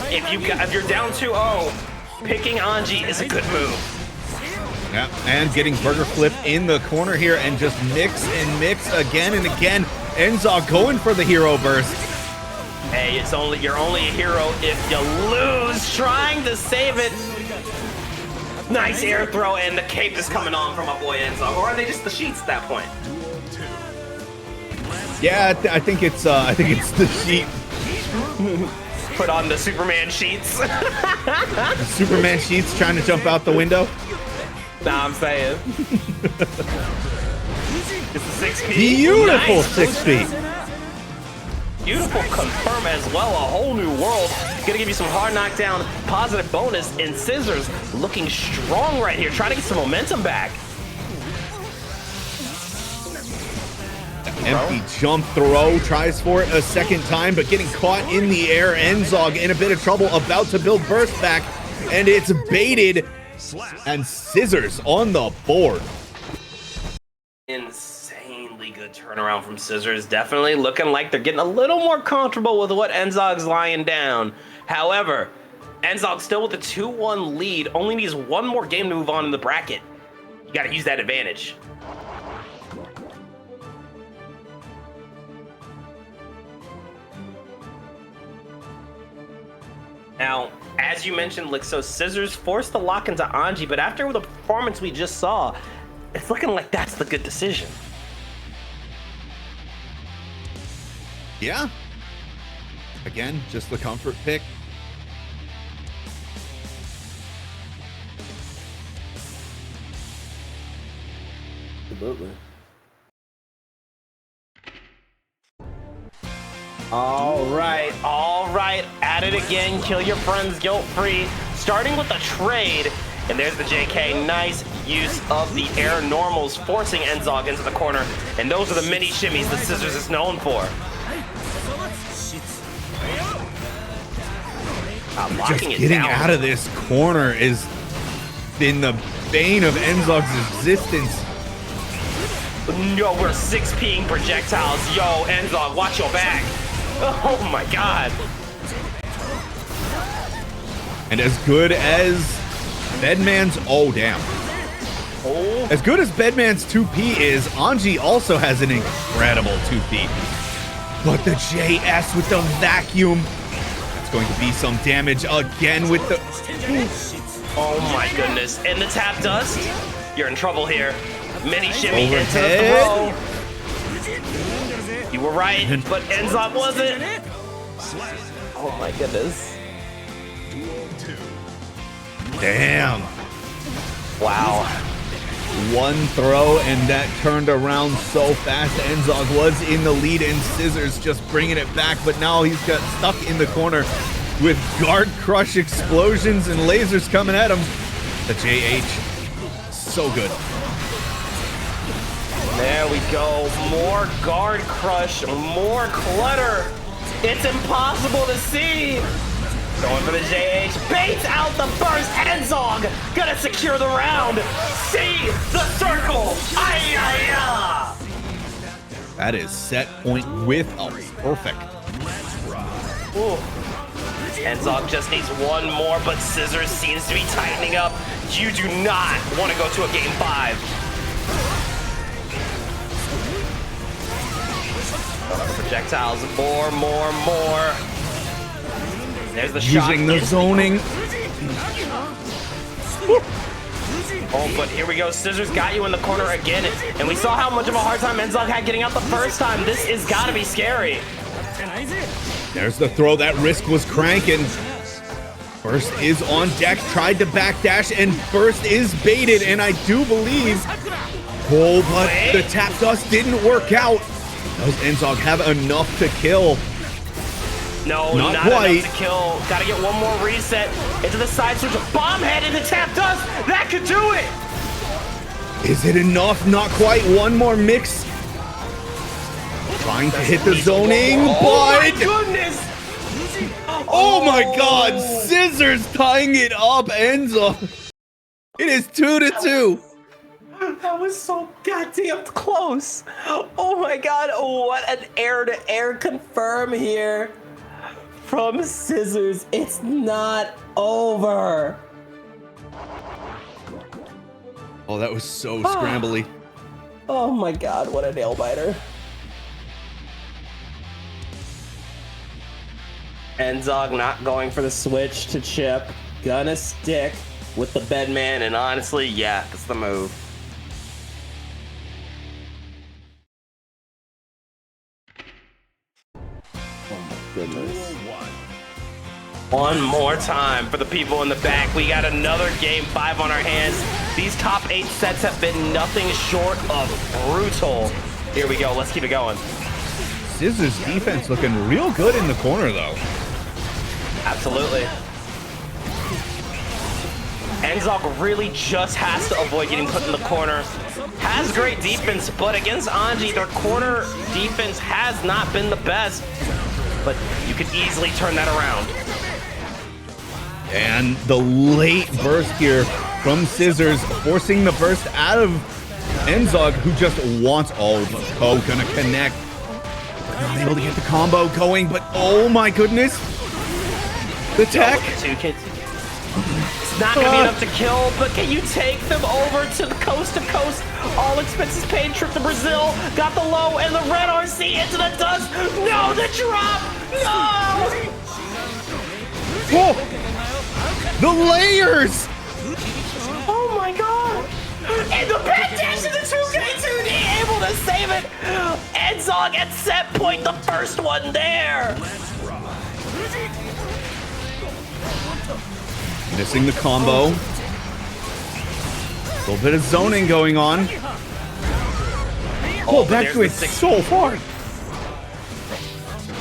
If you're down 2-0, picking Anji is a good move. Yeah, and getting Burger Flip in the corner here and just mix and mix again and again. Enzog going for the hero burst. Hey, you're only a hero if you lose. Trying to save it. Nice air throw, and the cape is coming on from my boy Enzog. Or are they just the sheets at that point? Yeah, I think it's the sheet. Put on the Superman sheets. The Superman sheets trying to jump out the window. Nah, I'm saying. It's a 6P. Beautiful Nice. 6P. Beautiful confirm as well. A whole new world. Gonna give you some hard knockdown, positive bonus, and Scissors looking strong right here, trying to get some momentum back. Empty jump throw, tries for it a second time, but getting caught in the air. Enzog in a bit of trouble, about to build burst back, and it's baited, and Scissors on the board. Insanely good turnaround from Scissors. Definitely looking like they're getting a little more comfortable with what Enzog's lying down. However, Enzog still with a 2-1 lead, only needs one more game to move on in the bracket. You gotta use that advantage. Now, as you mentioned, Lixo, Scissors forced the lock into Anji, but after the performance we just saw, it's looking like that's the good decision. Yeah. Again, just the comfort pick. Absolutely. All right, at it again. Kill your friends guilt-free. Starting with a trade, and there's the JK. Nice use of the air normals, forcing Enzog into the corner, and those are the mini shimmies that Scissors is known for. Just getting out of this corner is been the bane of Enzog's existence. Yo, we're 6P'ing projectiles. Yo, Enzog, watch your back. Oh my god. And as good as Bedman's, oh damn. Oh. As good as Bedman's 2P is, Anji also has an incredible 2P. But the JS with the vacuum, that's going to be some damage again with the... Oh my goodness. And the tap dust. You're in trouble here. Mini shimmy Overhead. into the throw. You were right, but Enzog wasn't. Oh my goodness. Damn. Wow. One throw, and that turned around so fast. Enzog was in the lead, and Scissors just bringing it back, but now he's got stuck in the corner with guard crush explosions and lasers coming at him. The JH, so good. There we go. More guard crush, more clutter. It's impossible to see. Going for the JH, baits out the burst. Enzog gonna secure the round. See the circle. Ay-ya-ya. That is set point with a perfect. Ooh. Enzog just needs one more, but Scissors seems to be tightening up. You do not want to go to a game 5. Projectiles, more. There's the shot. Using the zoning. Oh, but here we go. Scissors got you in the corner again. And we saw how much of a hard time Enzog had getting out the first time. This is gotta be scary. There's the throw. That wrist was cranking. Burst is on deck. Tried to backdash, and Burst is baited. And I do believe. Oh, but the tap dust didn't work out. Does Enzog have enough to kill? No, not quite quite. Enough to kill. Gotta get one more reset into the side switch. Bomb head into tap dust. That could do it. Is it enough? Not quite. One more mix. Trying to hit the zoning, Oh but... my goodness. Oh my god. Scissors tying it up. Enzog. It is 2-2. That was so goddamn close. Oh my god, what an air-to-air confirm here from Scissors. It's not over. Oh, that was so scrambly. Oh my god, what a nail biter. Enzog not going for the switch to chip. Gonna stick with the bedman, and honestly, yeah, it's the move. Goodness. One more time for the people in the back. We got another game 5 on our hands. These top 8 sets have been nothing short of brutal. Here we go. Let's keep it going. Scissors defense looking real good in the corner, though. Absolutely. Enzog really just has to avoid getting put in the corner. Has great defense, but against Anji, their corner defense has not been the best. But you could easily turn that around. And the late burst here from Scissors, forcing the burst out of Enzog, who just wants... Oh, Ko gonna connect. Not able to get the combo going, but oh my goodness. The tech. It's not gonna be enough to kill, but can you take them over to the coast to coast? All expenses paid trip to Brazil. Got the low and the red RC into the dust. No, the drop. No. Whoa. The layers. Oh my god. And the backdash to the 2K2D, able to save it. Enzog at set point, the first one there. Missing the combo. A little bit of zoning going on. Oh, back to it so far.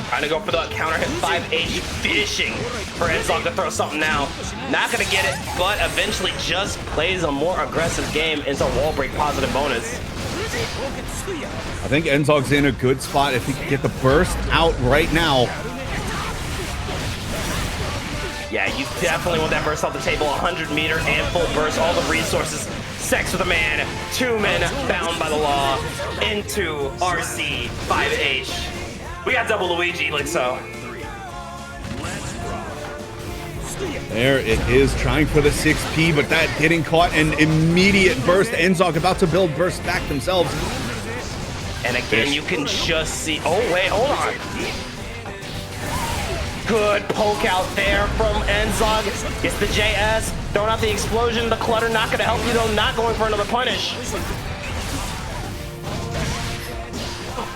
Trying to go for the counter hit 5H, fishing for Enzog to throw something now. Not gonna get it, but eventually just plays a more aggressive game into wall break positive bonus. I think Enzog's in a good spot if he can get the burst out right now. Yeah, you definitely want that burst off the table. 100-meter and full burst, all the resources. Sex with a man, 2 men bound by the law into RC 5H. We got double Luigi, like so. There it is, trying for the 6P, but that getting caught. An immediate burst. Enzog about to build burst back themselves. And again, you can just see. Oh, wait, hold on. Good poke out there from Enzog. It's the JS. Throwing out the explosion. The clutter not going to help you, though. Not going for another punish.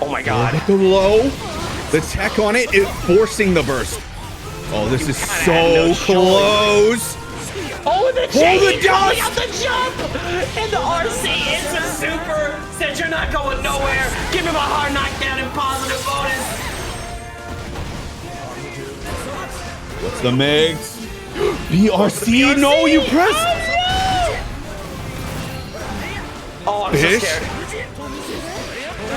Oh, my God. The low. The tech on it is forcing the burst. Oh, this is so close. Oh, the Hold JS it down. out the jump. And the RC the mix. BRC, no, you pressed. Oh, I'm so Fish. scared.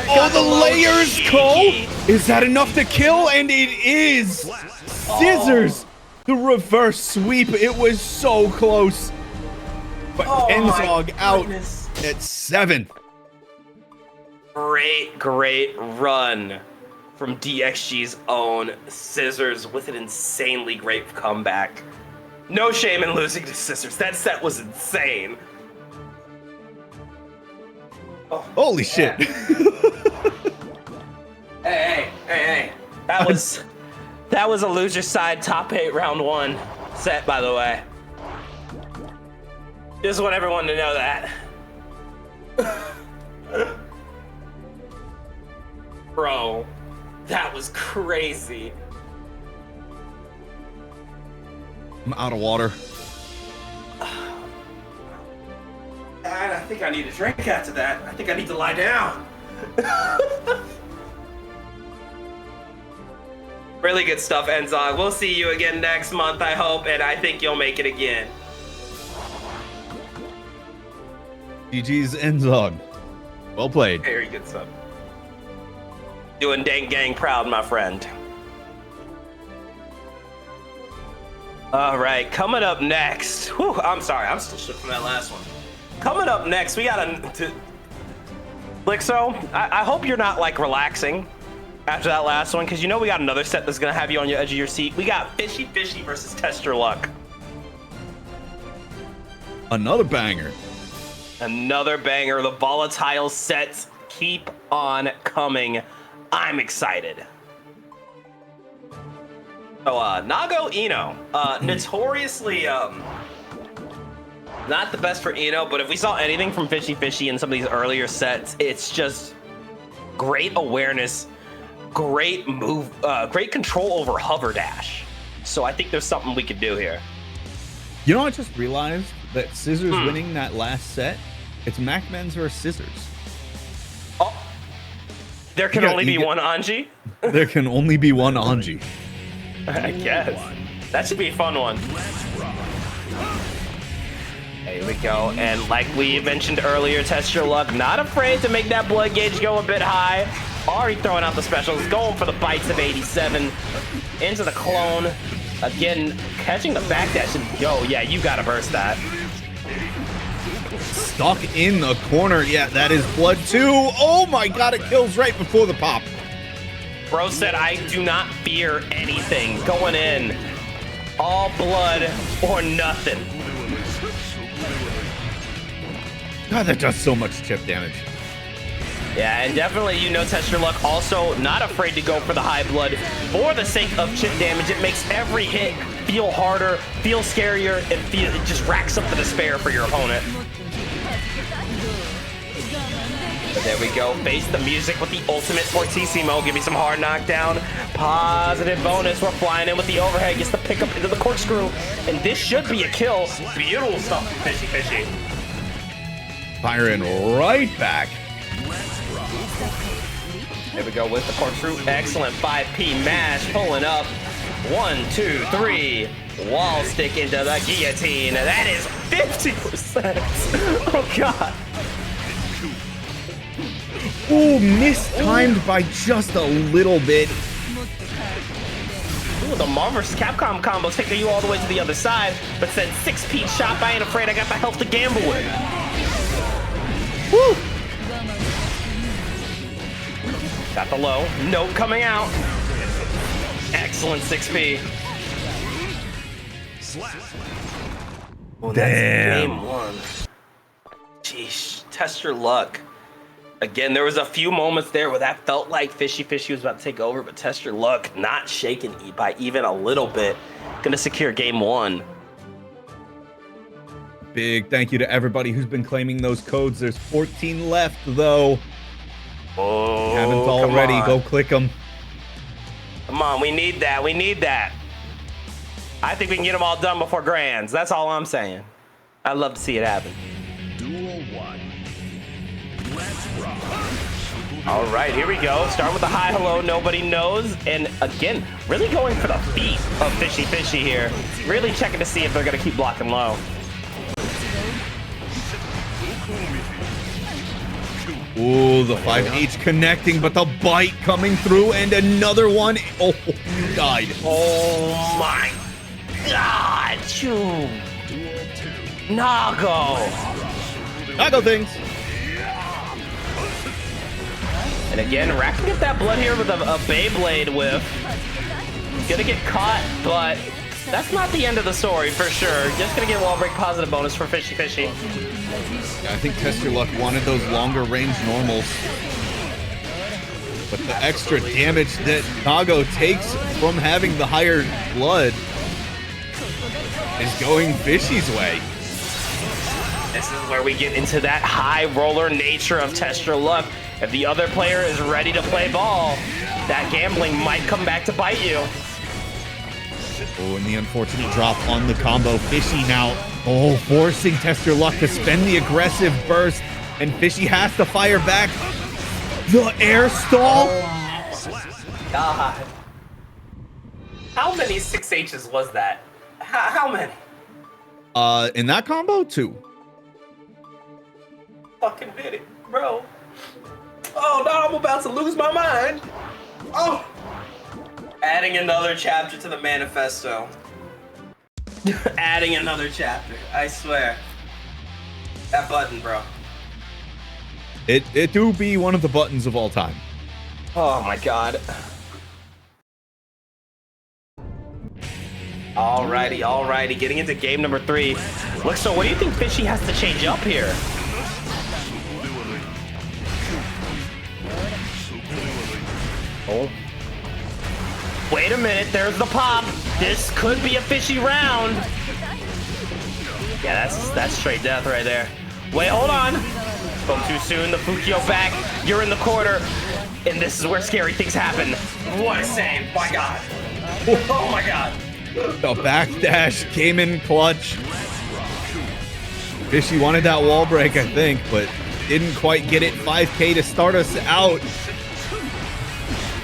Oh, the low layers, cheeky. Cole. Is that enough to kill? And it is. Scissors. The reverse sweep. It was so close. But Oh, Enzog my out goodness. at 7. Great run from DXG's own Scissors with an insanely great comeback. No shame in losing to Scissors. That set was insane. Oh, Holy shit. Hey. That was a loser side top 8 round 1 set, by the way. Just want everyone to know that. Bro, that was crazy. I'm out of water. And I think I need a drink after that. I think I need to lie down. Really good stuff, Enzog. We'll see you again next month, I hope, and I think you'll make it again. GG's Enzog. Well played. Very good stuff. Doing Dank Gang proud, my friend. All right, coming up next. Whew, I'm sorry, I'm still shook from that last one. Coming up next, we got Blixo, I hope you're not like relaxing after that last one, because you know we got another set that's gonna have you on your edge of your seat. We got Fishy versus Test Your Luck. Another banger. Another banger. The volatile sets keep on coming. I'm excited. So, Nago Ino, notoriously, not the best for Ino, but if we saw anything from Fishy in some of these earlier sets, it's just great awareness, great move, great control over hover dash. So I think there's something we could do here. You know, I just realized that Scissors winning that last set, it's MacMens versus Scissors. Oh, there can only be one Anji? There can only be one Anji. I guess. That should be a fun one. There we go. And like we mentioned earlier, Test Your Luck, not afraid to make that blood gauge go a bit high. Already throwing out the specials, going for the bites of 87. Into the clone. Again, catching the backdash. And yo, yeah, you gotta burst that. Stuck in the corner. Yeah, that is blood 2. Oh my god, it kills right before the pop. Bro said, I do not fear anything. Going in. All blood or nothing. God, that does so much chip damage. Yeah, and definitely, you know, Test Your Luck also not afraid to go for the high blood for the sake of chip damage. It makes every hit feel harder, feel scarier, and it just racks up the despair for your opponent. But there we go. Face the music with the ultimate Fortissimo. Give me some hard knockdown. Positive bonus. We're flying in with the overhead. Gets the pickup into the corkscrew. And this should be a kill. Beautiful stuff from Fishy. Firing right back. There we go with the corkscrew. Excellent 5P mash. Pulling up. 1, 2, 3. Wall stick into the guillotine. That is 50%. Oh, God. Ooh, mistimed by just a little bit. Ooh, the Marvel vs. Capcom combo taking you all the way to the other side, but said 6P shot. I ain't afraid. I got the health to gamble with. Woo! Got the low. Note coming out. Excellent 6P. Oh, that's game 1. Sheesh. Test Your Luck. Again, there was a few moments there where that felt like Fishy was about to take over, but Test Your Luck not shaken by even a little bit. Gonna secure game 1. Big thank you to everybody who's been claiming those codes. There's 14 left, though. Oh, If you haven't already, go click them. Come on, we need that. We need that. I think we can get them all done before Grands. That's all I'm saying. I'd love to see it happen. Duel 1. Let's rock. All right, here we go. Starting with the high hello, nobody knows. And again, really going for the feet of Fishy Fishy here. Really checking to see if they're going to keep blocking low. Ooh, the 5H connecting, but the bite coming through, and another one. Oh, died. Oh my God, Choo. Nago. Nago things. And again, racking up that blood here with a Beyblade whiff. Gonna get caught, but that's not the end of the story for sure. Just gonna get wall break positive bonus for Fishy Fishy. Yeah, I think Test Your Luck wanted those longer range normals. But the extra damage that Nago takes from having the higher blood is going Fishy's way. This is where we get into that high roller nature of Test Your Luck. If the other player is ready to play ball, that gambling might come back to bite you. Oh, and the unfortunate drop on the combo. Fishy now, forcing Test Your Luck to spend the aggressive burst, and Fishy has to fire back. The air stall. God. How many 6Hs was that? How many? In that combo, 2. Fucking did it, bro. Oh, no, I'm about to lose my mind. Oh. Adding another chapter to the manifesto. Adding another chapter, I swear. That button, bro. It do be one of the buttons of all time. Oh my God. Alrighty. Getting into game number 3. Look, so what do you think Fishy has to change up here? Oh. Wait a minute, there's the pop. This could be a Fishy round. Yeah, that's straight death right there. Wait, hold on. Spoke too soon, the Fukio back. You're in the corner. And this is where scary things happen. What a save, my God. Oh my God. The backdash came in clutch. Fishy wanted that wall break, I think, but didn't quite get it. 5K to start us out.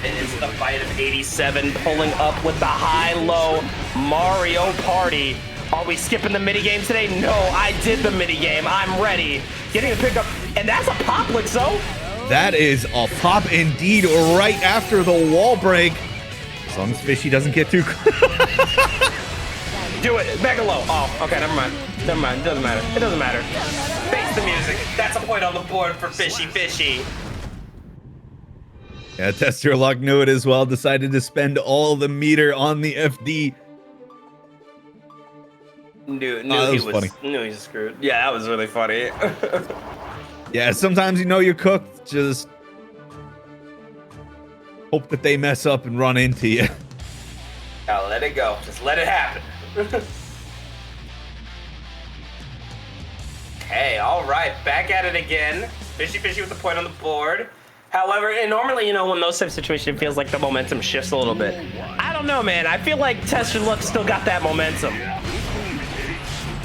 It is the fight of 87, pulling up with the high-low Mario Party. Are we skipping the minigame today? No, I did the minigame. I'm ready. Getting a pickup, and that's a pop, Lixo. That is a pop indeed, right after the wall break. As long as Fishy doesn't get too... Do it, mega low. Oh, okay, never mind. It doesn't matter. It doesn't matter. Face the music. That's a point on the board for Fishy Fishy. Yeah, Test Your Luck knew it as well. Decided to spend all the meter on the FD. Knew he was screwed. Yeah, that was really funny. Yeah, sometimes you know you're cooked. Just hope that they mess up and run into you. Gotta let it go. Just let it happen. Okay, all right. Back at it again. Fishy Fishy with the point on the board. However, and normally, you know, when those type of situations, it feels like the momentum shifts a little bit. I don't know, man. I feel like Test Your Luck still got that momentum.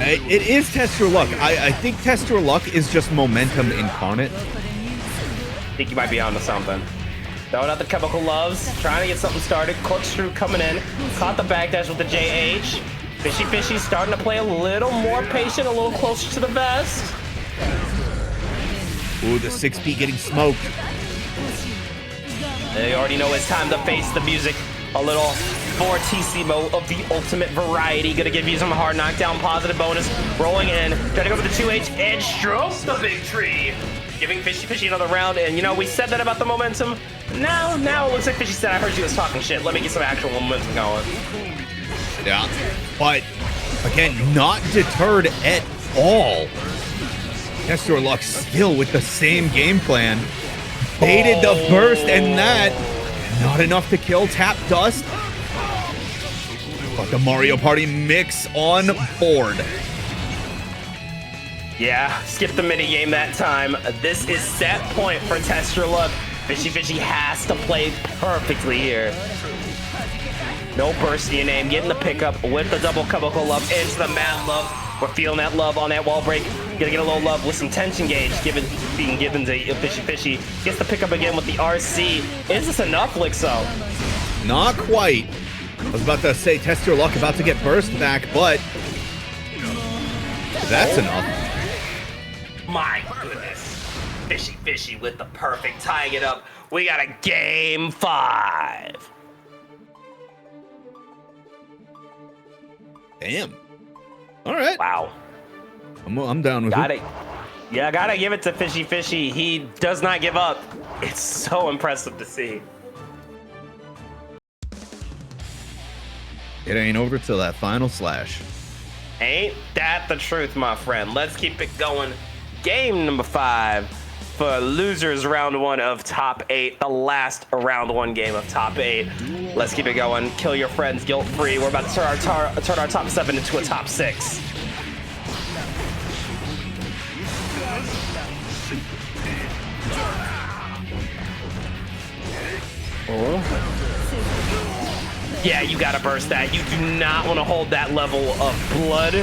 It is Test Your Luck. I think Test Your Luck is just momentum incarnate. I think you might be onto something. Throwing out the chemical loves, trying to get something started. Corkscrew coming in. Caught the backdash with the JH. Fishy Fishy starting to play a little more patient, a little closer to the vest. Ooh, the 6P getting smoked. They already know it's time to face the music. A little fortissimo of the ultimate variety. Gonna give you some hard knockdown positive bonus. Rolling in, trying to go for the 2H and stroke the big tree. Giving Fishy Fishy another round. And you know, we said that about the momentum. Now it looks like Fishy said, I heard you was talking shit. Let me get some actual momentum going. Yeah, but again, not deterred at all. Test Your Luck still with the same game plan. Baited the burst, and that not enough to kill Tap Dust. But the Mario Party mix on board. Yeah, skip the minigame that time. This is set point for Test Your Luck. Fishy Fishy has to play perfectly here. No burst in your name, getting the pickup with the double chemical love into the Mad Love. We're feeling that love on that wall break. Gonna get a little love with some tension gauge being given to Fishy Fishy. Gets the pick up again with the RC. Is this enough, Lixo? Not quite. I was about to say test your luck, about to get burst back, but that's enough. My goodness. Fishy Fishy with the perfect, tying it up. We got a game 5. Damn. All right. Wow. I'm down with it. Yeah, gotta give it to Fishy Fishy. He does not give up. It's so impressive to see. It ain't over till that final slash. Ain't that the truth, my friend? Let's keep it going. Game number 5 for losers round 1 of top 8. The last round 1 game of top 8. Let's keep it going. Kill your friends guilt-free. We're about to turn our top 7 into a top 6. Oh. Yeah, you gotta burst that. You do not want to hold that level of blood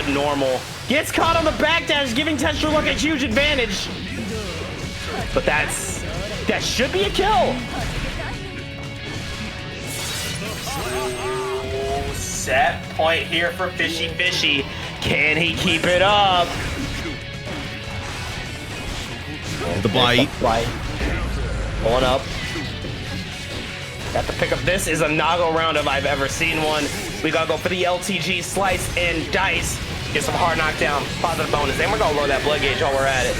normal. Gets caught on the backdash, giving Tester Luck a huge advantage. But that should be a kill. Set point here for Fishy Fishy. Can he keep it up? The bite. Pulling up. Got to pick up. This is a Nago round if I've ever seen one. We gotta go for the LTG slice and dice. Get some hard knockdown, positive bonus. And we're gonna lower that blood gauge while we're at it.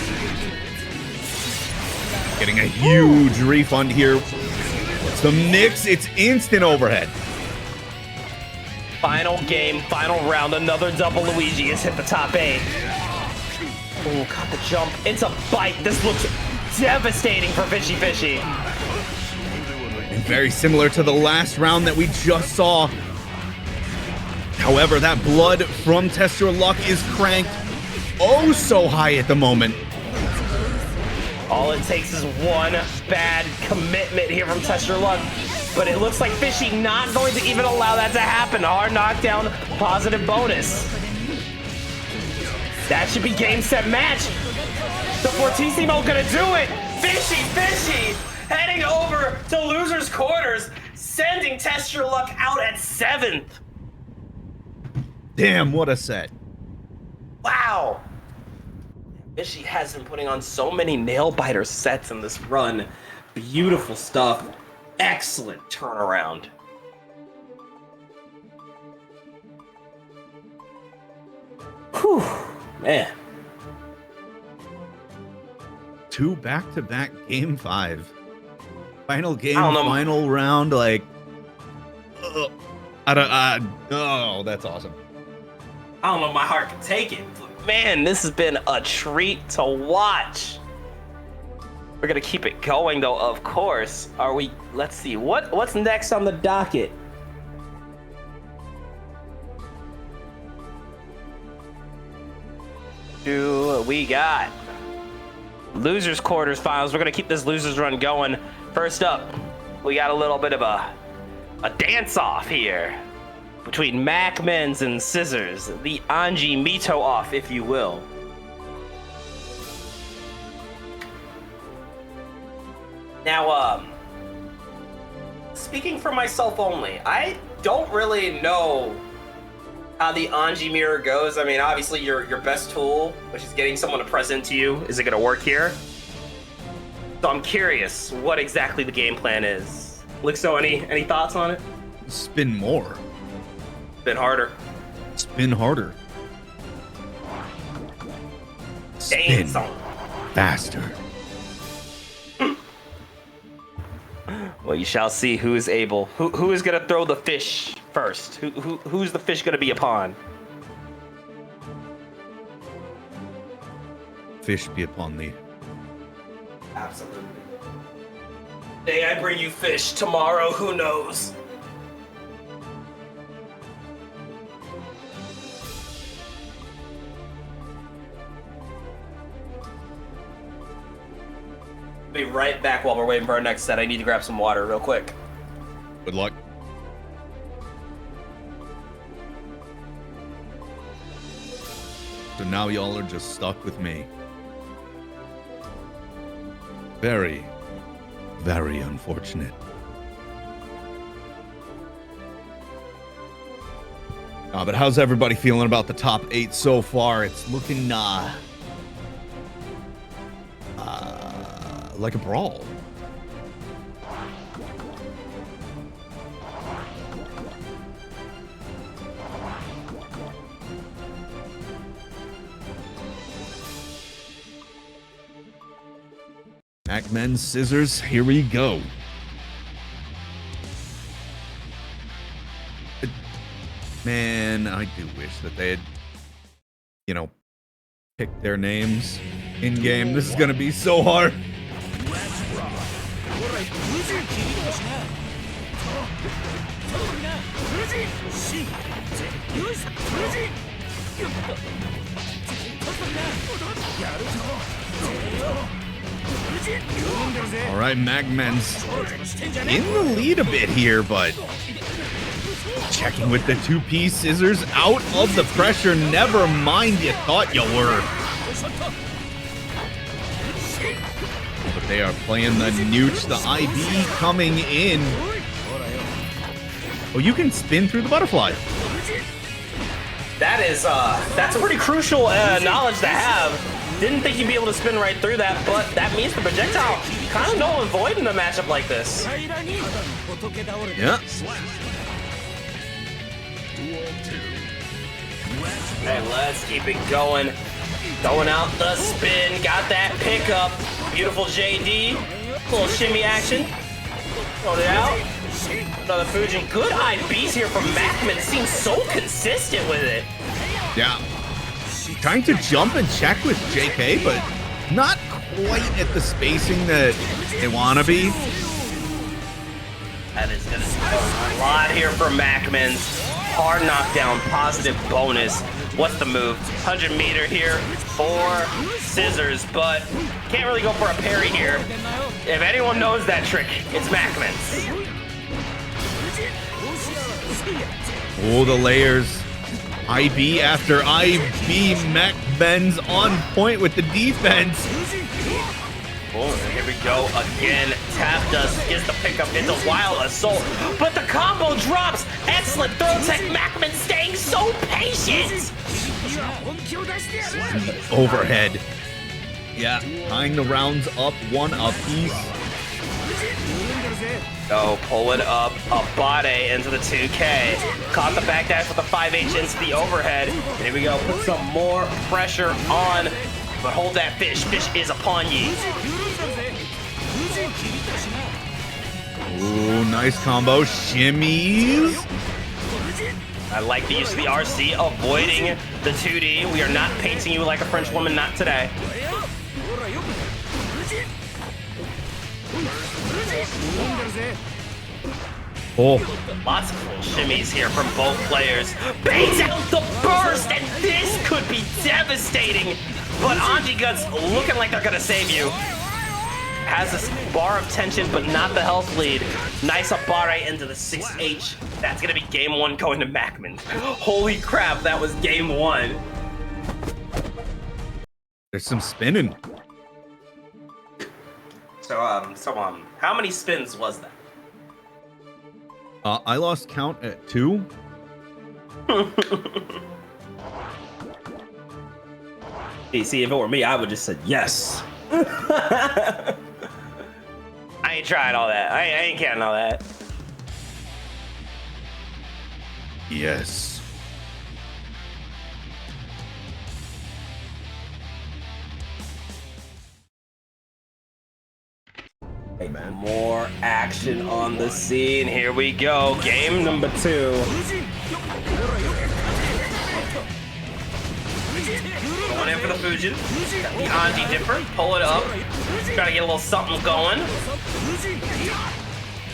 Getting a huge refund here. It's the mix. It's instant overhead. Final game, final round. Another double Luigi has hit the top 8. Oh, caught the jump. It's a bite. This looks devastating for Fishy Fishy. And very similar to the last round that we just saw. However, that blood from Test Your Luck is cranked oh so high at the moment. All it takes is one bad commitment here from Test Your Luck. But it looks like Fishy not going to even allow that to happen. Hard knockdown, positive bonus. That should be game, set, match. The Fortissimo gonna do it. Fishy Fishy heading over to losers quarters, sending Test Your Luck out at 7th. Damn, what a set. Wow. Fishy has been putting on so many nail biter sets in this run. Beautiful stuff. Excellent turnaround. Whew, man. 2 back-to-back game 5. Final game, I don't know. final round, like, oh, that's awesome. I don't know if my heart can take it. Man, this has been a treat to watch. We're gonna keep it going though, of course. Let's see, what's next on the docket? Do we got losers quarters finals? We're gonna keep this losers run going. First up, we got a little bit of a dance off here between Mac Men's and Scissors, the Anji Mito off, if you will. Now, speaking for myself only, I don't really know how the Anji mirror goes. I mean, obviously your best tool, which is getting someone to present to you, is it gonna work here? So I'm curious what exactly the game plan is. Lixo, any thoughts on it? Spin more. Been harder. Spin harder. Spin Dance on. faster. Well, you shall see who is able. Who is gonna throw the fish first? Who's the fish gonna be upon? Fish be upon thee. Absolutely. Today I bring you fish. Tomorrow, who knows? Be right back while we're waiting for our next set. I need to grab some water real quick. Good luck. and now y'all are just stuck with me. Very, very unfortunate. But how's everybody feeling about the top 8 so far? It's looking like a brawl. Pac-Man scissors, here we go. Man, I do wish that they had, you know, picked their names in game. This is gonna be so hard. All right, Magman's in the lead a bit here, but checking with the 2-piece scissors out of the pressure. Never mind, you thought you were. But they are playing the nooch, the IB coming in. Oh, you can spin through the butterfly. That is, that's pretty crucial knowledge to have. Didn't think you'd be able to spin right through that, but that means the projectile kind of null and void in a matchup like this. Yeah. Hey, let's keep it going. Throwing out the spin, got that pickup. Beautiful JD. Little shimmy action. Throwing it out. Another Fujin. Good IBs here from Macman. Seems so consistent with it. Yeah. Trying to jump and check with JK, but not quite at the spacing that they want to be. That is going to be a lot here for Macman's. Hard knockdown, positive bonus. What's the move? 100 meter here for scissors, but can't really go for a parry here. If anyone knows that trick, it's Macman's. Oh, the layers. IB after IB. Macman's on point with the defense. Oh, here we go again. Tap dust gets the pickup into Wild Assault, but the combo drops. Excellent throw tech. Macman staying so patient. Overhead. Yeah, tying the rounds up, one apiece. Oh, pull it up. Abate into the 2K. Caught the backdash with the 5H into the overhead. Here we go. Put some more pressure on. But hold that fish. Fish is upon ye. Ooh, nice combo. Shimmies. I like the use of the RC, avoiding the 2D. We are not painting you like a French woman, not today. Oh, Lots of cool shimmies here from both players. Baits out the burst, and this could be devastating. But Anji Guts looking like they're gonna save you. Has this bar of tension, but not the health lead. Nice Abare into the 6H. That's gonna be game 1 going to Macman. Holy crap, that was game 1. there's some spinning. So how many spins was that? I lost count at 2. See, if it were me, I would just said yes. I ain't trying all that. I ain't counting all that. Yes. More action on the scene. Here we go. Game number 2. Going in for the Fujin. Got the Anji Dipper. Pull it up. Try to get a little something going.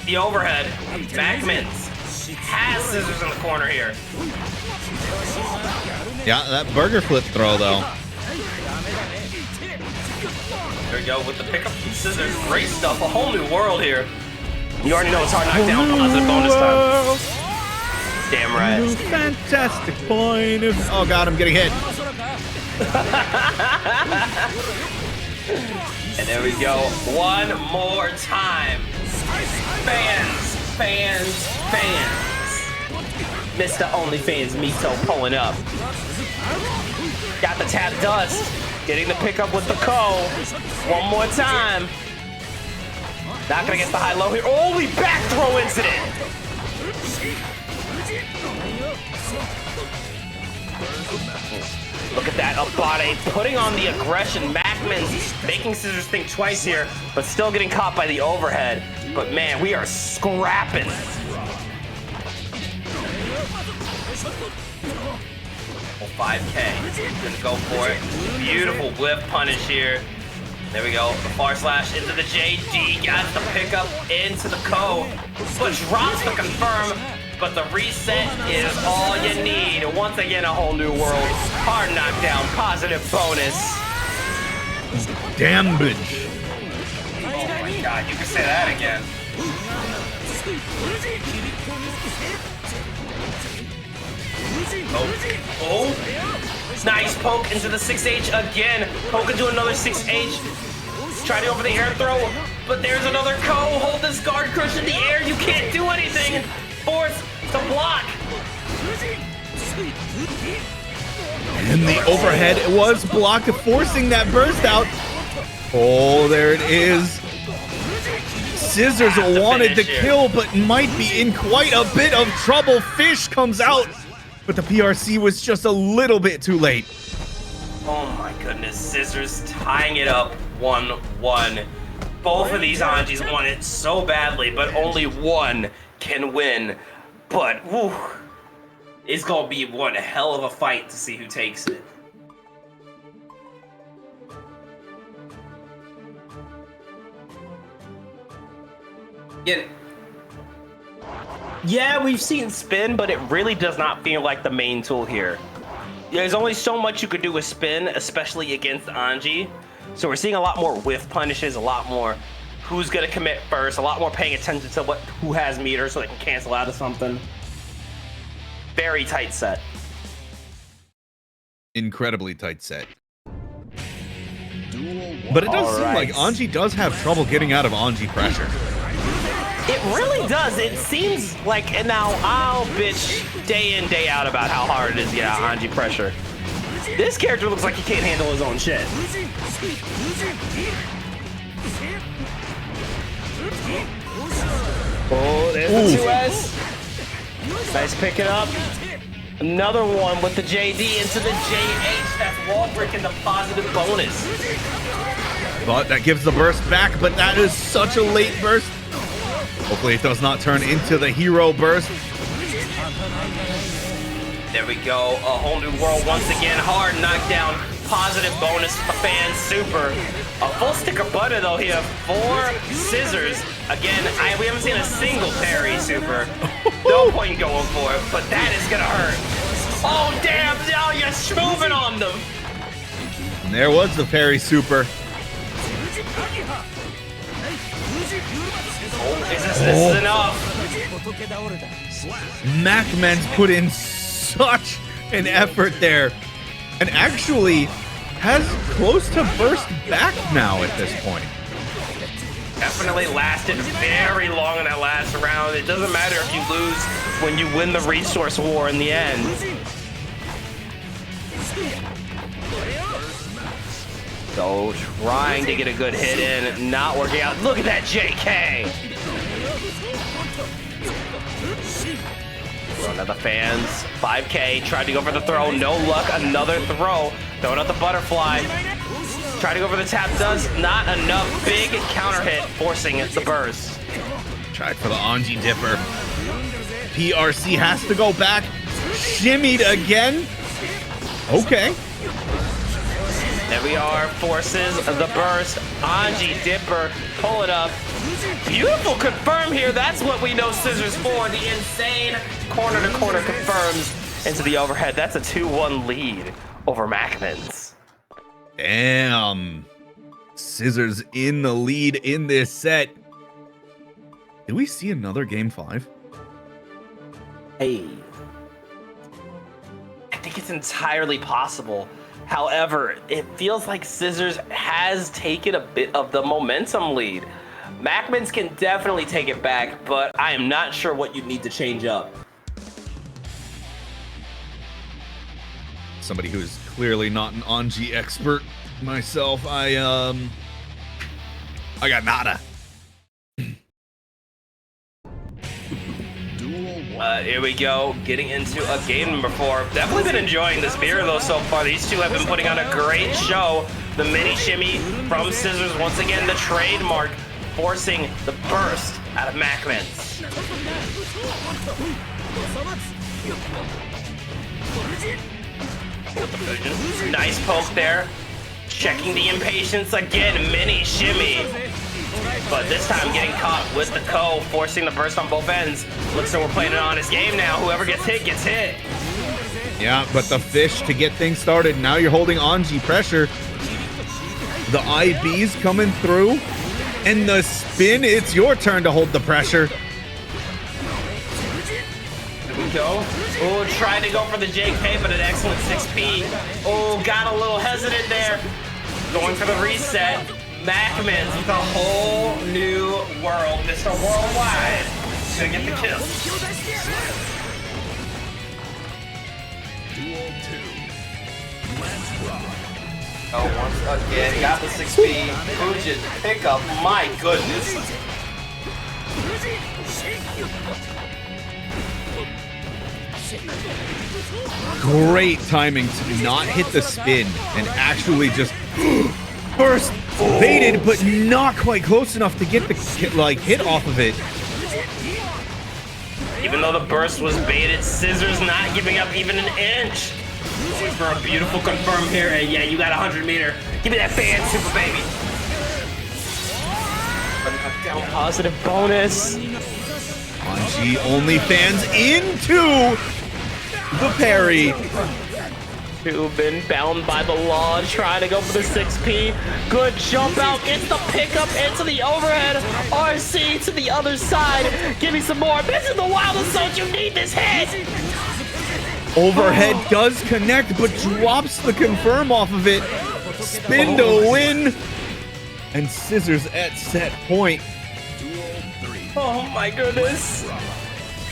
The overhead. Macman's has scissors in the corner here. Yeah, that burger flip throw though. There we go with the pickup from scissors. Great stuff. A whole new world here. You already know it's hard knockdown. Positive bonus time. Damn right. Fantastic point of... Oh god, I'm getting hit. And there we go. One more time. Fans, fans, fans. Mr. OnlyFans Mito pulling up. Got the tap dust. Getting the pickup with the Ko. One more time. Not gonna get the high low here. Only back throw incident. Look at that, Abate putting on the aggression. Macman's making Scissors think twice here, but still getting caught by the overhead. But man, we are scrapping. Oh, 5K, gonna go for it. Beautiful whiff punish here. There we go, the far slash into the JD, got the pickup into the Ko, but drops the confirm. But the reset is all you need. Once again, a whole new world. Hard knockdown, positive bonus. Damage. Oh my god, you can say that again. Oh. Nice poke into the 6H again. Poke into another 6H. Try to go for the air throw, but there's another Ko. Hold this guard crush in the air. You can't do anything. Force to block. And the overhead was blocked, forcing that burst out. Oh, there it is. Scissors wanted the kill, but might be in quite a bit of trouble. Fish comes out, but the PRC was just a little bit too late. Oh my goodness, Scissors tying it up 1-1. Both of these Anjis want it so badly, but only one can win. But, woo, it's gonna be one hell of a fight to see who takes it. Yeah, we've seen spin, but it really does not feel like the main tool here. There's only so much you could do with spin, especially against Anji. So we're seeing a lot more whiff punishes, a lot more who's gonna commit first, a lot more paying attention to who has meter so they can cancel out of something. Very tight set. Incredibly tight set. But it does seem like Anji does have trouble getting out of Anji pressure. It really does. It seems like, and now I'll bitch day in, day out about how hard it is to get out Anji pressure. This character looks like he can't handle his own shit. Oh, there's the 2S. Nice picking up. Another one with the JD into the JH. That's wall breaking the positive bonus. But that gives the burst back, but that is such a late burst. Hopefully it does not turn into the hero burst. There we go. A whole new world once again. Hard knockdown. Positive bonus. A fan super. A full stick of butter though here for Scissors. Again, we haven't seen a single parry super. No point going for it, but that is gonna hurt. Oh damn! Now you're schmoving on them. And there was the parry super. This is enough. Macman's put in such an effort there, and actually has close to burst back now at this point. Definitely lasted very long in that last round. It doesn't matter if you lose when you win the resource war in the end. So trying to get a good hit in, not working out. Look at that JK. Another fans, 5K, tried to go for the throw, no luck, another throw, throwing out the butterfly. Try to go for the tap, does not enough. Big counter hit, forcing the burst. Tried for the Anji dipper. PRC has to go back. Shimmied again. Okay. There we are, forces the burst. Anji dipper, pull it up. Beautiful confirm here. That's what we know Scissors for. The insane corner to corner confirms into the overhead. That's a 2-1 lead over Macman's. Damn. Scissors in the lead in this set. Did we see another game 5? Hey. I think it's entirely possible. However, it feels like Scissors has taken a bit of the momentum lead. Macmans can definitely take it back, but I am not sure what you need to change up. Somebody who is clearly not an Anji expert myself, I got nada. Here we go, getting into a game number 4. Definitely been enjoying this beer though so far. These two have been putting on a great show. The mini shimmy from Scissors, once again the trademark, forcing the burst out of Macmans. Nice poke there. Checking the impatience again, mini shimmy. But this time getting caught with the Ko, forcing the burst on both ends. Looks like we're playing an honest game now. Whoever gets hit, gets hit. Yeah, but the fish to get things started. Now you're holding Anji pressure. The IB's coming through. And the spin, it's your turn to hold the pressure. Here we go. Oh, tried to go for the JK, but an excellent 6P. Oh, got a little hesitant there. Going for the reset. Macmans with a whole new world. Mr. Worldwide gonna get the kill. Oh, once again, got the 6P. Fujin pickup. My goodness. Great timing to not hit the spin and actually just burst. Baited, but not quite close enough to get the hit off of it. Even though the burst was baited, Scissors not giving up even an inch. Going for a beautiful confirm here, and yeah, you got 100 meter. Give me that fan, super baby. Down positive bonus. Anji only fans into the parry. Been bound by the law, trying to go for the 6P. Good jump out, gets the pickup into the overhead. RC to the other side. Give me some more. This is the wildest zone. You need this hit. Overhead does connect, but drops the confirm off of it. Spin to win. And Scissors at set point. Oh my goodness.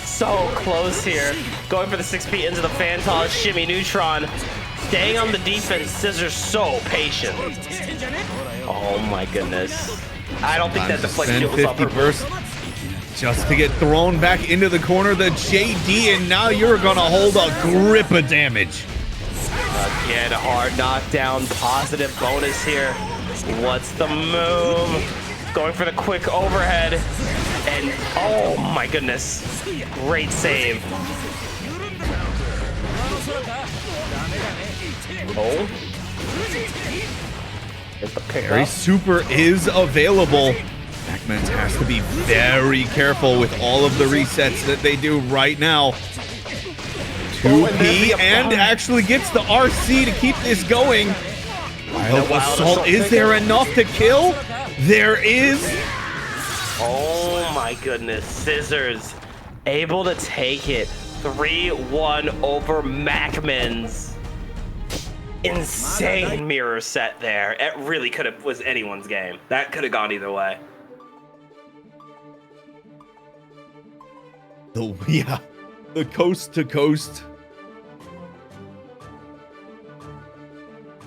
So close here. Going for the 6P into the fan toss, shimmy neutron. Staying on the defense, Scissors so patient. Oh my goodness. I don't think that deflection was on 50 purpose. burst just to get thrown back into the corner. The JD, and now you're gonna hold a grip of damage. Again, hard knockdown, positive bonus here. What's the move? Going for the quick overhead. And oh my goodness. Great save. Oh. Get the Parry pickup. super is available. Macmans has to be very careful with all of the resets that they do right now. 2P and actually gets the RC to keep this going. Wild Assault, is there enough to kill? There is. Oh my goodness, Scissors able to take it 3-1 over Macmans. Insane mirror set there. It really could have was anyone's game. That could have gone either way. The coast to coast.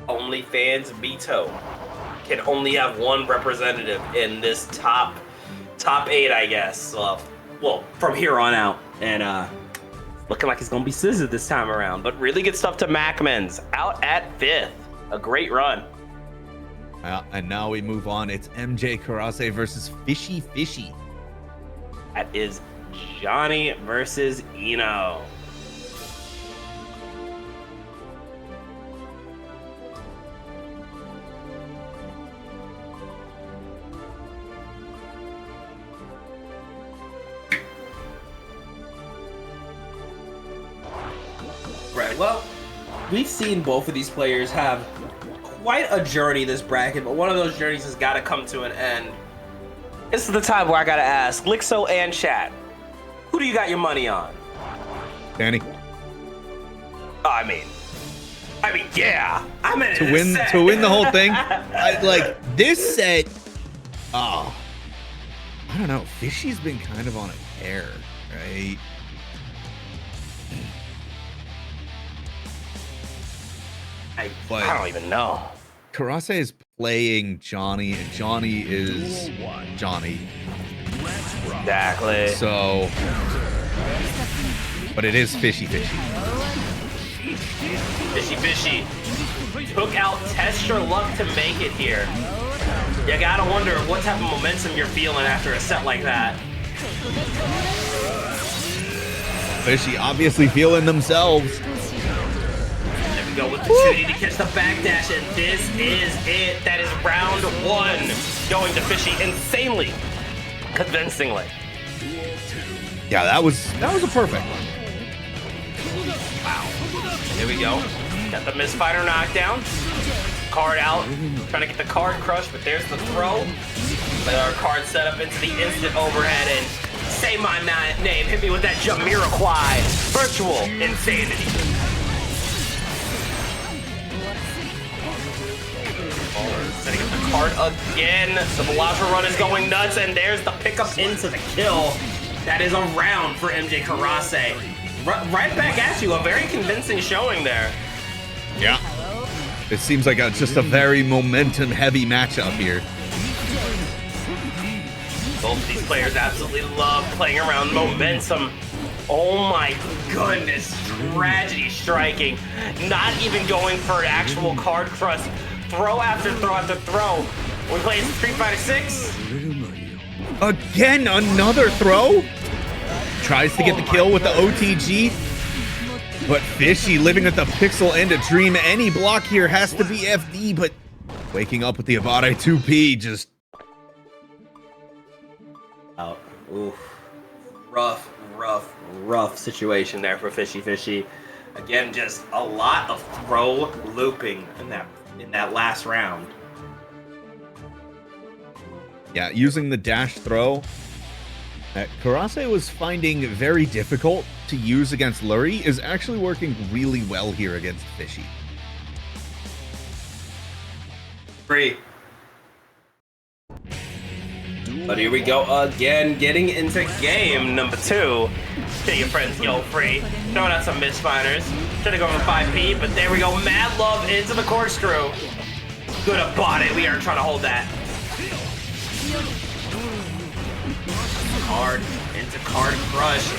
OnlyFans Beto can only have one representative in this top 8, I guess. Well, from here on out, and looking like it's gonna be Scissor this time around. But Really good stuff to Macmans. Out at 5th. A great run. And now we move on. It's MJ Karase versus Fishy Fishy. That is Johnny versus Eno. right, well, we've seen both of these players have quite a journey this bracket, but one of those journeys has got to come to an end. This is the time where I gotta ask Lixo and Chat, who do you got your money on? Danny. I mean, I mean, yeah. I'm in to win the whole thing. Like this set. Oh, I don't know. Fishy's been kind of on a tear, right? I But don't even know. Karase is playing Johnny, and Johnny is Johnny. Exactly. So, but it is Fishy. Fishy. Took out Test Your Luck to make it here. You gotta wonder what type of momentum you're feeling after a set like that. Fishy obviously feeling themselves. There we go with the 2D to catch the backdash, and this is it. That is round 1. Going to Fishy insanely, convincingly. Yeah, that was a perfect one. Wow. Here we go. Got the Misfighter knockdown. Card out. Trying to get the card crushed, but there's the throw. With our card set up into the instant overhead, and say my name. Hit me with that Jamiroquai. Virtual insanity. Setting up the card again. The Bellagio run is going nuts, and there's the pickup into the kill. That is a round for MJ Karase. Right back at you. A very convincing showing there. Yeah. It seems like just a very momentum-heavy matchup here. Both of these players absolutely love playing around momentum. Oh my goodness. Tragedy striking. Not even going for an actual card crush. Throw after throw after throw. We playing Street Fighter 6. Again, another throw. Tries to get the kill with the OTG. But Fishy living at the pixel end of dream. Any block here has to be FD, but waking up with the Avade 2P just... Oh, oof. Rough situation there for Fishy. Again, just a lot of throw looping in that last round. Yeah, using the dash throw that Karase was finding very difficult to use against Lurie is actually working really well here against Fishy. Free. But here we go again, getting into game number 2. Get your friends go free. Throwing out some misfinders. Trying to go for 5P, but there we go. Mad Love into the corkscrew. Good about it. We are trying to hold that. Card into card crush.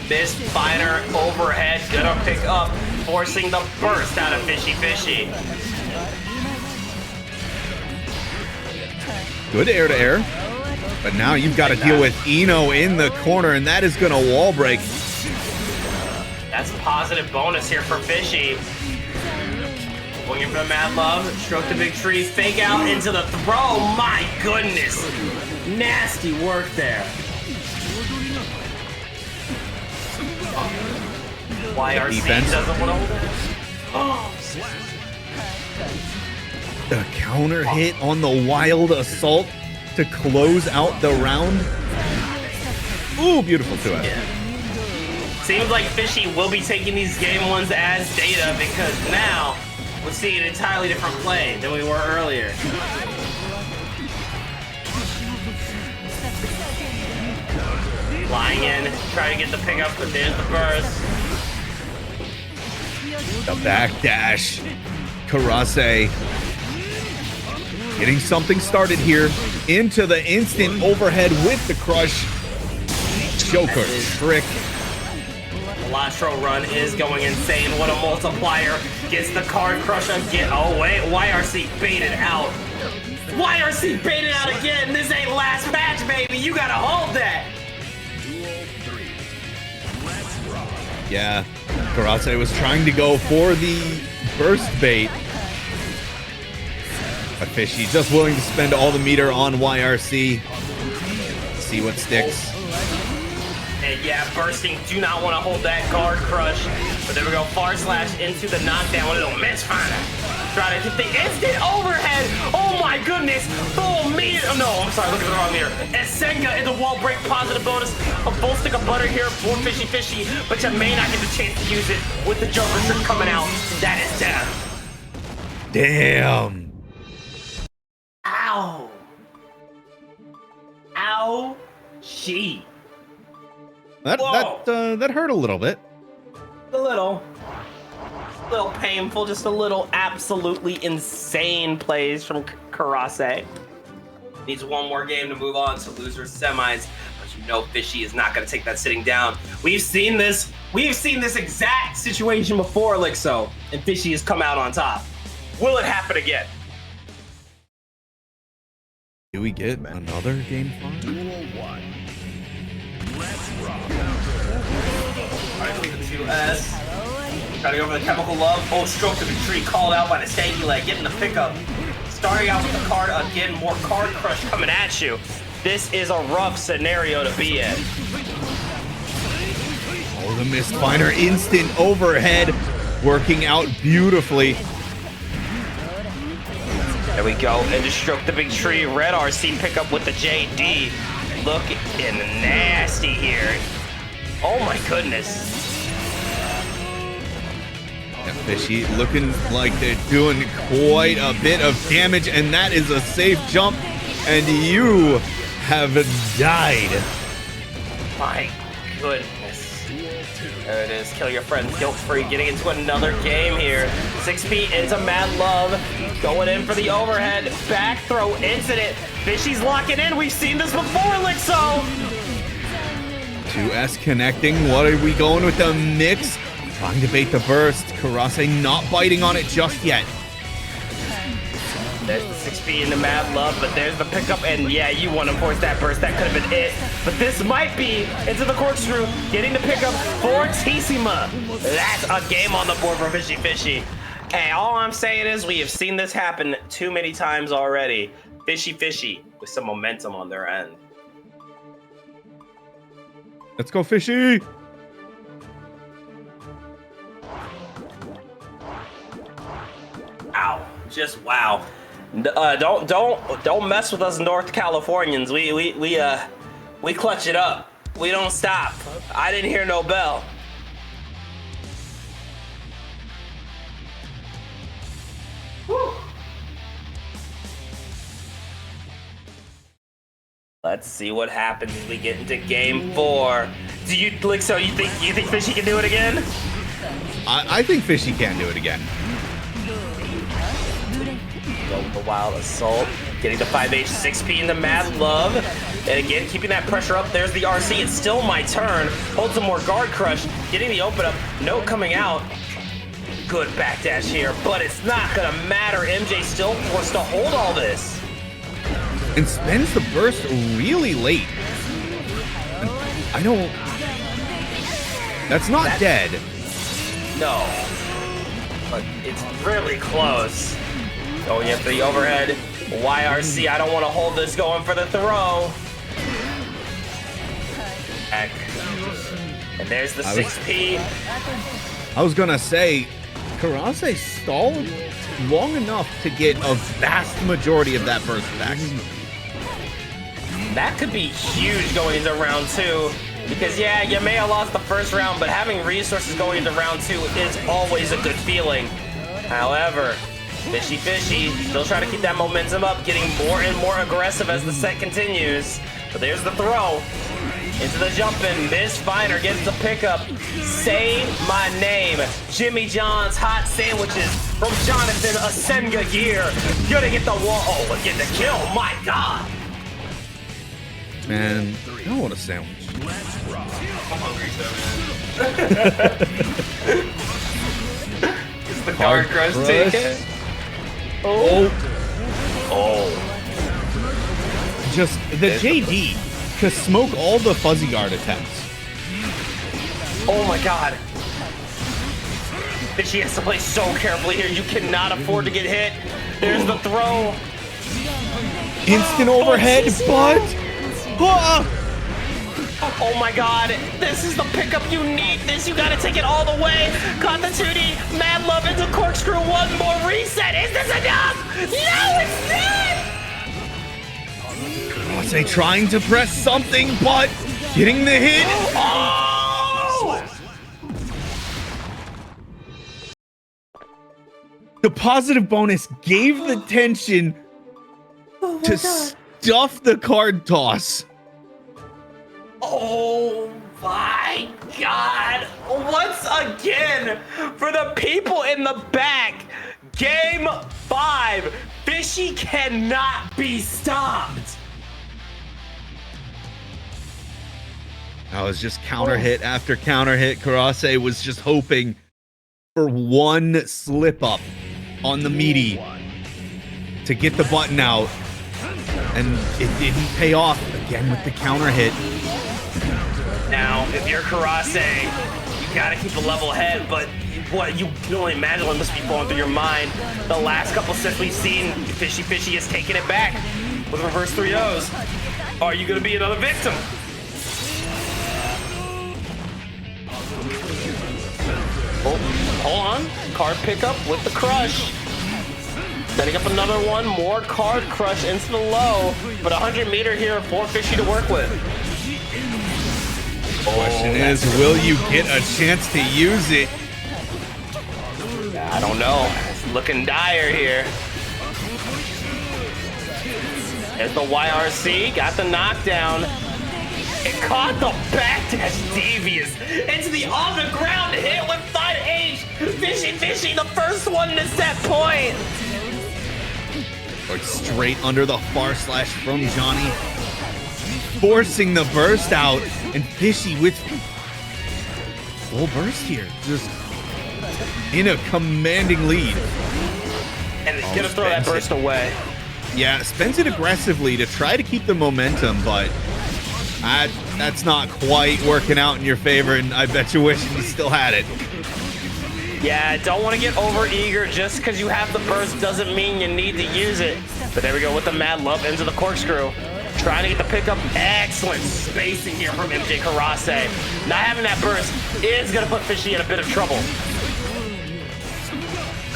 Misfire overhead. Gonna pick up. Forcing the burst out of Fishy. Good air to air. But now you've got to deal with Eno in the corner, and that is going to wall break. That's a positive bonus here for Fishy. Going in for the Mad Love, stroke the big tree, fake out into the throw. My goodness. Nasty work there. YRC Defense. doesn't want to hold it. Oh. The counter hit on the wild assault to close out the round. Ooh, beautiful to it. Yeah. Seems like Fishy will be taking these game ones as data, because now we're seeing an entirely different play than we were earlier. Flying in, trying to get the pickup, but there's the burst. The backdash. Karase getting something started here. Into the instant overhead with the crush. Joker trick. The Lastro run is going insane. What a multiplier. Gets the card crush again. Oh, wait. YRC baited out. YRC baited out again. This ain't last match, baby. You gotta hold that. Yeah, Karase was trying to go for the burst bait. But Fishy just willing to spend all the meter on YRC. See what sticks. And yeah, bursting. Do not want to hold that guard crush. But there we go. Far slash into the knockdown. One of those misfire. Try to hit the instant overhead. Oh my goodness. Full meter. Oh no, I'm sorry. Look at the wrong meter. And Senga in the wall break. Positive bonus. A full stick of butter here for Fishy. But you may not get the chance to use it with the Joker trick coming out. That is death. Damn. Ow. Ow. Gee. That hurt a little bit. A little painful, just a little absolutely insane plays from Karase. Needs one more game to move on to losers semis, but you know Fishy is not going to take that sitting down. We've seen this exact situation before, Elixo, and Fishy has come out on top. Will it happen again? Do we get another game 5? Duel 1. Let's rock. Alright, take the 2S. Trying to go for the chemical love. Oh, stroke to the tree, called out by the stanky leg, getting the pickup. Starting out with the card again, more card crush coming at you. This is a rough scenario to be in. Oh, the Mistfinder instant overhead, working out beautifully. There we go. And just stroke the big tree. Red RC pick up with the JD. Looking nasty here. Oh my goodness. Yeah, Fishy looking like they're doing quite a bit of damage, and that is a safe jump, and you have died. My goodness. There it is. Kill your friends guilt-free. Getting into another game here. 6P into Mad Love. Going in for the overhead. Back throw incident. Fishy's locking in. We've seen this before, Lixo. 2S connecting. What are we going with the mix? Trying to bait the burst. Karase not biting on it just yet. There's the 6P into Mad Love, but there's the pickup, and yeah, you want to force that burst. That could have been it. But this might be into the corkscrew, getting the pickup for Tissima. That's a game on the board for Fishy Fishy. Hey, all I'm saying is we have seen this happen too many times already. Fishy Fishy with some momentum on their end. Let's go, Fishy. Ow! Just wow. Don't mess with us North Californians. We clutch it up. We don't stop. I didn't hear no bell. Whew. Let's see what happens as we get into game 4. Do you Lixo, you think Fishy can do it again? I think Fishy can do it again. Go with the wild assault, getting the 5H 6P into Mad Love, and again keeping that pressure up. There's the RC. It's still my turn. Holds some more guard crush, getting the open up. No coming out. Good backdash here, but it's not gonna matter. MJ still forced to hold all this. And spends the burst really late. And I don't. That's not dead. No, but it's really close. Going in for the overhead. YRC, I don't want to hold this, going for the throw. Back. And there's the 6P. I was gonna say, Karase stalled long enough to get a vast majority of that burst back. That could be huge going into round 2. Because yeah, you may have lost the first round, but having resources going into round 2 is always a good feeling. However, Fishy Fishy still trying to keep that momentum up, getting more and more aggressive as the set continues. But there's the throw. Into the jump in. Mistfinder gets the pickup. Say my name. Jimmy John's hot sandwiches from Jonathan Asenga gear. Gonna get the wall. Oh, but get the kill. My God. Man, I don't want a sandwich. I'm hungry so, man. Is the guard crush taken? Oh. Just the JD to smoke all the fuzzy guard attempts. Oh my God. Fishy has to play so carefully here. You cannot afford to get hit. There's the throw. Instant overhead, but Oh my God, this is the pickup you need. You gotta take it all the way. Caught the 2D, Mad Love into corkscrew, one more reset. Is this enough? No, it's not! was they trying to press something, but getting the hit. Oh! The positive bonus gave the tension to stuff the card toss. Oh my God. Once again, for the people in the back, game 5, Fishy cannot be stopped. That was just counter hit after counter hit. Karase was just hoping for one slip up on the meaty to get the button out, and it didn't pay off again with the counter hit. Now, if you're Karase, you gotta keep a level head, but what you can only imagine what must be going through your mind. The last couple sets we've seen, Fishy is taking it back with reverse 3-0s. Are you gonna be another victim? Oh, hold on. Card pickup with the crush. Setting up another one. More card crush into the low. But 100 meter here for Fishy to work with. Question is, will you get a chance to use it? I don't know. It's looking dire here. There's the YRC. Got the knockdown. It caught the backdash devious into the on the ground hit with 5H. Fishy, the first one to set point. Or straight under the far slash from Johnny, forcing the burst out, and Fishy with full burst here, just in a commanding lead. And gonna throw that burst away. Yeah, spends it aggressively to try to keep the momentum, but that's not quite working out in your favor, and I bet you wish you still had it. Yeah, don't want to get over eager. Just because you have the burst doesn't mean you need to use it. But there we go with the Mad Love into the corkscrew. Trying to get the pickup. Excellent spacing here from MJ Karase. Not having that burst is going to put Fishy in a bit of trouble.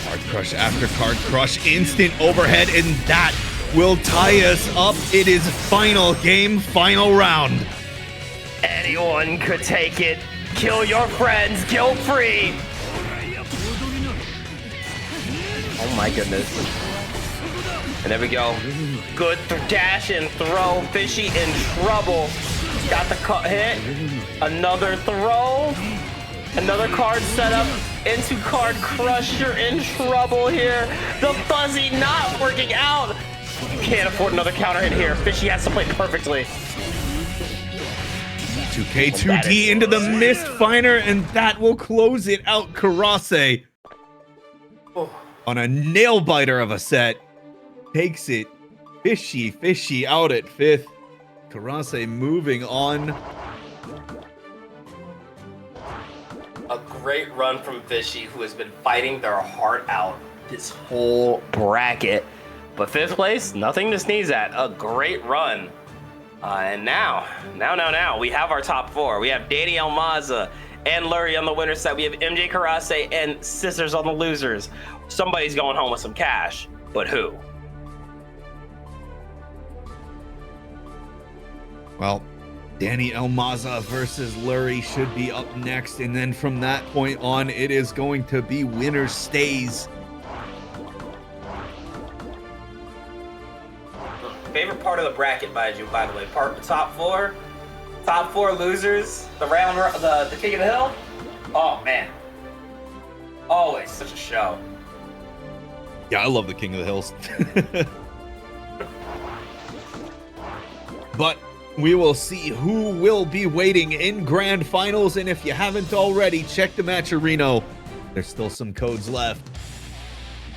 Card crush after card crush. Instant overhead, and that will tie us up. It is final game, final round. Anyone could take it. Kill your friends guilt-free. Oh my goodness. And there we go. Good dash and throw. Fishy in trouble. Got the hit. Another throw. Another card setup into card crush. You're in trouble here. The fuzzy not working out. You can't afford another counter hit here. Fishy has to play perfectly. 2K 2D into the mist finder, and that will close it out. Karase on a nail biter of a set takes it. Fishy out at 5th. Karase moving on. A great run from Fishy, who has been fighting their heart out this whole bracket. But 5th place, nothing to sneeze at. A great run. And now, we have our top 4. We have Danny Almaza and Lurie on the winner side. We have MJ Karase and Scissors on the losers. Somebody's going home with some cash, but who? Well, Danny Almaza versus Lurie should be up next, and then from that point on, it is going to be winner stays. Favorite part of the bracket, by the way, top four losers, the King of the Hill. Oh man, always such a show. Yeah, I love the King of the Hills. But we will see who will be waiting in grand finals, and if you haven't already, check the Match Arena. There's still some codes left.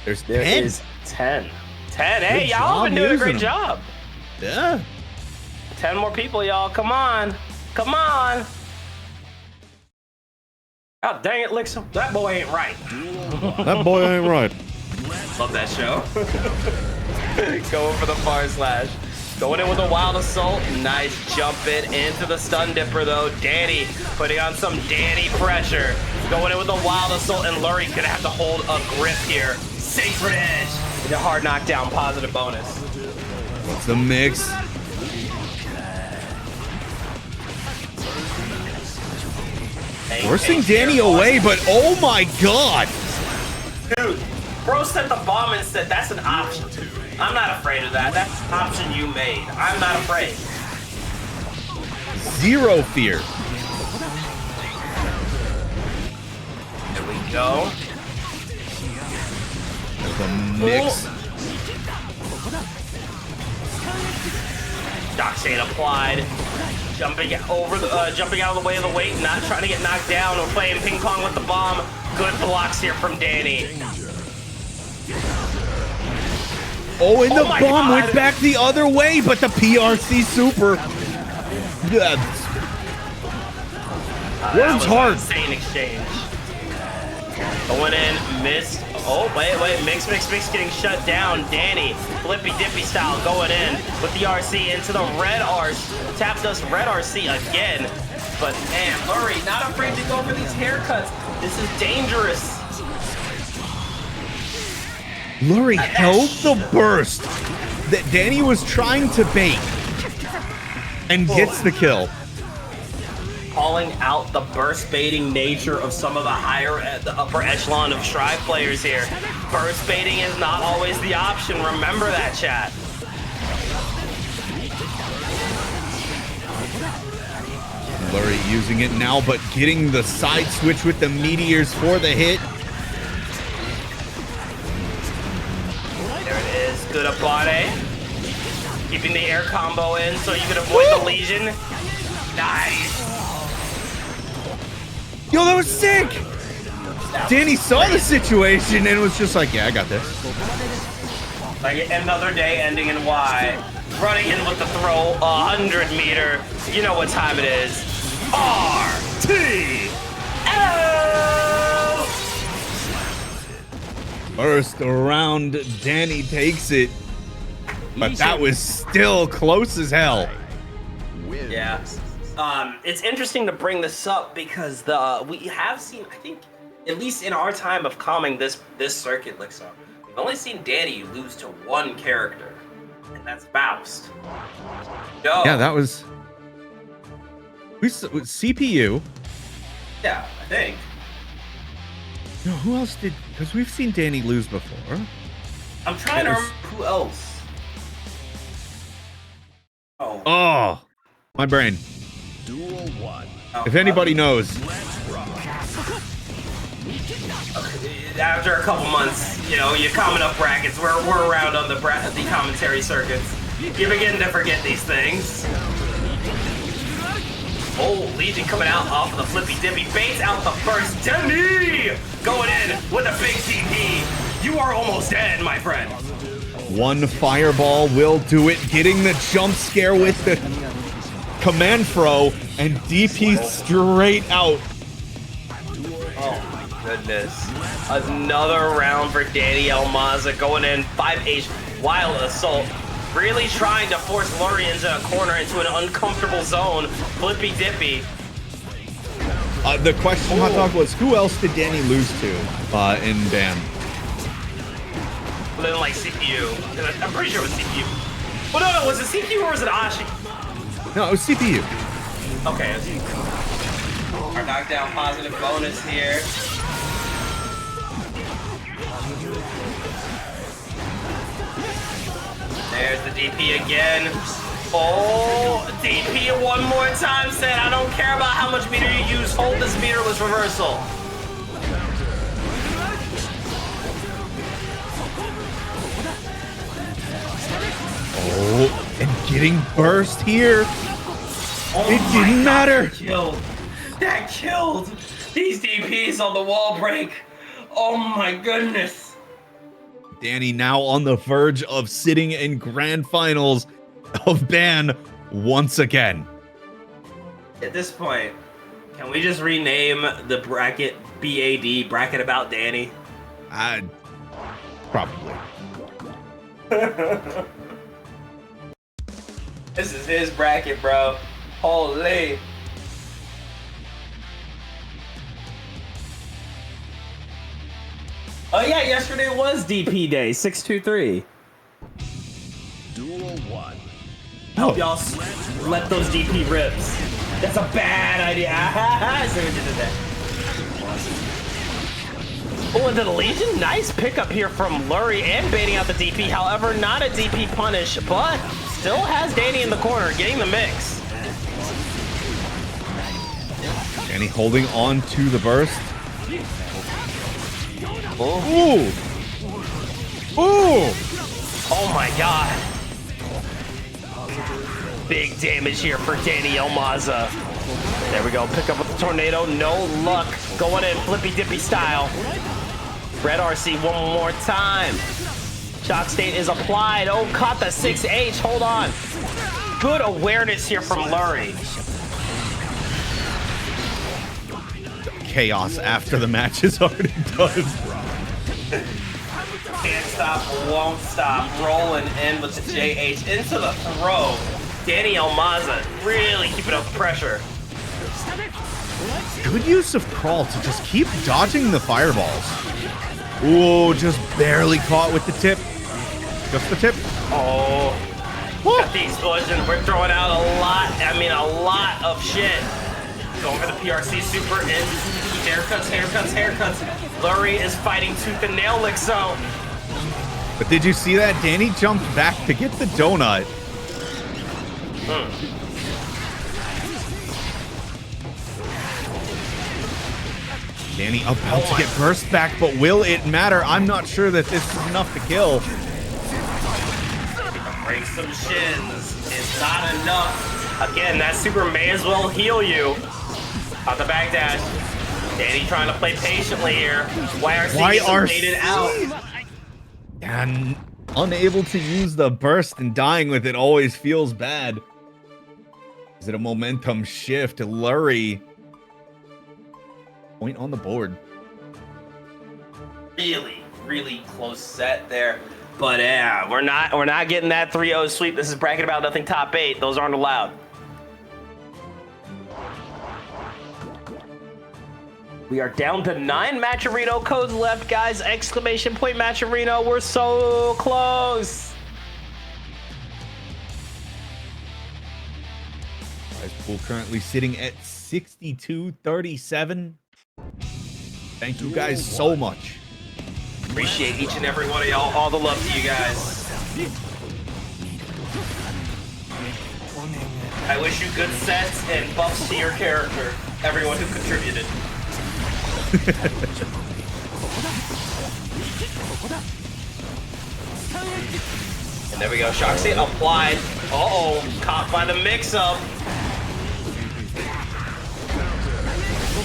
There 10. Is 10. Hey, y'all have been doing a great job. Yeah. 10 more people, y'all. Come on. Oh, dang it, Lixum. That boy ain't right. That boy ain't right. Love that show. Going for the far slash. Going in with a wild assault. Nice jump in into the stun dipper, though. Danny putting on some Danny pressure. Going in with a wild assault, and Lurie's going to have to hold a grip here. Sacred Edge. With a hard knockdown, positive bonus. What's the mix? Hey, Forcing Danny away, but oh my god! Dude, Bro set the bomb and said that's an option. I'm not afraid of that. That's an option you made. I'm not afraid. Zero fear. There we go. There's a mix. Shock chain applied. Jumping out of the way of the weight, not trying to get knocked down. We're playing ping pong with the bomb. Good blocks here from Danny. Oh, and the Oh my bomb God. went back the other way, but the PRC super. That Works was hard. an insane exchange. Going in, missed. Oh, wait, Mix getting shut down. Danny, flippy dippy style, going in with the RC into the red arch. Tapped us red RC again. But man, Murray, not afraid to go for these haircuts. This is dangerous. Lurie held the burst that Danny was trying to bait and gets the kill. Calling out the burst baiting nature of some of the upper echelon of Strive players here. Burst baiting is not always the option. Remember that, chat. Lurie using it now, but getting the side switch with the meteors for the hit. There it is. Good Abate. Keeping the air combo in so you can avoid the Legion. Nice. Yo, that was sick. Danny saw the situation and was just like, yeah, I got this. Like another day ending in Y. Running in with the throw, 100 meter. You know what time it is. RTL! First round, Danny takes it. But that was still close as hell. Yeah. It's interesting to bring this up because we have seen, I think, at least in our time of calming this circuit, Lixar, we've only seen Danny lose to one character, and that's Faust. Yo. Yeah, that was CPU. Yeah, I think. No, who else did? Because we've seen Danny lose before. I'm trying to remember who else. Oh, my brain. Duel 1. If anybody knows. After a couple months, you know, you're coming up brackets. We're around on the commentary circuits. You begin to forget these things. Oh, Legion coming out off of the flippy dippy. Baits out the first. Danny going in with a big TP. You are almost dead, my friend. One fireball will do it. Getting the jump scare with the command throw and DP straight out. Oh my goodness. Another round for Danny Almaza going in 5H wild assault. Really trying to force Lurie into a corner, into an uncomfortable zone. Flippy dippy. The question, Hot Dog, was who else did Danny lose to in BAM? Then like CPU. I'm pretty sure it was CPU. Well, no, was it CPU or was it Ashi? No, it was CPU. Okay. Our knockdown positive bonus here. There's the DP again. Oh, DP one more time said, I don't care about how much meter you use, hold this meterless reversal. Oh, and getting burst here. Oh It didn't matter. That killed these DPs on the wall break. Oh my goodness. Danny now on the verge of sitting in grand finals of BAN once again. At this point, can we just rename the bracket BAD, bracket about Danny? Probably. This is his bracket, bro. Holy. Oh yeah, yesterday was DP day, 623. Duel 1. Hope y'all let those DP rips. That's a bad idea. I see what you did there. Oh, and the Legion, nice pickup here from Lurie and baiting out the DP. However, not a DP punish, but still has Danny in the corner, getting the mix. Danny holding on to the burst. Oh. Ooh! Ooh! Oh my god. Big damage here for Danny Elmaza. There we go, pick up with the tornado, no luck. Going in flippy dippy style. Red RC one more time. Shock state is applied. Oh, caught the 6H, hold on. Good awareness here from Lurie. Chaos after the match is already done. Can't stop, won't stop. Rolling in with the JH into the throw. Danny Elmaza really keeping up pressure. Good use of Crawl to just keep dodging the fireballs. Ooh, just barely caught with the tip. Just the tip. Oh, got the explosion. We're throwing out a lot of shit. Going for the PRC super in. Haircuts. Lurie is fighting tooth and nail, Lixo. But did you see that? Danny jumped back to get the donut. Danny about to get burst back, but will it matter? I'm not sure that this is enough to kill. Break some shins. It's not enough. Again, that super may as well heal you. Out the backdash. Danny trying to play patiently here. YRC made it out. And unable to use the burst and dying with it always feels bad. Is it a momentum shift? Lurie. Point on the board. Really close set there. But yeah, we're not getting that 3-0 sweep. This is bracket about nothing top 8. Those aren't allowed. We are down to 9 Matcherino codes left, guys. Exclamation point Matcherino. We're so close. Prize pool currently sitting at 62.37. Thank you guys so much. Appreciate each and every one of y'all. All the love to you guys. I wish you good sets and buffs to your character. Everyone who contributed. And there we go. Shock state applied. Uh-oh. Caught by the mix-up.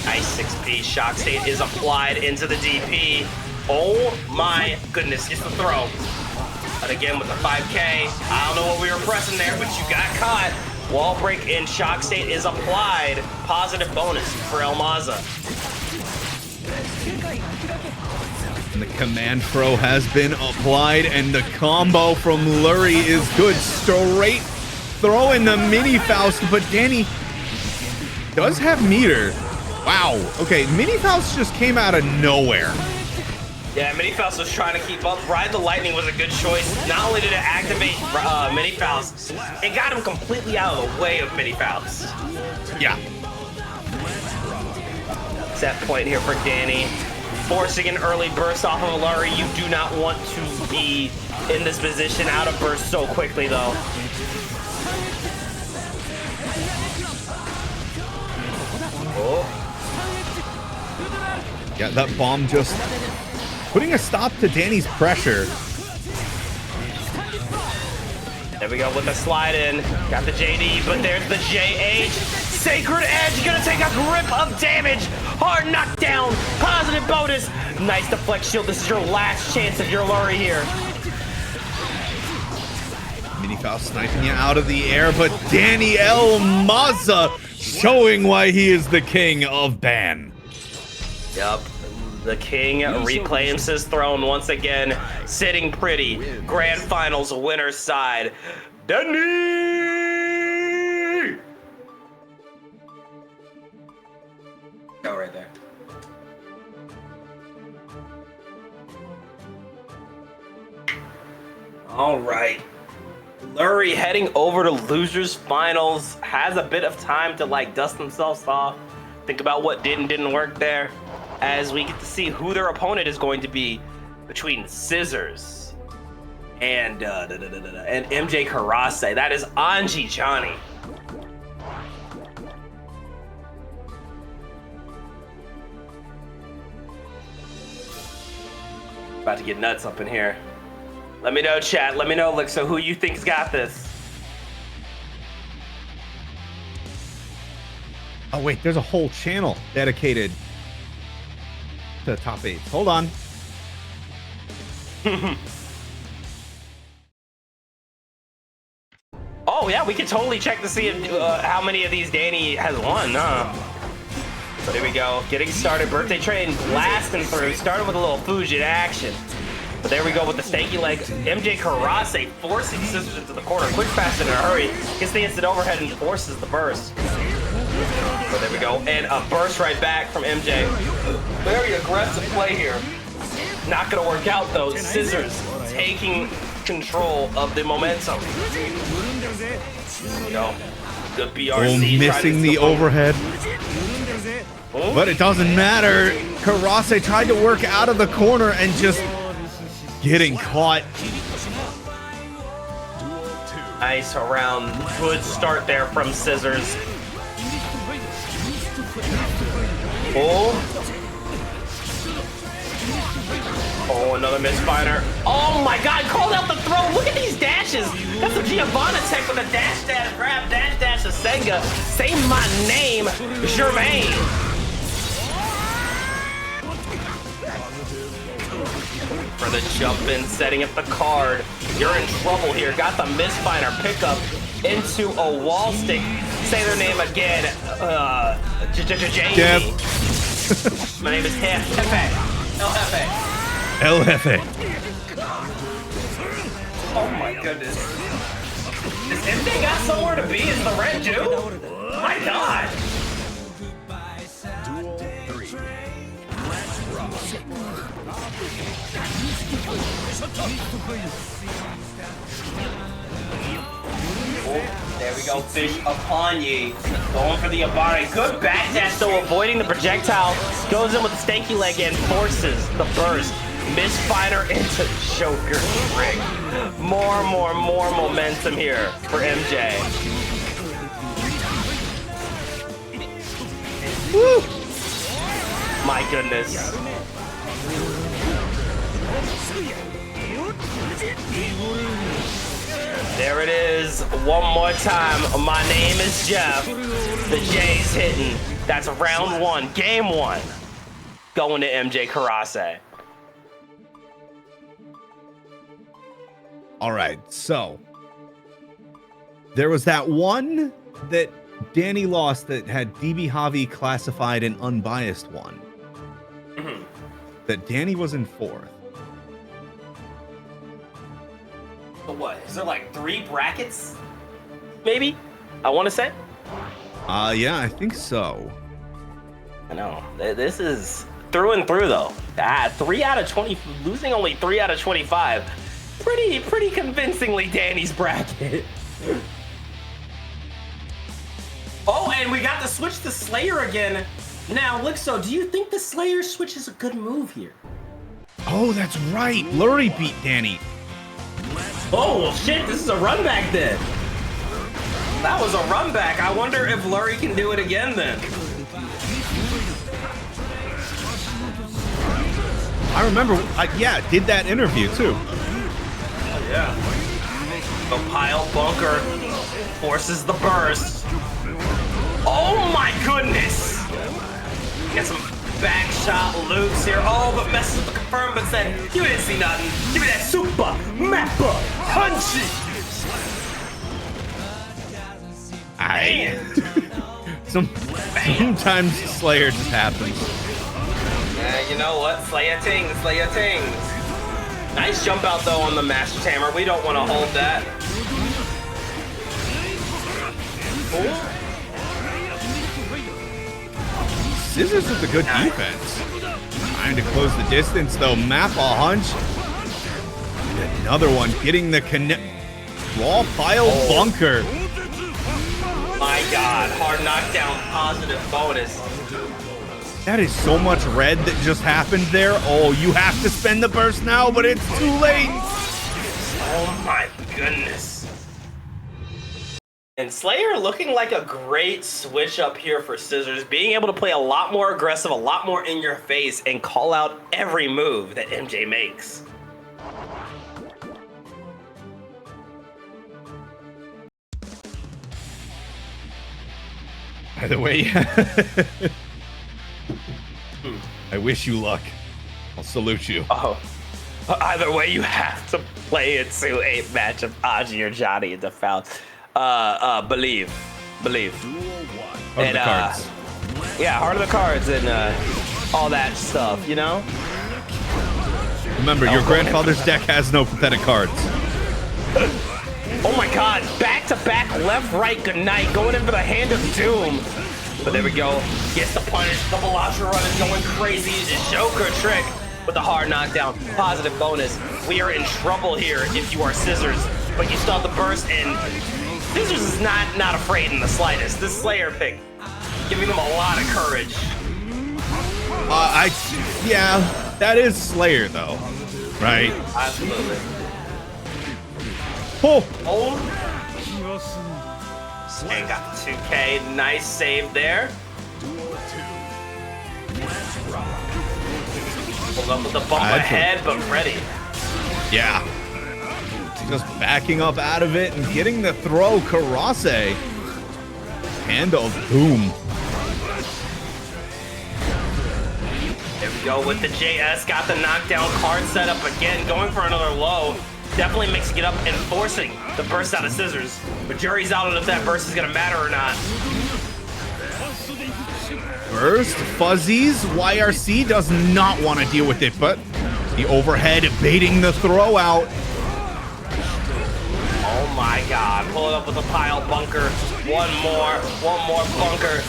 Nice 6P. Shock state is applied into the DP. Oh my goodness. Gets the throw. But again with the 5K. I don't know what we were pressing there, but you got caught. Wall break in. Shock state is applied. Positive bonus for Elmaza. And the command throw has been applied, and the combo from Lurie is good. Straight throw in the mini Faust, but Danny does have meter. Wow. Okay, mini Faust just came out of nowhere. Yeah, Mini Faust was trying to keep up. Ride the Lightning was a good choice. Not only did it activate Mini Faust, it got him completely out of the way of Mini Faust. Yeah. Set point here for Danny. Forcing an early burst off of Lurie. You do not want to be in this position out of burst so quickly, though. Oh. Yeah, that bomb just putting a stop to Danny's pressure. There we go with the slide in. Got the JD, but there's the JH. Sacred Edge gonna take a grip of damage. Hard knockdown. Positive bonus. Nice deflect shield. This is your last chance of your Lurie here. Mini Faust sniping you out of the air, but Danny Elmaza showing why he is the king of ban. Yup. The king reclaims his throne once again, sitting pretty. Grand Finals winner's side, Danny! Go right there. All right. Lurie heading over to losers finals, has a bit of time to like dust themselves off, think about what did and didn't work there. as we get to see who their opponent is going to be between Scissors and MJ Karase. That is Anji Johnny. About to get nuts up in here. Let me know, chat. Let me know, Lixo, who you think's got this. Oh wait, there's a whole channel dedicated to top 8. Hold on. Oh yeah, we can totally check to see if, how many of these Danny has won. So here we go, getting started. Birthday train blasting through. Started with a little Fujin action. But there we go with the stanky leg. MJ Karase forcing Scissors into the corner. Quick, fast, and in a hurry. Gets the instant overhead and forces the burst. So there we go. And a burst right back from MJ. Very aggressive play here. Not going to work out, though. Scissors taking control of the momentum. There we go. Good BRC. Oh, missing the overhead. But it doesn't matter. Karase tried to work out of the corner and just getting caught. Nice round. Good start there from Scissors. Oh, another misfire. Oh my God, called out the throw. Look at these dashes. That's a Giovanna tech with a dash, dash, grab, dash, dash, a Senga. Say my name, Germaine. For the jump in, setting up the card. You're in trouble here. Got the misfire pickup into a wall stick. Say their name again. Jamie. My name is Hefe. El Jefe. Oh my goodness. Does MJ got somewhere to be? Is the red Jew? Oh my God. Duel 3. Let's rock. Oh, there we go, fish upon ye. Going for the Abare. Good backdash though, avoiding the projectile. Goes in with the stanky leg and forces the burst. Misfire into choker rig. More momentum here for MJ. Woo! My goodness. There it is, one more time. My name is Jeff. The J's hitting. That's round 1, game 1. Going to MJ Karase. All right, so there was that one that Danny lost that had DB Javi classified an unbiased one. That Danny was in 4th. So what? Is there like 3 brackets? Maybe? I want to say? Yeah, I think so. I know. This is through and through though. 3 out of 20, losing only 3 out of 25. Pretty convincingly Danny's bracket. Oh, and we got to switch to Slayer again. Now, Lixo, do you think the Slayer switch is a good move here? Oh, that's right. Lurie beat Danny. Oh, well, shit, this is a run back then. That was a run back. I wonder if Lurie can do it again then. I remember, yeah, did that interview too. Yeah. The pile bunker forces the burst. Oh my goodness! Get some back shot loops here. Oh, but messes with the confirm, but said, you didn't see nothing. Give me that super mappa punchy. Sometimes Slayer just happens. You know what? Slayer tings, Slayer tings. Nice jump out though on the Master Tamer. We don't want to hold that. Ooh. Scissors with a good defense. Trying to close the distance though. Map a hunch. And another one getting the connect. Wall pile bunker. My God, hard knockdown, positive bonus. That is so much red that just happened there. Oh, you have to spend the burst now, but it's too late. Oh my goodness. And Slayer looking like a great switch up here for Scissors, being able to play a lot more aggressive, a lot more in your face, and call out every move that MJ makes. By the way, I wish you luck. I'll salute you. Oh, either way, you have to play a 2-8 match of Aji or Johnny in the foul. Believe. Heart of the cards. Yeah, heart of the cards and all that stuff, you know? Remember, your grandfather's deck has no pathetic cards. Oh my god, back-to-back left, right, good night, going in for the Hand of Doom. But there we go, gets the punish, the Velociraptor run is going crazy, the Joker trick with the hard knockdown, positive bonus. We are in trouble here if you are Scissors, but you still have the burst, and Scissors is not afraid in the slightest. This Slayer pick, giving them a lot of courage. Yeah, that is Slayer though, right? Absolutely. Oh, And got the 2K, nice save there. Pulled up with the bump ahead, but ready. yeah. Just backing up out of it and getting the throw. Karase. Hand of Doom. There we go with the JS, got the knockdown card set up again, going for another low. Definitely mixing it up and forcing the burst out of Scissors. But jury's out on if that burst is gonna matter or not. Burst, fuzzies. YRC does not want to deal with it, but the overhead baiting the throw out. Oh my god, pull it up with a pile bunker. One more bunker.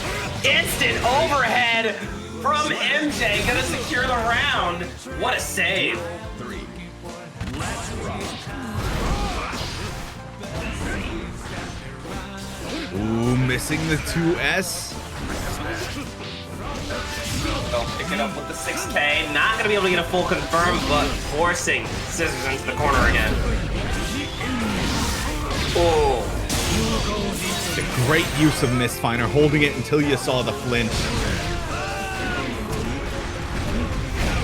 Instant overhead from MJ, gonna secure the round. What a save. Ooh, missing the 2S. Oh, pick it up with the 6K. Not gonna be able to get a full confirm, but forcing Scissors into the corner again. Oh. A great use of Mistfinder, holding it until you saw the flinch.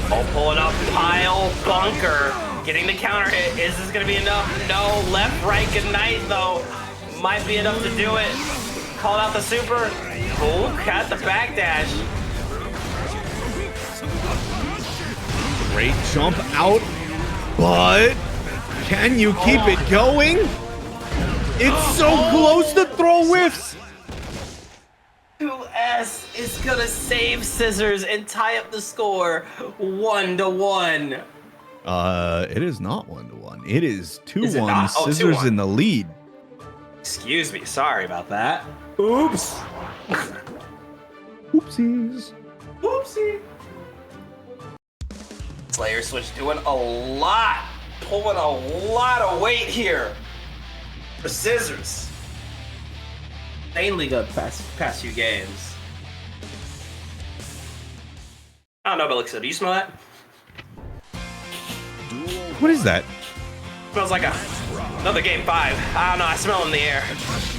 Oh, pulling up pile bunker. Getting the counter hit. Is this gonna be enough? No. Left, right, good night though. Might be enough to do it. Called out the super. Oh, got the backdash. Great jump out, but can you keep it going? It's so close to throw whiffs. 2S is gonna save Scissors and tie up the score 1-1. It is not 1-1. It is 2-1. Is it not? Oh, Scissors 2-1. in the lead. Excuse me, sorry about that. Oops. Oopsies. Whoopsie. Slayer switch doing a lot, pulling a lot of weight here for Scissors. Mainly good past few games. I don't know about Elixir. Do you smell that? What is that? Smells like another game 5. I don't know. I smell it in the air.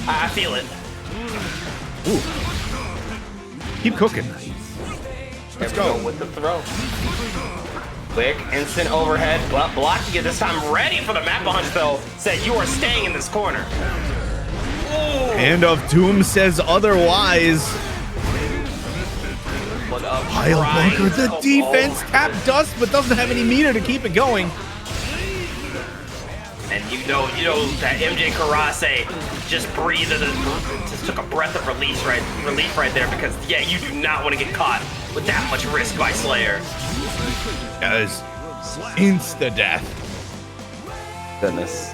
I feel it. Ooh. Keep cooking. Let's go with the throw. Quick, instant overhead, but blocking it this time. Ready for the map punch though. Said you are staying in this corner. Ooh. Hand of Doom says otherwise. Pile bunker. The defense tap dust, but doesn't have any meter to keep it going. And you know that MJ Karase just breathed, just took a breath of relief right there, because yeah, you do not want to get caught with that much risk by Slayer. As insta death. Goodness.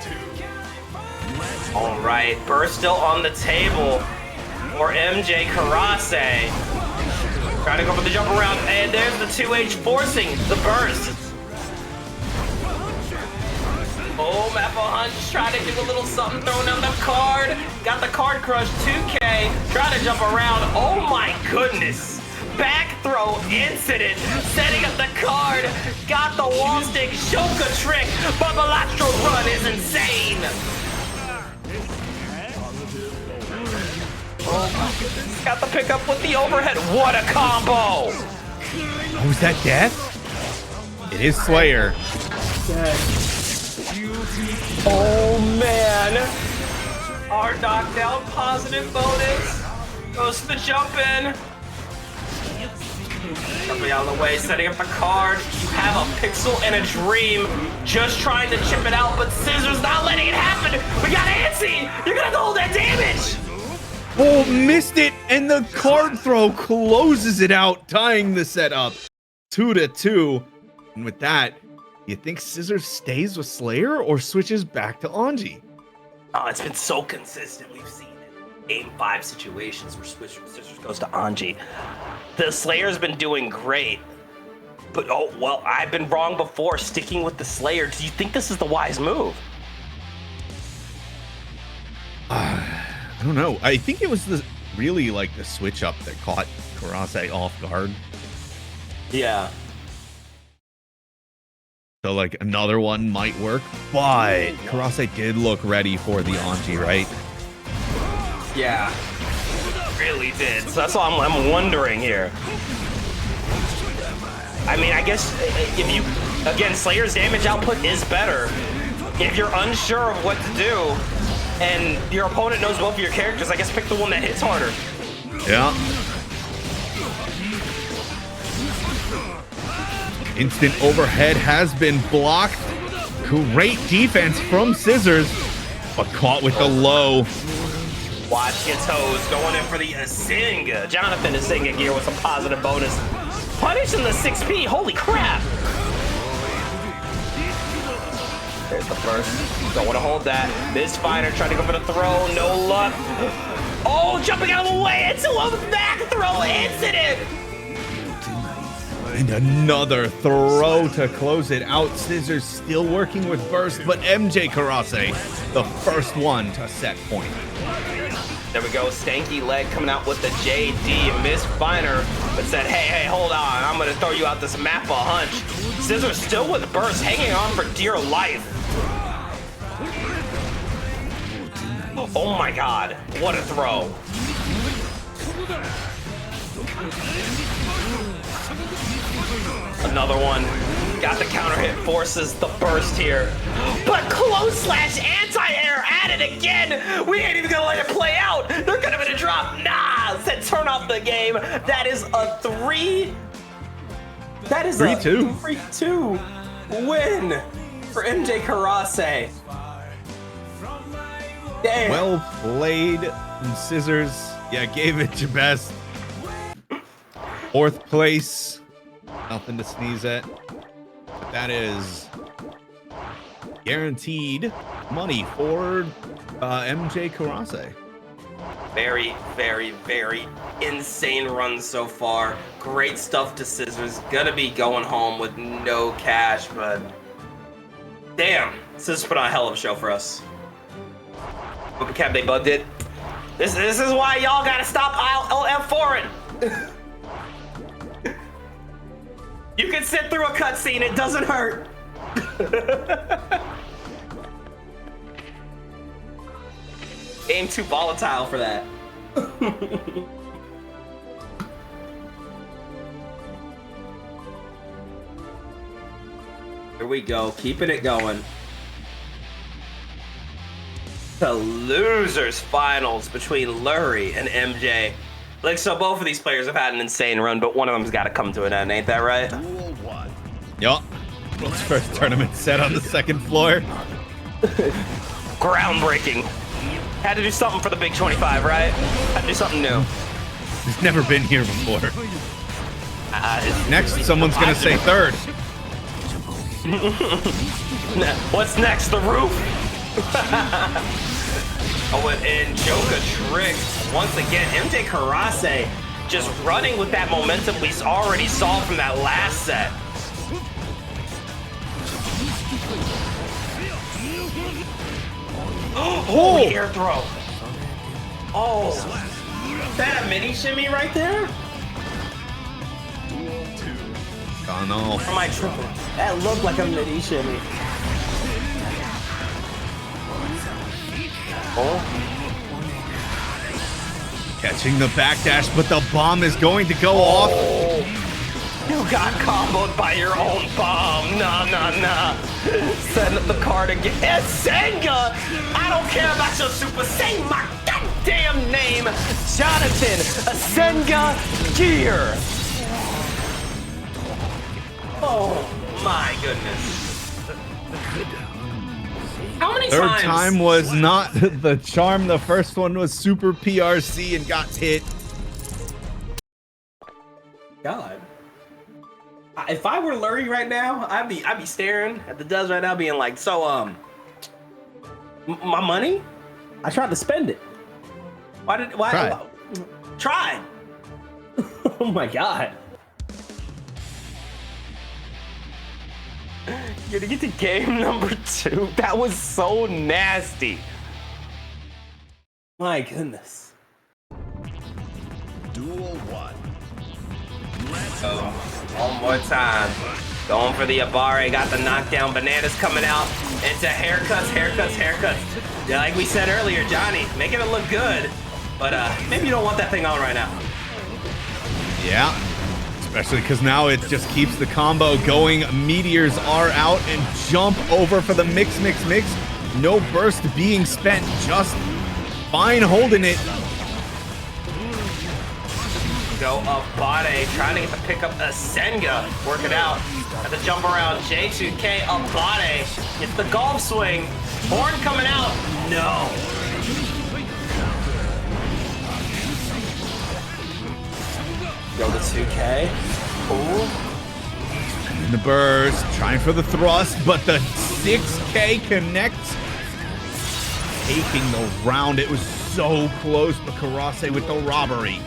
All right, burst still on the table for MJ Karase. Trying to go for the jump around, and there's the 2H forcing the burst. Oh, Mapple Hunt trying to do a little something, throwing down the card. Got the card crush, 2K. Trying to jump around. Oh my goodness. back throw incident, setting up the card, got the wall stick, Shoka trick, but Balastro run is insane. Oh my goodness, got the pickup with the overhead. What a combo! Oh, is that death? It is Slayer. Oh man! Our knockdown positive bonus goes to the jump in. Jumping out of the way, setting up the card. You have a pixel and a dream, just trying to chip it out, but Scissors not letting it happen. We got Antsy! You're gonna have to hold that damage! Oh, missed it, and the card throw closes it out, tying the set up 2-2. And with that, you think Scissors stays with Slayer or switches back to Anji? Oh, it's been so consistent. We've seen it. Game 5 situations where Scissors goes to Anji. The Slayer's been doing great. But, oh, well, I've been wrong before sticking with the Slayer. Do you think this is the wise move? I don't know. I think it was really like the switch up that caught Karase off guard. Yeah. So like another one might work, but Karase did look ready for the Anji, right? Yeah. Really did. So that's all I'm wondering here. I mean, I guess if you, again, Slayer's damage output is better. If you're unsure of what to do, and your opponent knows both of your characters, I guess pick the one that hits harder. Yeah. Instant overhead has been blocked. Great defense from Scissors, but caught with the low. Watch your toes going in for the Sing. Jonathan is singing here with some positive bonus. Punishing the 6P, holy crap. There's the first. Don't want to hold that. This fighter trying to go for the throw. No luck. Oh, jumping out of the way into a back throw incident. And another throw to close it out. Scissors still working with burst, but MJ Karase, the first one to set point. There we go. Stanky leg coming out with the JD. Miss Finer, but said, hey, hold on. I'm going to throw you out this map a hunch. Scissors still with burst, hanging on for dear life. Oh my god, what a throw. Another one. Got the counter hit, forces the burst here. But close slash anti-air at it again. We ain't even gonna let it play out. They're gonna drop. Nah, said turn off the game. That is a 3. That is 3-2. a 3-2 win for MJ Karase. Damn. Well played from Scissors. Yeah, gave it your best. 4th place. Nothing to sneeze at. But that is guaranteed money for MJ Karase. Very, very, very insane run so far. Great stuff to Scissors. Gonna be going home with no cash, but damn, Scissors put on a hell of a show for us. But Cap, they bugged it. This is why y'all gotta stop F4ing. You can sit through a cutscene, it doesn't hurt. Game too volatile for that. Here we go, keeping it going. The losers finals between Lurie and MJ. Like, so both of these players have had an insane run, but one of them's got to come to an end, ain't that right? Yup. World's first tournament set on the 2nd floor. Groundbreaking. Had to do something for the Big 25, right? Had to do something new. He's never been here before. Next, someone's gonna say 3rd. What's next? The roof? Oh, and Joka tricks once again. MJ Karase just running with that momentum we already saw from that last set. Holy air throw. Oh, is that a mini shimmy right there? Oh no. Or my triple. That looked like a midi shimmy. Oh. Catching the backdash, but the bomb is going to go off. You got comboed by your own bomb. Nah. Send the card again. Senga! I don't care about your super. Say my goddamn name. Jonathan Senga Gear. Oh my goodness. How many Third times? time was not the charm. The first one was super PRC and got hit. God. If I were Lurie right now, I'd be staring at the Duz right now, being like, so my money? I tried to spend it. Why? Try. Oh my God. You're gonna get to game number 2. That was so nasty. My goodness. Duel 1. So, one more time. Going for the Abare, got the knockdown. Bananas coming out into haircuts. Yeah, like we said earlier, Johnny, making it look good. But maybe you don't want that thing on right now. Yeah. Especially because now it just keeps the combo going. Meteors are out and jump over for the mix. No burst being spent, just fine holding it. Go Abare, trying to get the pick up a Senga. Work it out. At the jump around, J2K Abare gets the golf swing. Horn coming out. No. Go to 2K. Ooh. In the burst, trying for the thrust, but the 6K connects. Taking the round. It was so close, but Karase with the robbery.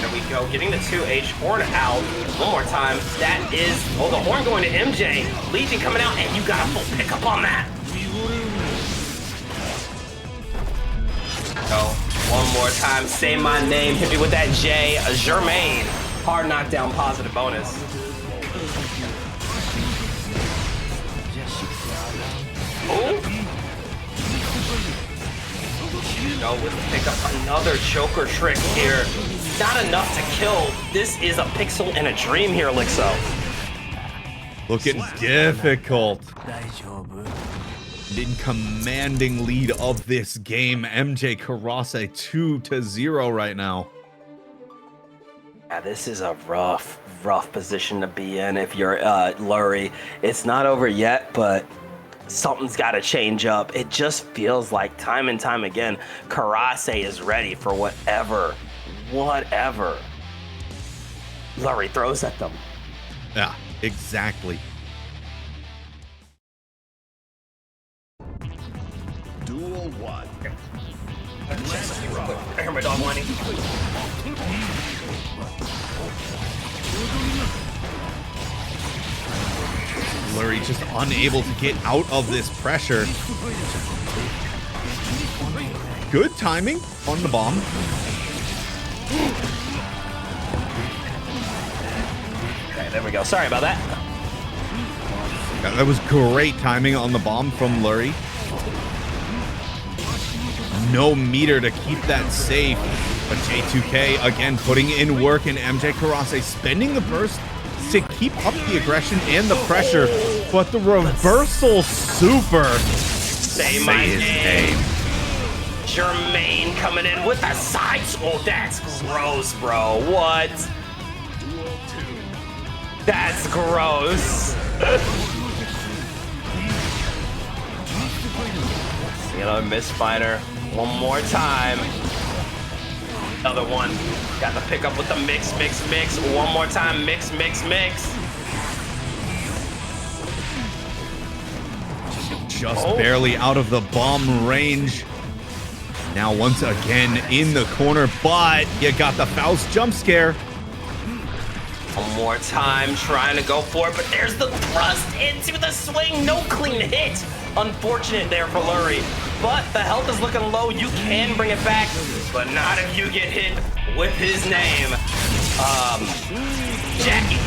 There we go. Getting the 2H Horn out. One more time. That is... Oh, the Horn going to MJ. Legion coming out, and you got a full pickup on that. Go. One more time. Say my name. Hit me with that J. Germain. Hard knockdown, positive bonus. Oh. Go with the pickup. Another choker trick here. Not enough to kill. This is a pixel and a dream here, Lixo. Looking difficult. In commanding lead of this game, MJ Karase 2-0 right now. Yeah, this is a rough position to be in if you're Lurie. It's not over yet, but something's got to change up. It just feels like time and time again, Karase is ready for whatever Lurie throws at them. Yeah, exactly. Duel 1. I hear my dog whining. Lurie just unable to get out of this pressure. Good timing on the bomb. Okay, there we go. Sorry about that. Yeah, that was great timing on the bomb from Lurie. No meter to keep that safe. But J2K again putting in work, and MJ Karase spending the burst to keep up the aggression and the pressure. But the reversal super. Say my name. Germain coming in with a side. Oh, that's gross, bro. What? That's gross. You know, misfire. One more time. Another one. Got the pickup with the mix. One more time. Mix. Just barely out of the bomb range. Now once again in the corner, but you got the Faust jump scare. One more time, trying to go for it, but there's the thrust into the swing. No clean hit. Unfortunate there for Lurie. But the health is looking low. You can bring it back, but not if you get hit with his name, Jackie.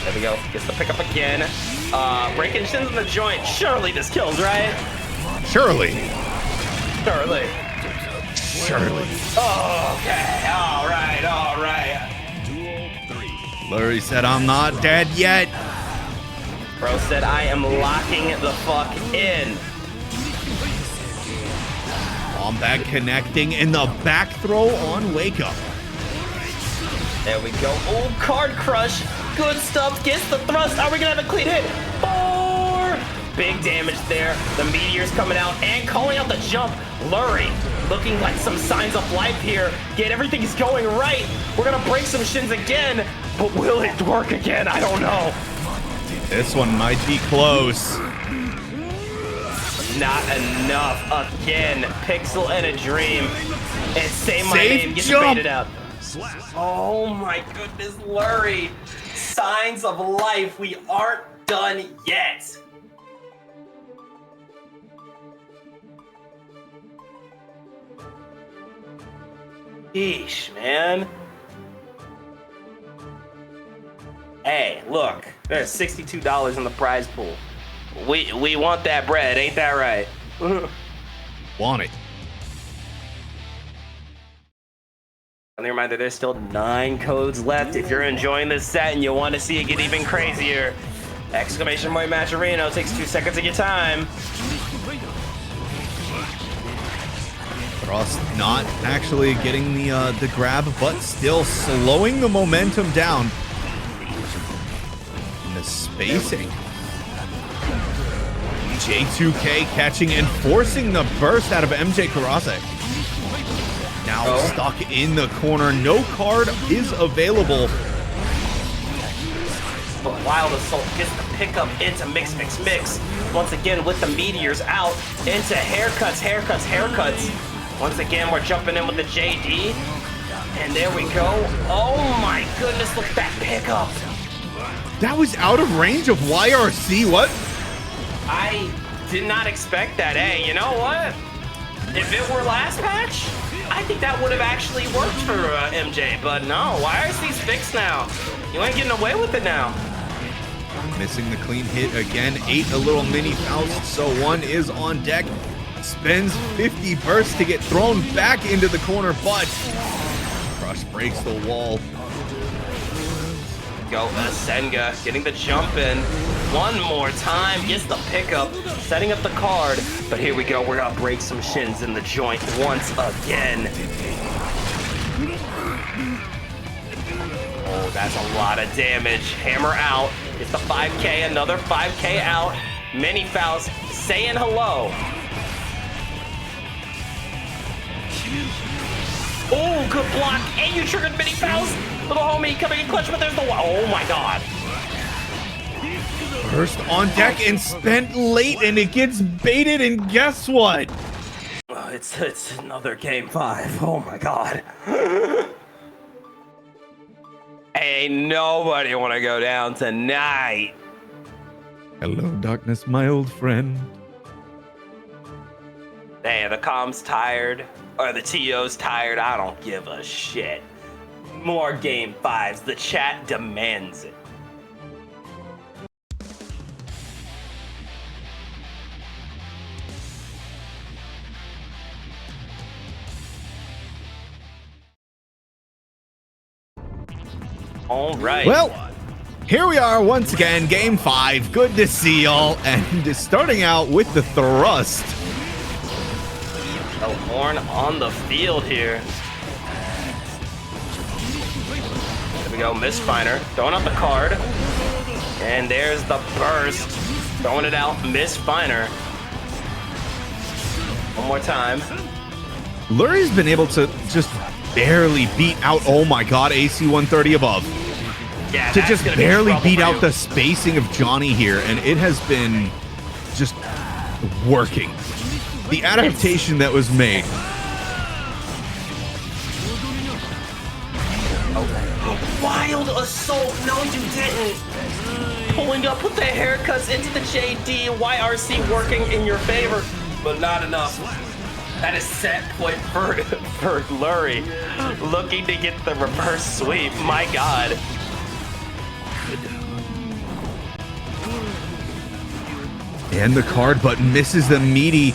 There we go. Gets the pickup again. Breaking shins in the joint. Surely this kills, right? Surely. Surely. Surely. Oh, okay. All right. Lurie said, I'm not dead yet. Bro said, I am locking the fuck in. Wombat connecting in the back throw on Wake Up. There we go. Oh, card crush. Good stuff. Gets the thrust. Are we going to have a clean hit? 4. Big damage there. The meteor's coming out and calling out the jump. Lurie looking like some signs of life here. Get everything's going right. We're going to break some shins again. But will it work again? I don't know. This one might be close. Not enough. Again, Pixel and a Dream. And Say My Safe Name gets jump. baited out. Oh my goodness, Lurie. Signs of life. We aren't done yet. Yeesh, man. Hey, look. There's $62 in the prize pool. We want that bread, ain't that right? Want it. And a reminder, there's still 9 codes left. If you're enjoying this set and you want to see it get even crazier, exclamation point Matcherino takes 2 seconds of your time. Frost not actually getting the grab, but still slowing the momentum down. And the spacing. J2K catching and forcing the burst out of MJ Karasek. Now stuck in the corner. No card is available. But Wild Assault gets the pickup into mix. Once again with the meteors out into haircuts. Once again, we're jumping in with the JD. And there we go. Oh my goodness, look at that pickup. That was out of range of YRC. What? I did not expect that. Hey, you know what? If it were last patch, I think that would have actually worked for MJ. But no, YRC's fixed now. You ain't getting away with it now. Missing the clean hit again. 8 a little mini Faust, so 1 is on deck. Spends 50 bursts to get thrown back into the corner, but Crush breaks the wall. Go Senga getting the jump in. One more time, gets the pickup, setting up the card. But here we go, we're gonna break some shins in the joint once again. Oh, that's a lot of damage. Hammer out. It's the 5K, another 5K out. Mini Faust saying hello. Oh, good block. And you triggered Mini Faust. Little homie coming in clutch, but there's the wall. Oh my god. Burst on deck and spent late, and it gets baited, and guess what? It's another game 5. Oh my god. Ain't nobody want to go down tonight. Hello, darkness, my old friend. Hey, the com's tired, or the TO's tired. I don't give a shit. More game 5s. The chat demands it. All right. Well, here we are once again, game 5. Good to see y'all. And starting out with the thrust. The horn on the field here. There we go, Mistfinder throwing out the card. And there's the burst. Throwing it out, Mistfinder. One more time. Lurie's been able to just barely beat out, oh my god, AC 130 above. Yeah, To that's just gonna be barely trouble beat for out you. the spacing of Johnny here, and it has been just working. The adaptation that was made. Wild Assault, no you didn't. Pulling up with the haircuts into the JD, YRC working in your favor, but not enough. That is set point for Lurie, looking to get the reverse sweep. My God. And the card, but misses the meaty.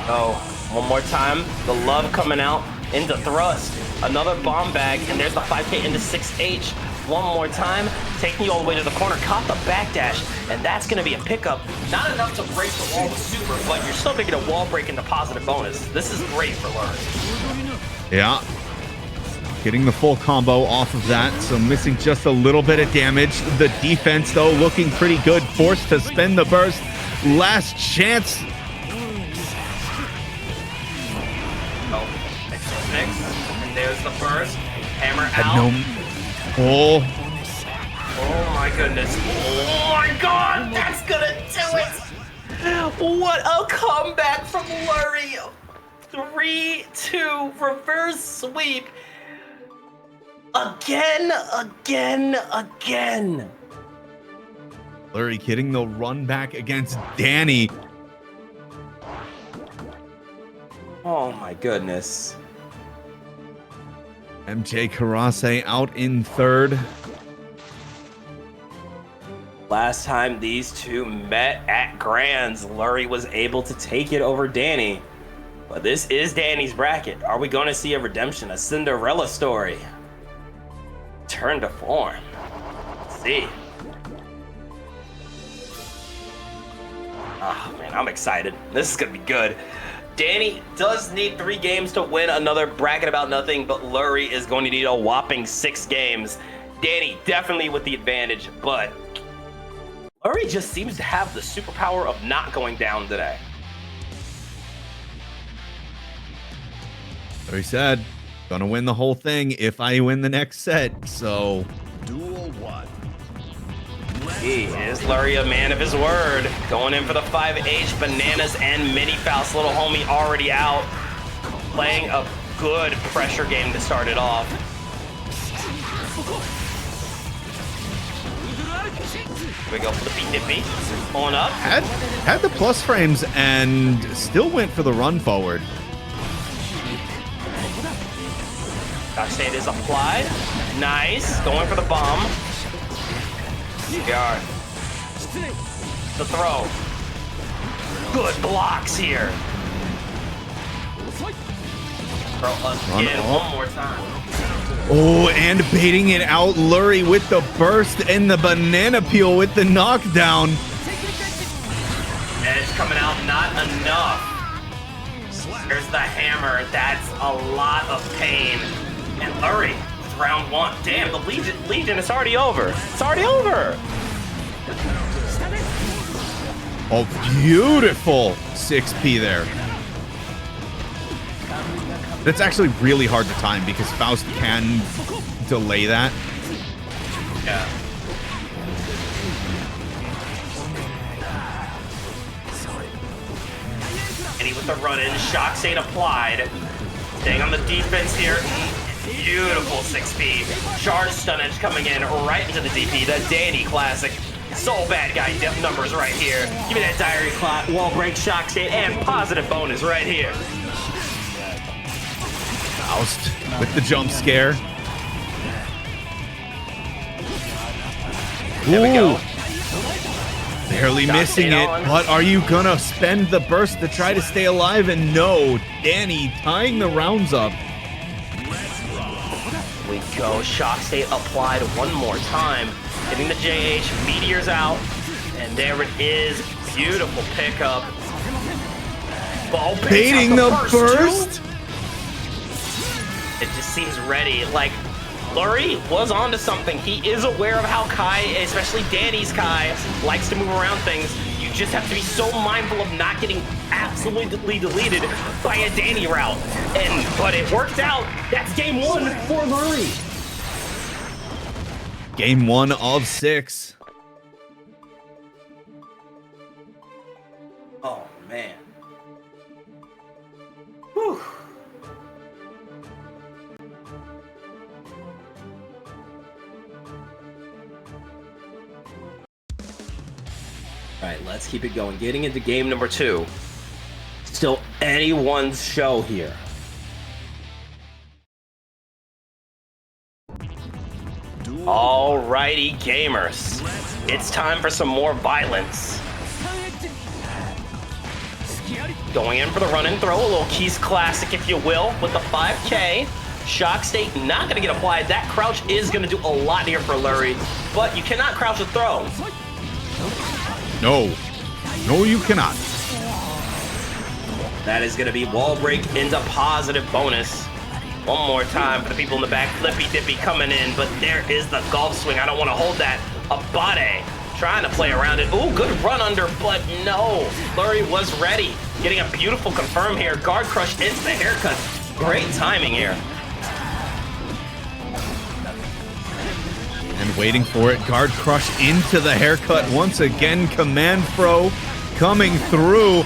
Oh, one more time. The love coming out into thrust. Another bomb bag, and there's the 5K into 6H. One more time, taking you all the way to the corner. Caught the backdash, and that's going to be a pickup. Not enough to break the wall with super, but you're still going to get a wall break into positive bonus. This is great for Lurie. Yeah. Getting the full combo off of that, so missing just a little bit of damage. The defense, though, looking pretty good. Forced to spend the burst. Last chance. Oh, mix. And there's the burst. Hammer Had out. Oh. Oh my goodness. Oh my God, that's gonna do it. What a comeback from Lurie. 3-2 reverse sweep. Again. Lurie getting the run back against Danny. Oh my goodness. MJ Karase out in third. Last time these two met at Grands, Lurie was able to take it over Danny. But this is Danny's bracket. Are we going to see a redemption, a Cinderella story? Turn to form. Let's see. Oh man, I'm excited. This is gonna be good. Danny does need 3 games to win another bracket about nothing, but Lurie is going to need a whopping 6 games. Danny definitely with the advantage, but Lurie just seems to have the superpower of not going down today. Lurie said, gonna win the whole thing if I win the next set, so. Duel 1. He is Lurie, a man of his word. Going in for the 5H, Bananas and Mini Faust, little homie already out. Playing a good pressure game to start it off. Here we go for the beat nippy. Pulling up. Had the plus frames and still went for the run forward. Shade is applied. Nice. Going for the bomb. CR. The throw. Good blocks here. Throw again one more time. Oh, and baiting it out. Lurie with the burst and the banana peel with the knockdown. Edge coming out, not enough. There's the hammer. That's a lot of pain. And Lurie with round 1. Damn, the Legion is already over. It's already over. Oh, beautiful 6P there. That's actually really hard to time because Faust can delay that. Yeah. And he with the run-in, shock state applied. Staying on the defense here. Beautiful 6P. Charge stun edge coming in right into the DP. The Danny classic. Soul bad guy depth numbers right here. Give me that diary clock, wall break, shock state, and positive bonus right here. Faust with the jump scare. There we go. Barely missing it, but are you gonna spend the burst to try to stay alive? And no, Danny tying the rounds up. We go, shock state applied one more time. Hitting the JH, meteors out, and there it is. Beautiful pickup. Ball Baiting the burst. It just seems ready. Like, Lurie was onto something. He is aware of how Kai, especially Danny's Kai, likes to move around things. You just have to be so mindful of not getting absolutely deleted by a Danny route. But it worked out. That's game 1 for Lurie. Game 1 of 6. Oh, man. Whew. All right, let's keep it going. Getting into game number 2. Still anyone's show here. Alrighty, gamers. It's time for some more violence. Going in for the run and throw, a little Keys classic, if you will, with the 5K. Shock State not going to get applied. That crouch is going to do a lot here for Lurie, but you cannot crouch a throw. No. No, you cannot. That is going to be wall break into positive bonus. One more time for the people in the back. Flippy Dippy coming in, but there is the golf swing. I don't want to hold that. Abate trying to play around it. Ooh, good run under, but no. Lurie was ready. Getting a beautiful confirm here. Guard crush into the haircut. Great timing here. And waiting for it. Guard crush into the haircut once again. Command throw coming through.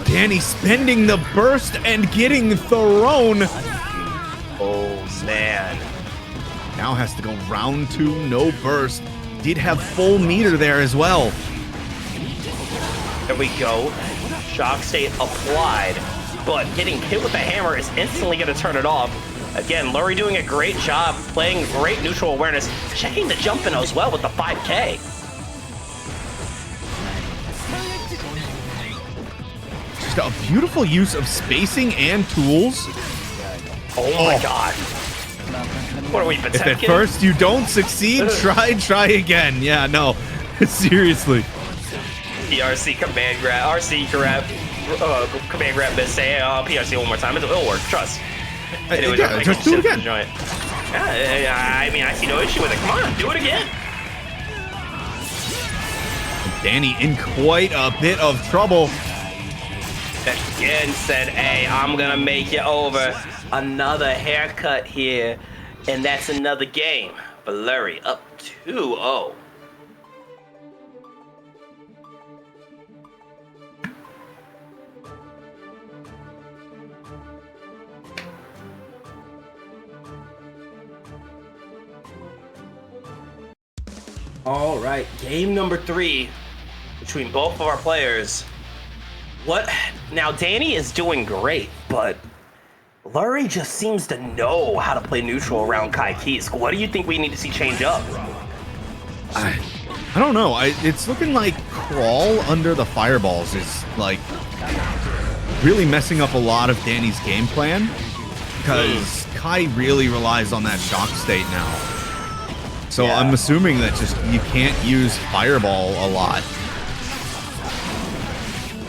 Danny spending the burst and getting thrown. Oh, man. Now has to go round 2, no burst. Did have full meter there as well. There we go. Shock State applied, but getting hit with the hammer is instantly going to turn it off. Again, Lurie doing a great job, playing great neutral awareness, checking the jump in as well with the 5K. Just a beautiful use of spacing and tools. Oh my God. What are we, Potemkin? If at first you don't succeed, try again. Yeah, no. Seriously. PRC command grab, RC grab, command grab miss, say PRC one more time. It'll work, trust. Anyways, Yeah, just do it again. Yeah, I mean, I see no issue with it. Come on, do it again. Danny in quite a bit of trouble. Again said, hey, I'm gonna make you over. Another haircut here, and that's another game. But Lurie up 2-0. All right, game number 3 between both of our players. What? Now, Danny is doing great, but Lurie just seems to know how to play neutral around Kai Keys. What do you think we need to see change up? I don't know. It's looking like Crawl under the fireballs is like really messing up a lot of Danny's game plan because Kai really relies on that shock state now. So Yeah. I'm assuming that just you can't use fireball a lot.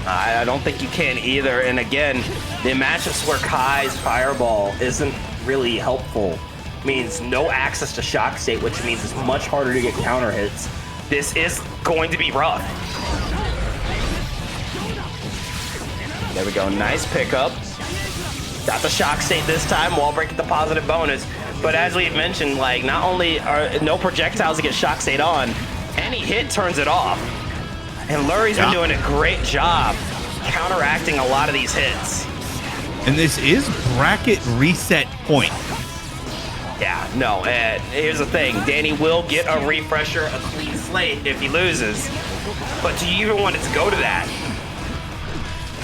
I don't think you can either. And again, the matchups where Kai's fireball isn't really helpful means no access to shock state, which means it's much harder to get counter hits. This is going to be rough. There we go. Nice pickup. Got the shock state this time, wall break at the positive bonus. But as we've mentioned, like, not only are no projectiles to get shock state on, any hit turns it off. And Lurie's been doing a great job counteracting a lot of these hits. And this is bracket reset point. Yeah, no, here's the thing. Danny will get a refresher, a clean slate if he loses. But do you even want it to go to that?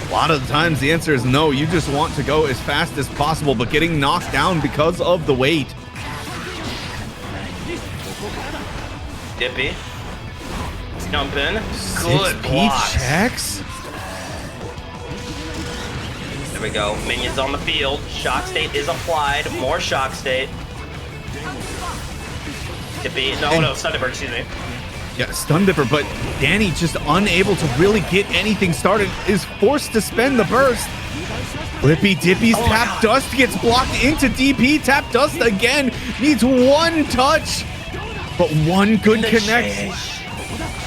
A lot of the times the answer is no. You just want to go as fast as possible, but getting knocked down because of the weight. Dippy. Jump in. Good 6P blocks. checks. There we go. Minions on the field. Shock state is applied. More shock state. Dippy. No, Stun Dipper, excuse me. Yeah, Stun Dipper, but Danny just unable to really get anything started, is forced to spend the burst. Flippy Dippy's Tap Dust gets blocked into DP. Tap Dust again needs one touch, but one good connect.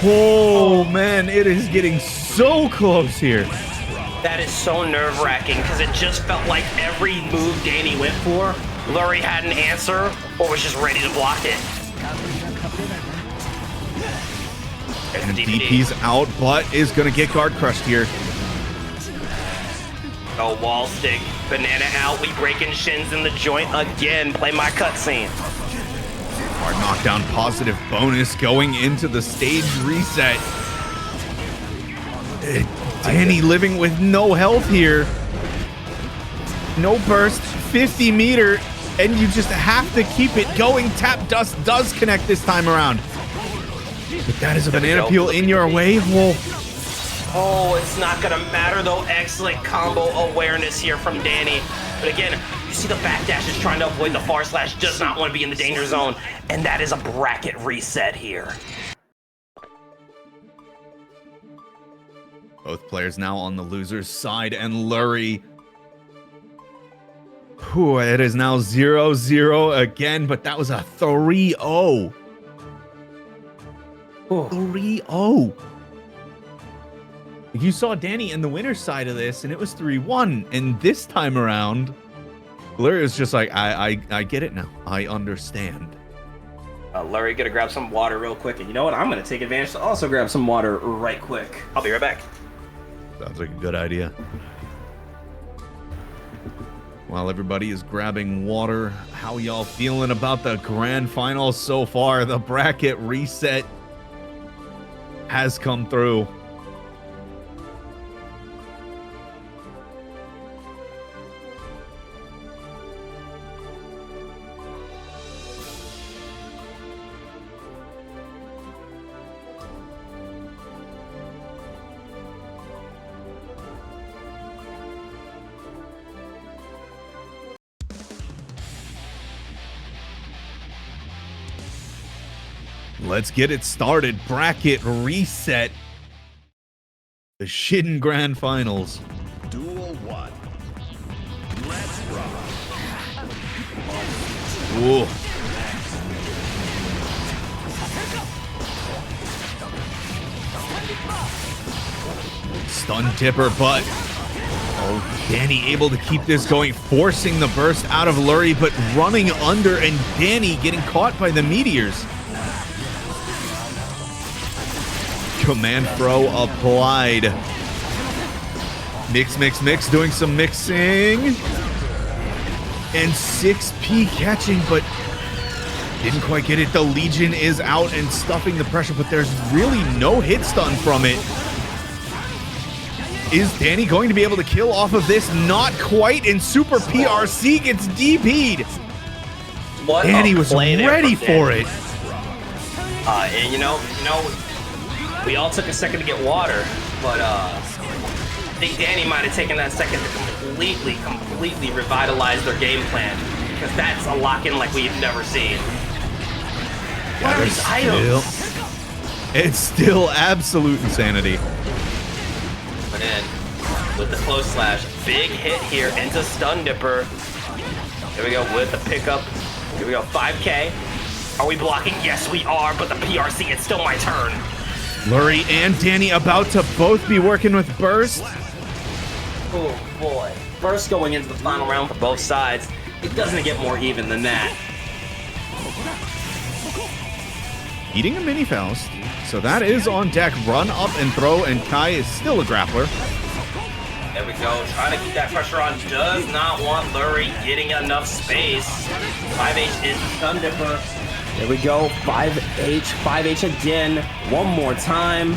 Oh man, it is getting so close here. That is so nerve-wracking because it just felt like every move Danny went for, Lurie had an answer or was just ready to block it. There's And the DPD. DP's out, but is going to get guard crushed here. Oh, wall stick. Banana out. We breaking shins in the joint again. Play my cutscene. Hard knockdown positive bonus going into the stage reset. Danny living with no health here. No burst, 50 meter, and you just have to keep it going. Tap Dust does connect this time around. But that is a banana peel in your way. Whoa. Oh, it's not gonna matter though. Excellent combo awareness here from Danny. But again, you see the backdash is trying to avoid the far slash, does not want to be in the danger zone. And that is a bracket reset here. Both players now on the loser's side, and Lurie. Whew, it is now 0-0 again, but that was a 3-0. 3-0. You saw Danny in the winner's side of this, and it was 3-1. And this time around, Lurie is just like, I get it now. I understand. Lurie gonna grab some water real quick, and you know what? I'm gonna take advantage to also grab some water right quick. I'll be right back. Sounds like a good idea. While everybody is grabbing water, how y'all feeling about the grand final so far? The bracket reset has come through. Let's get it started. Bracket reset. The Shidden Grand Finals. Duel 1. Let's rock. Ooh. Stun Tipper, but Danny able to keep this going, forcing the burst out of Lurie, but running under, and Danny getting caught by the meteors. Command throw applied. Mix, mix, mix, doing some mixing. And 6P catching, but didn't quite get it. The Legion is out and stuffing the pressure, but there's really no hit stun from it. Is Danny going to be able to kill off of this? Not quite, and Super PRC gets DP'd. Danny was ready for it. And you know, we all took a second to get water, but I think Danny might have taken that second to completely revitalize their game plan, because that's a lock-in like we've never seen. What are these items? It's still absolute insanity. But in with the close slash, big hit here into Stun Dipper. Here we go with the pickup. Here we go, 5K. Are we blocking? Yes, we are, but the PRC, it's still my turn. Lurie and Danny about to both be working with burst. Oh boy. Burst going into the final round for both sides. It doesn't get more even than that. Eating a mini Faust. So that is on deck. Run up and throw, and Kai is still a grappler. There we go. Trying to keep that pressure on. Does not want Lurie getting enough space. 5H is Stun Dipper. There we go, 5H again, one more time.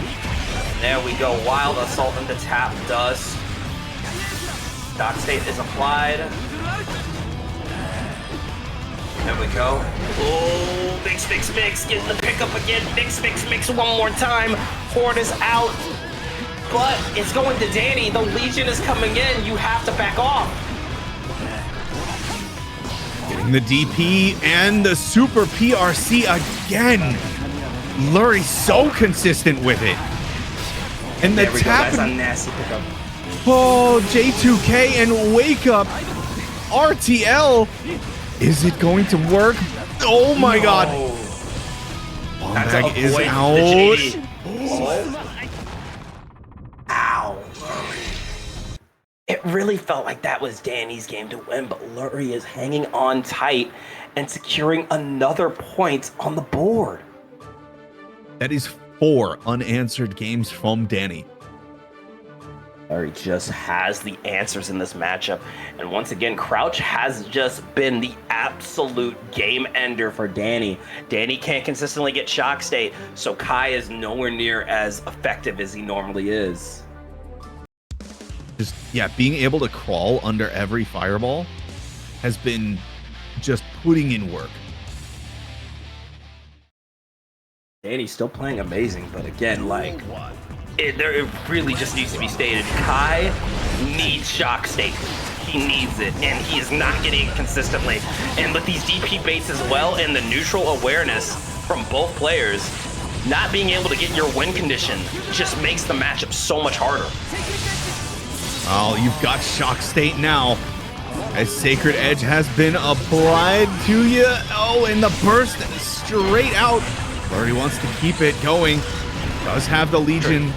There we go, Wild Assault into Tap Dust. Dock State is applied. There we go. Oh, mix, mix, mix, getting the pickup again. Mix, mix, mix one more time. Horde is out, but it's going to Danny. The Legion is coming in, you have to back off. Getting the DP and the Super PRC again. Lurie so consistent with it. And the tap. That's a nasty pickup. Oh, J2K and Wake Up. RTL. Is it going to work? Oh my God. Bomb bag is out. Ow. It really felt like that was Danny's game to win, but Lurie is hanging on tight and securing another point on the board. That is 4 unanswered games from Danny. Lurie just has the answers in this matchup. And once again, Crouch has just been the absolute game ender for Danny. Danny can't consistently get shock state, so Kai is nowhere near as effective as he normally is. yeah, being able to crawl under every fireball has been just putting in work. Danny's still playing amazing, but again, like, it really just needs to be stated. Kai needs shock state. He needs it, and he is not getting it consistently. And with these DP baits as well, and the neutral awareness from both players, not being able to get your win condition just makes the matchup so much harder. Oh, you've got shock state now, as Sacred Edge has been applied to you. Oh, and the burst straight out. Flurry wants to keep it going. Does have the Legion.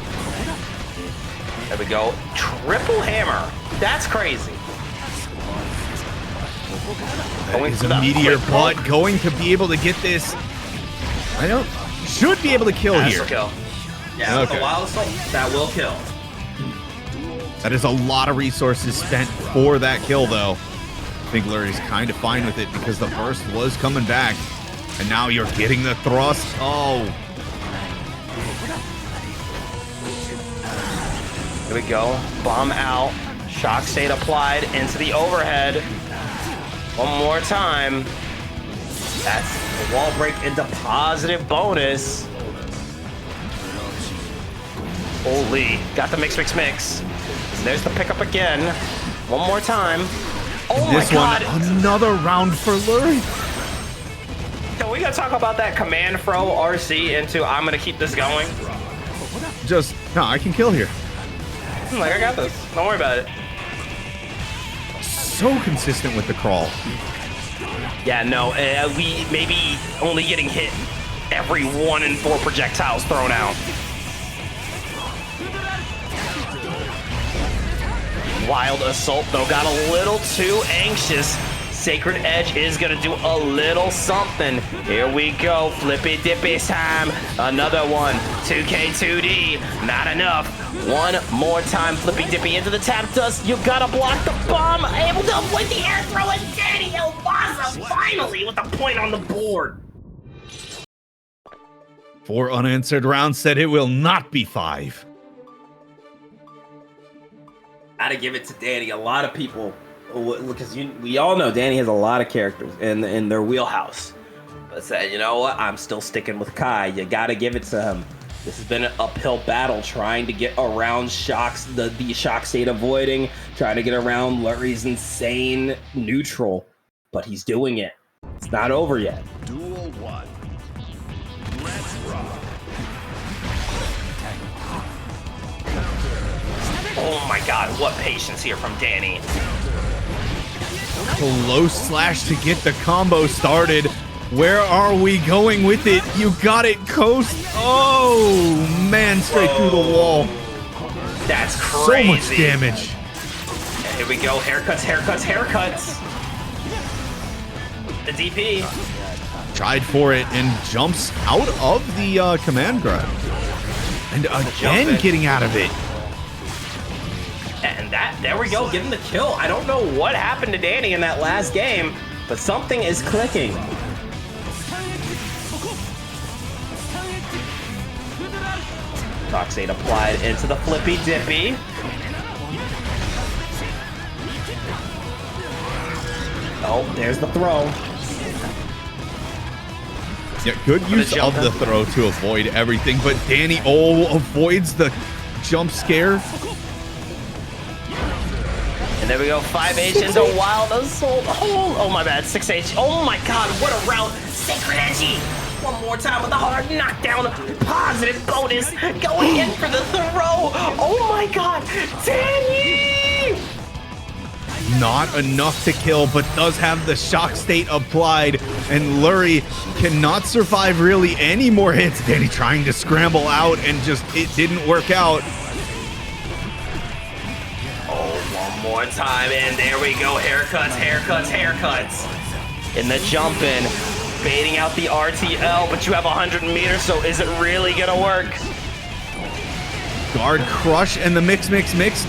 There we go. Triple hammer. That's crazy. That is a meteor, but going to be able to get this. Should be able to kill here. Kill. Yeah, okay. with the wild assault, that will kill. That is a lot of resources spent for that kill, though. I think Flurry's kind of fine with it because the burst was coming back. And now you're getting the thrust. Oh. Here we go. Bomb out. Shock state applied into the overhead. One more time. That's the wall break into positive bonus. Holy. Got the mix. There's the pickup again. One more time. Oh my god. This one, another round for Flurry. So we gotta talk about that command throw RC into I'm gonna keep this going. No, I can kill here. Like, I got this. Don't worry about it. So consistent with the crawl. Yeah, no, we maybe only getting hit every 1 in 4 projectiles thrown out. Wild assault, though, got a little too anxious. Sacred Edge is gonna do a little something. Here we go, flippy dippy time. Another one, 2K2D, not enough. One more time, flippy dippy into the tap dust. You gotta block the bomb. Able to avoid the air throw, and Danny Elbaza finally with a point on the board. 4 unanswered rounds said it will not be 5. Gotta give it to Danny. A lot of people, because we all know Danny has a lot of characters in their wheelhouse. But said, you know what? I'm still sticking with Kai. You gotta give it to him. This has been an uphill battle trying to get around shocks, the shock state avoiding, trying to get around Flurry's insane neutral. But he's doing it. It's not over yet. Duel 1. Let's rock. Oh my god, what patience here from Danny. Close slash to get the combo started. Where are we going with it? You got it, Coast. Oh, man, straight through the wall. That's crazy. So much damage. Here we go. Haircuts. The DP. Tried for it and jumps out of the command grab. And again, getting out of it. And there we go, getting the kill. I don't know what happened to Danny in that last game, but something is clicking. Toxate applied into the flippy dippy. Oh, there's the throw. Yeah, good use of the throw to avoid everything, but Danny avoids the jump scare. And there we go, 5H into Wild Assault. Oh my bad, 6H. Oh my god, what a route. Sacred Edgy. One more time with a hard knockdown. Positive bonus. Going in for the throw. Oh my god, Danny! Not enough to kill, but does have the shock state applied, and Flurry cannot survive really any more hits. Danny trying to scramble out, and just it didn't work out. Oh, one more time, and there we go. Haircuts. In the jump in, baiting out the RTL, but you have 100 meters, so is it really gonna work? Guard crush and the mix,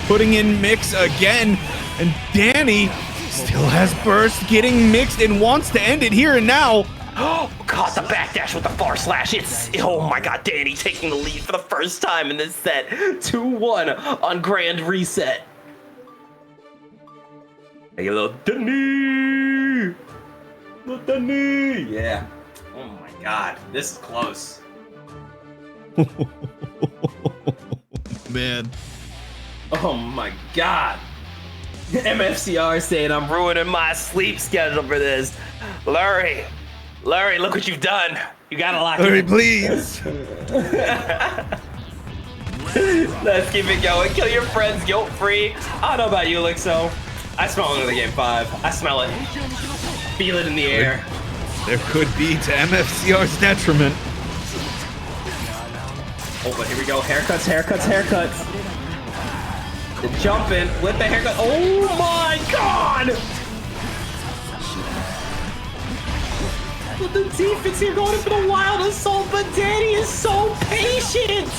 putting in mix again. And Danny still has burst, getting mixed, and wants to end it here and now. Oh, caught the backdash with the far slash. Oh my god, Danny taking the lead for the first time in this set. 2-1 on Grand Reset. Make a little Danny. Little Danny. Yeah. Oh my God, this is close. Man. Oh my God. MFCR saying I'm ruining my sleep schedule for this. Lurie, look what you've done. You gotta lock Hurry, in. please. Let's keep it going. Kill your friends guilt-free. I don't know about you, Lixo. I smell another game 5. I smell it. Feel it in the air. There could be to MFCR's detriment. Oh, but here we go. Haircuts. The jumping with the haircut. Oh my God! With the defense here going in for the wild assault, but Danny is so patient.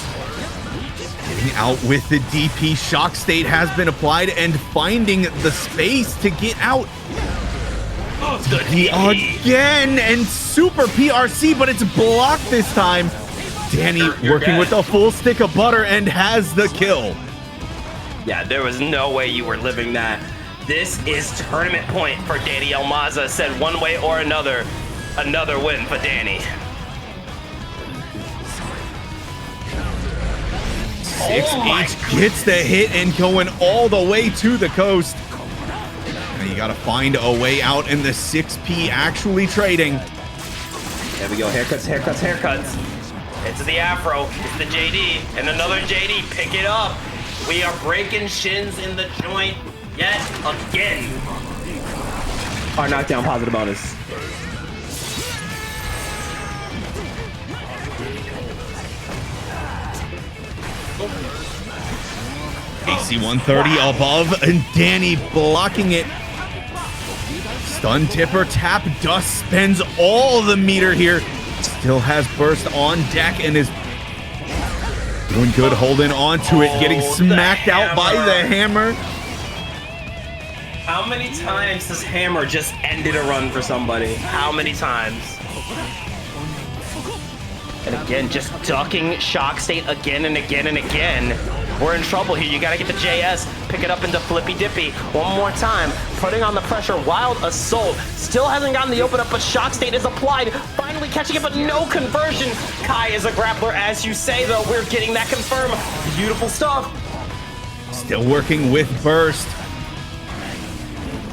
Getting out with the DP. Shock State has been applied and finding the space to get out. Again and super PRC, but it's blocked this time. Danny You're working dead. with a full stick of butter and has the kill. Yeah, there was no way you were living that. This is tournament point for Danny Almaza. Said one way or another win for Danny. 6H gets the hit and going all the way to the coast. Now you gotta find a way out, and the 6P actually trading. There we go, haircuts. It's the Afro, it's the JD, and another JD, pick it up. We are breaking shins in the joint yet again. Our knockdown positive bonus. AC 130 above, and Danny blocking it. Stun tipper, tap, dust spends all the meter here. Still has burst on deck and is doing good holding on to it, getting smacked out by the hammer. How many times has Hammer just ended a run for somebody? How many times? And again, just ducking Shock State again and again and again. We're in trouble here. You gotta get the JS, pick it up into Flippy Dippy. One more time, putting on the pressure. Wild Assault still hasn't gotten the open up, but Shock State is applied. Finally catching it, but no conversion. Kai is a grappler, as you say, though. We're getting that confirmed. Beautiful stuff. Still working with burst.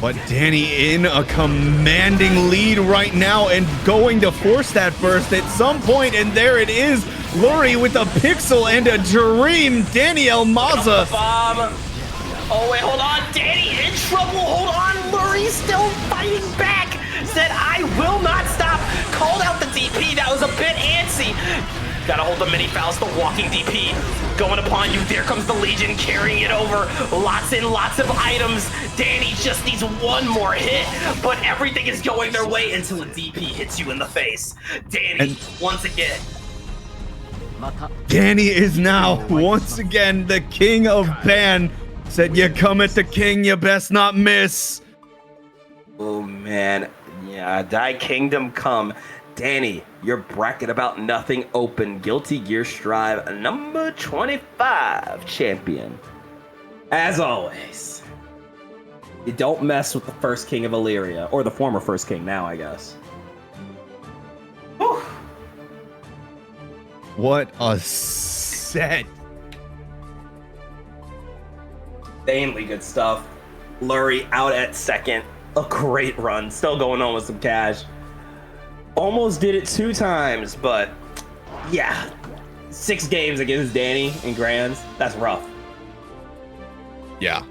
But Danny in a commanding lead right now and going to force that burst at some point, and there it is. Lurie with a pixel and a dream. Danny Almaza. Bob. Oh, wait, hold on. Danny in trouble. Hold on. Lurie still fighting back. Said, I will not stop. Called out the DP. That was a bit antsy. Gotta hold the mini fouls, the walking DP. Going upon you. There comes the Legion carrying it over. Lots and lots of items. Danny just needs one more hit, but everything is going their way until a DP hits you in the face. Danny, once again. Danny is now once again the king of ban. Said, you come at the king, you best not miss. Oh, man. Yeah, thy kingdom come. Danny, your bracket about nothing open. Guilty Gear Strive, number 25 champion. As always, you don't mess with the first king of Illyria, or the former first king now, I guess. Whew. What a set. Insanely good stuff. Lurie out at second. A great run. Still going on with some cash. Almost did it 2 times, but yeah. 6 games against Danny in Grands. That's rough. Yeah.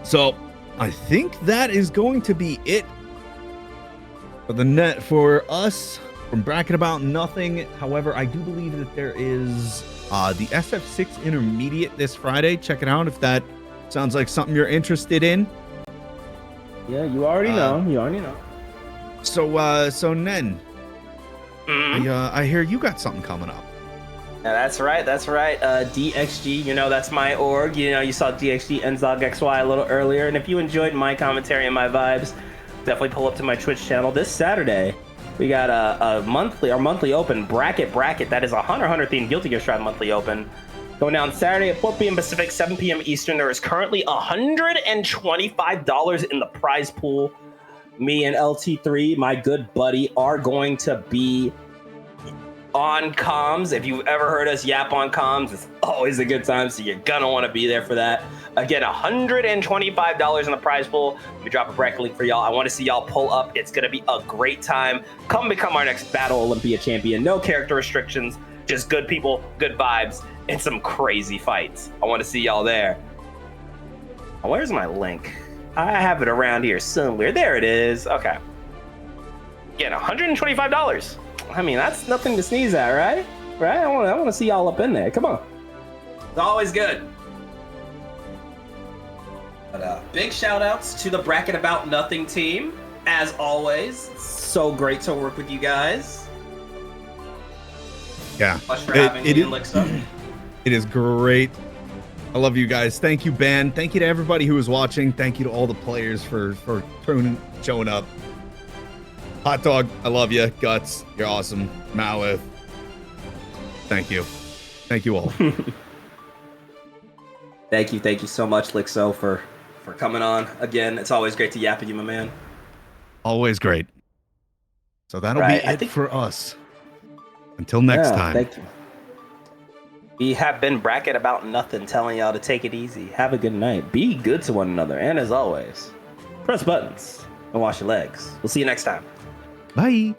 So I think that is going to be it for the net for us from Bracket About Nothing. However, I do believe that there is the SF6 Intermediate this Friday. Check it out if that sounds like something you're interested in. Yeah, you already know. You already know. So Nen, I hear you got something coming up. Yeah, that's right. DXG, you know, that's my org. You know, you saw DXG Enzog XY a little earlier. And if you enjoyed my commentary and my vibes, definitely pull up to my Twitch channel this Saturday. We got our monthly open bracket. That is a Hunter themed Guilty Gear Strive monthly open. Going down Saturday at 4 p.m. Pacific, 7 p.m. Eastern. There is currently $125 in the prize pool. Me and LT3, my good buddy, are going to be on comms. If you've ever heard us yap on comms, it's always a good time, so you're gonna want to be there for that. Again, $125 in the prize pool. Let me drop a bracket link for y'all. I want to see y'all pull up. It's gonna be a great time. Come become our next Battle Olympia champion. No character restrictions, just good people, good vibes, and some crazy fights. I want to see y'all there. Where's my link? I have it around here somewhere. There it is. Okay. Again, $125. I mean, that's nothing to sneeze at, right? Right? I want to see y'all up in there. Come on. It's always good. But big shout outs to the Bracket About Nothing team. As always, so great to work with you guys. Yeah. Much for having me, Alexa. It is great. I love you guys. Thank you, Ben. Thank you to everybody who was watching. Thank you to all the players for showing up. Hot Dog, I love you. Guts, you're awesome. Malith, thank you. Thank you all. Thank you so much, Lixo, for coming on. Again, it's always great to yap with you, my man. Always great. So that'll Right, be it for us. Until next time. Thank you. We have been Bracket About Nothing, telling y'all to take it easy. Have a good night. Be good to one another. And as always, press buttons and wash your legs. We'll see you next time. Bye.